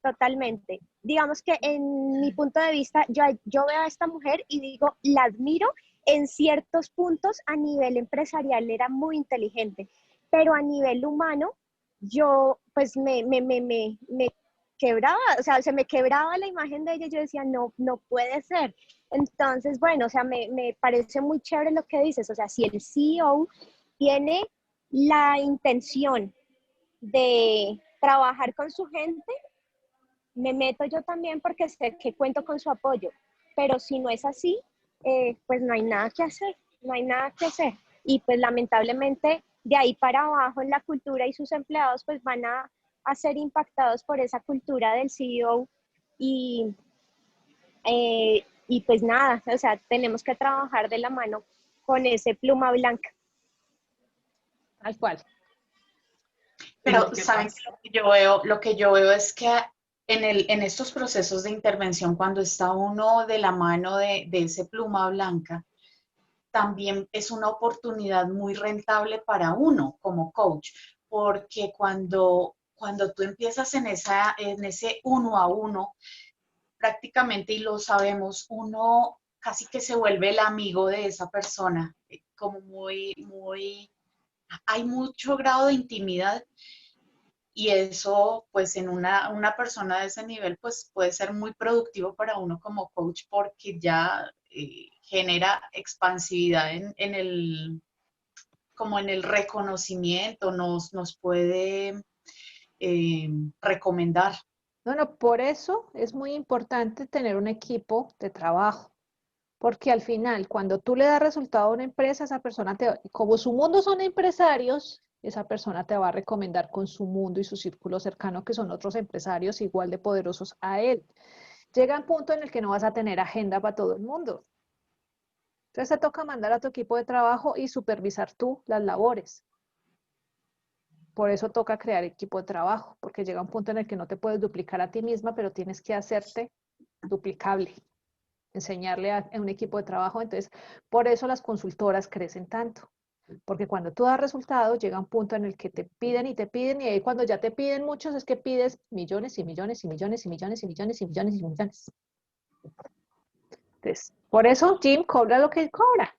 totalmente. Digamos que en mi punto de vista, yo veo a esta mujer y digo, la admiro en ciertos puntos. A nivel empresarial era muy inteligente, pero a nivel humano, yo pues me quebraba, o sea, se me quebraba la imagen de ella. Yo decía, no puede ser. Entonces, bueno, o sea, me parece muy chévere lo que dices. O sea, si el CEO tiene la intención de trabajar con su gente, me meto yo también porque sé que cuento con su apoyo. Pero si no es así, pues no hay nada que hacer, Y pues lamentablemente de ahí para abajo en la cultura y sus empleados pues van a ser impactados por esa cultura del CEO y, y pues nada, o sea, tenemos que trabajar de la mano con ese pluma blanca. Tal cual. Pero, ¿saben qué? Lo que yo veo es que en estos procesos de intervención, cuando está uno de la mano de ese pluma blanca, también es una oportunidad muy rentable para uno como coach, porque cuando tú empiezas en ese uno a uno, prácticamente, y lo sabemos, uno casi que se vuelve el amigo de esa persona, como hay mucho grado de intimidad. Y eso, pues en una persona de ese nivel, pues puede ser muy productivo para uno como coach porque ya genera expansividad como en el reconocimiento, nos puede recomendar. No, por eso es muy importante tener un equipo de trabajo. Porque al final, cuando tú le das resultado a una empresa, esa persona como su mundo son empresarios, esa persona te va a recomendar con su mundo y su círculo cercano, que son otros empresarios igual de poderosos a él. Llega un punto en el que no vas a tener agenda para todo el mundo. Entonces te toca mandar a tu equipo de trabajo y supervisar tú las labores. Por eso toca crear equipo de trabajo, porque llega un punto en el que no te puedes duplicar a ti misma, pero tienes que hacerte duplicable, enseñarle a un equipo de trabajo. Entonces, por eso las consultoras crecen tanto, porque cuando tú das resultados, llega un punto en el que te piden, y ahí cuando ya te piden muchos, es que pides millones y millones y millones y millones y millones y millones y millones. Entonces, por eso Jim cobra lo que cobra,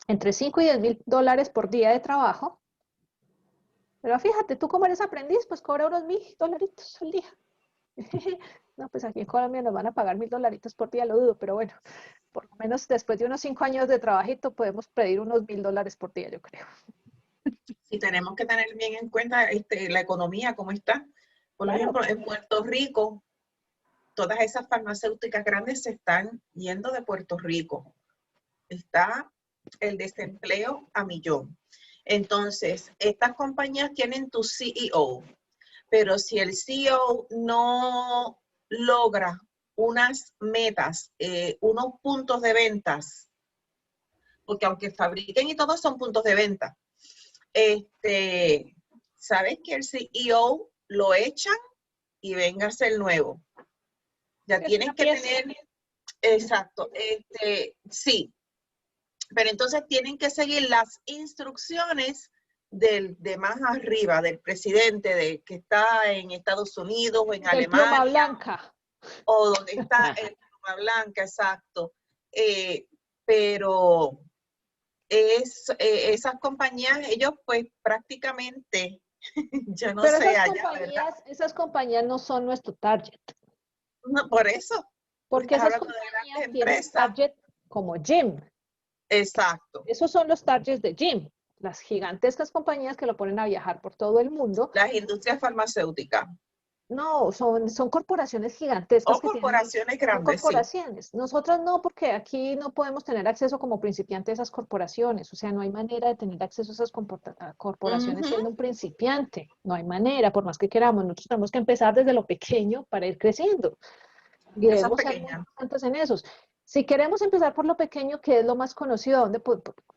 entre 5 y 10 mil dólares por día de trabajo. Pero fíjate, tú como eres aprendiz, pues cobra unos $1,000 al día. No, pues aquí en Colombia nos van a pagar $1,000 por día, lo dudo, pero bueno, por lo menos después de unos 5 años de trabajito podemos pedir unos $1,000 por día, yo creo. Y tenemos que tener bien en cuenta la economía, cómo está. Por Claro. ejemplo, en Puerto Rico, todas esas farmacéuticas grandes se están yendo de Puerto Rico. Está el desempleo a millón. Entonces, estas compañías tienen tu CEO, pero si el CEO no logra unas metas, unos puntos de ventas, porque aunque fabriquen y todos son puntos de venta, sabes que el CEO lo echan y véngase el nuevo. Ya tienes que tener, exacto, sí, pero entonces tienen que seguir las instrucciones de más arriba, del presidente que está en Estados Unidos o en El pluma Alemania. blanca. O donde está el pluma blanca, exacto. Pero esas compañías, ellos pues prácticamente, yo no Pero sé allá, ¿verdad? esas compañías no son nuestro target. No, por eso. Porque Estás esas hablando de grandes compañías tienen empresas. target como Jim. Exacto. Esos son los targets de Jim. Las gigantescas compañías que lo ponen a viajar por todo el mundo. Las industrias farmacéuticas. No, son corporaciones gigantescas. O corporaciones Son grandes, corporaciones. Nosotras no, porque aquí no podemos tener acceso como principiante a esas corporaciones. O sea, no hay manera de tener acceso a esas corporaciones siendo un principiante. No hay manera, por más que queramos. Nosotros tenemos que empezar desde lo pequeño para ir creciendo. Y Empresas debemos ser muy pequeñas. constantes en esos. Si queremos empezar por lo pequeño, que es lo más conocido, donde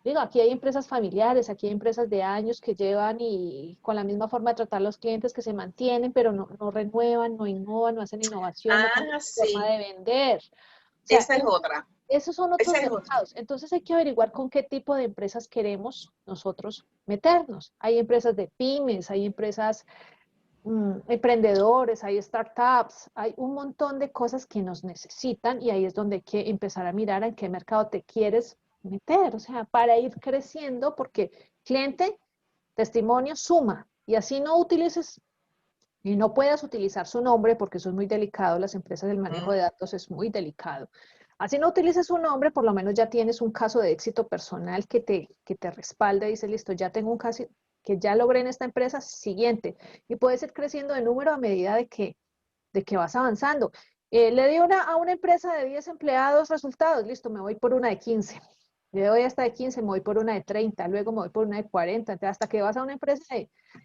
digo, aquí hay empresas familiares, aquí hay empresas de años que llevan y con la misma forma de tratar a los clientes que se mantienen, pero no renuevan, no innovan, no hacen innovación, no cambian su forma Sí. de vender. O sea, Esa es otra. esos son otros Esa es otra. mercados. Entonces hay que averiguar con qué tipo de empresas queremos nosotros meternos. Hay empresas de pymes, hay empresas emprendedores, hay startups, hay un montón de cosas que nos necesitan y ahí es donde hay que empezar a mirar en qué mercado te quieres meter, o sea, para ir creciendo, porque cliente, testimonio, suma, y así no utilices y no puedas utilizar su nombre, porque eso es muy delicado, las empresas del manejo de datos es muy delicado. Así no utilices su nombre, por lo menos ya tienes un caso de éxito personal que te respalde y dices, listo, ya tengo un caso que ya logré en esta empresa, siguiente. Y puedes ir creciendo de número a medida de que vas avanzando. Le di a una empresa de 10 empleados resultados, listo, me voy por una de 15. Le doy hasta de 15, me voy por una de 30, luego me voy por una de 40, entonces hasta que vas a una empresa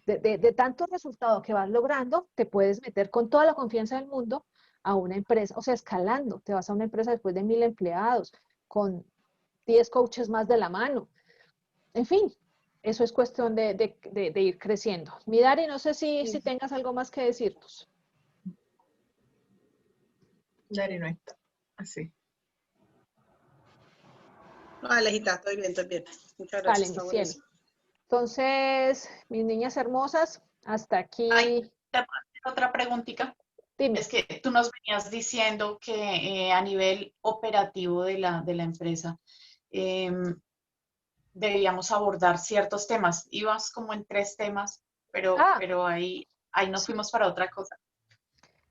de tantos resultados que vas logrando, te puedes meter con toda la confianza del mundo a una empresa, o sea, escalando, te vas a una empresa después de 1,000 empleados, con 10 coaches más de la mano. En fin, eso es cuestión de ir creciendo. Mi Dari, no sé si tengas algo más que decirnos. Dari no está. Así. No, Alejita, estoy bien. Muchas Vale, gracias. mi cielo. Entonces, mis niñas hermosas, hasta aquí. Ay, ¿te puedo hacer otra preguntita? Dime. Es que tú nos venías diciendo que a nivel operativo de la empresa debíamos abordar ciertos temas. Ibas como en 3 temas, pero ahí nos fuimos para otra cosa.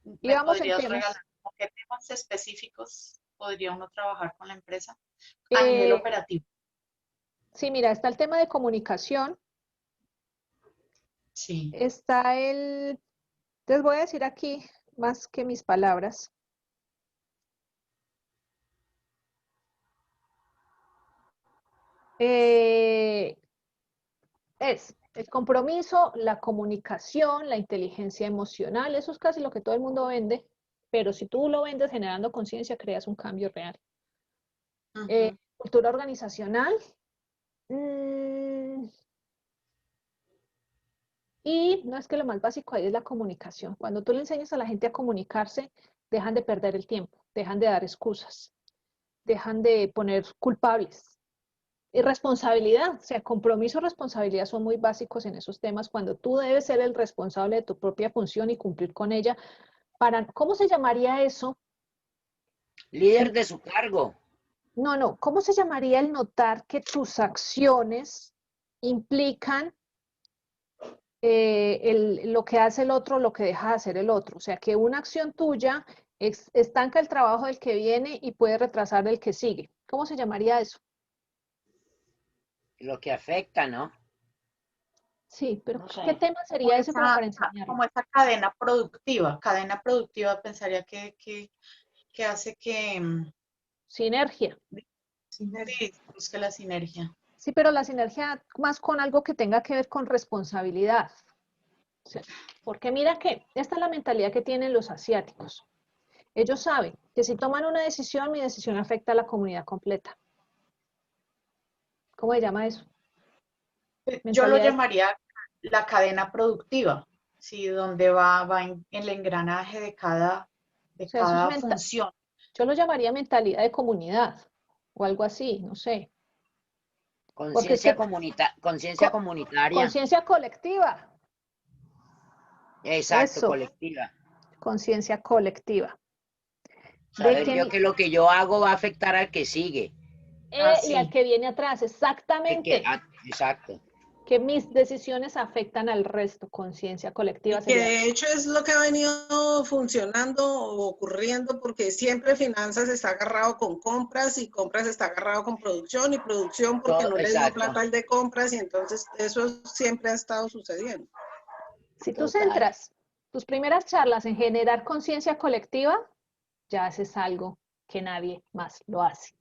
¿Me Íbamos en podrías temas. regalar como qué temas específicos podría uno trabajar con la empresa a nivel operativo? Sí, mira, está el tema de comunicación. Sí. Está les voy a decir aquí más que mis palabras. Es el compromiso, la comunicación, la inteligencia emocional. Eso es casi lo que todo el mundo vende, pero si tú lo vendes generando conciencia, creas un cambio real. Cultura organizacional. Y no es que lo más básico ahí es la comunicación. Cuando tú le enseñas a la gente a comunicarse, dejan de perder el tiempo, dejan de dar excusas, dejan de poner culpables. Y responsabilidad, o sea, compromiso y responsabilidad son muy básicos en esos temas, cuando tú debes ser el responsable de tu propia función y cumplir con ella. ¿Cómo se llamaría eso? Líder de su cargo. No, ¿cómo se llamaría el notar que tus acciones implican lo que hace el otro, lo que deja de hacer el otro? O sea, que una acción tuya estanca el trabajo del que viene y puede retrasar el que sigue. ¿Cómo se llamaría eso? Lo que afecta, ¿no? Sí, pero No sé. ¿qué tema sería ese como para enseñar? Como esa cadena productiva pensaría que hace que Sinergia. sí, busque la sinergia. Sí, pero la sinergia más con algo que tenga que ver con responsabilidad. O sea, porque mira que esta es la mentalidad que tienen los asiáticos. Ellos saben que si toman una decisión, mi decisión afecta a la comunidad completa. ¿Cómo se llama eso? Yo lo llamaría la cadena productiva, ¿sí? Donde va en el engranaje de cada función. Yo lo llamaría mentalidad de comunidad o algo así, no sé. Conciencia comunitaria. Conciencia colectiva. Exacto, Eso. colectiva. Conciencia colectiva. Saber yo que lo que yo hago va a afectar al que sigue. Y al que viene atrás, exactamente. Exacto. Que mis decisiones afectan al resto, conciencia colectiva. Que de hecho es lo que ha venido funcionando o ocurriendo, porque siempre finanzas está agarrado con compras y compras está agarrado con producción y producción porque no les dio plata al de compras, y entonces eso siempre ha estado sucediendo. Si tú centras tus primeras charlas en generar conciencia colectiva, ya haces algo que nadie más lo hace.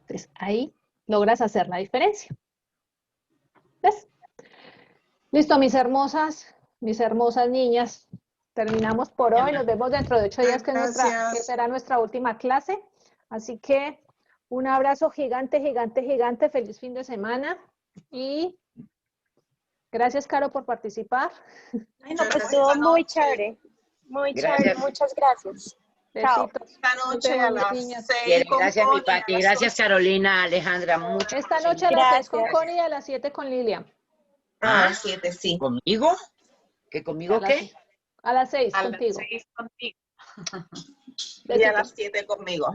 Entonces ahí logras hacer la diferencia. ¿Ves? Listo, mis hermosas niñas. Terminamos por hoy. Nos vemos dentro de 8 días, que será nuestra última clase. Así que un abrazo gigante, gigante, gigante. Feliz fin de semana. Y gracias, Caro, por participar. Estuvo muy chévere. Muy chévere. Muchas gracias. Besitos. Esta noche a las 6 con Gracias, Connie, mi Pati. Gracias, Carolina, Alejandra. Mucho. Esta noche a las 6 con Connie y a las 7 con Lilian. A las 7, sí. ¿Conmigo? ¿Que conmigo qué? A las 6 A contigo. las 6 contigo. Y a las 7 conmigo.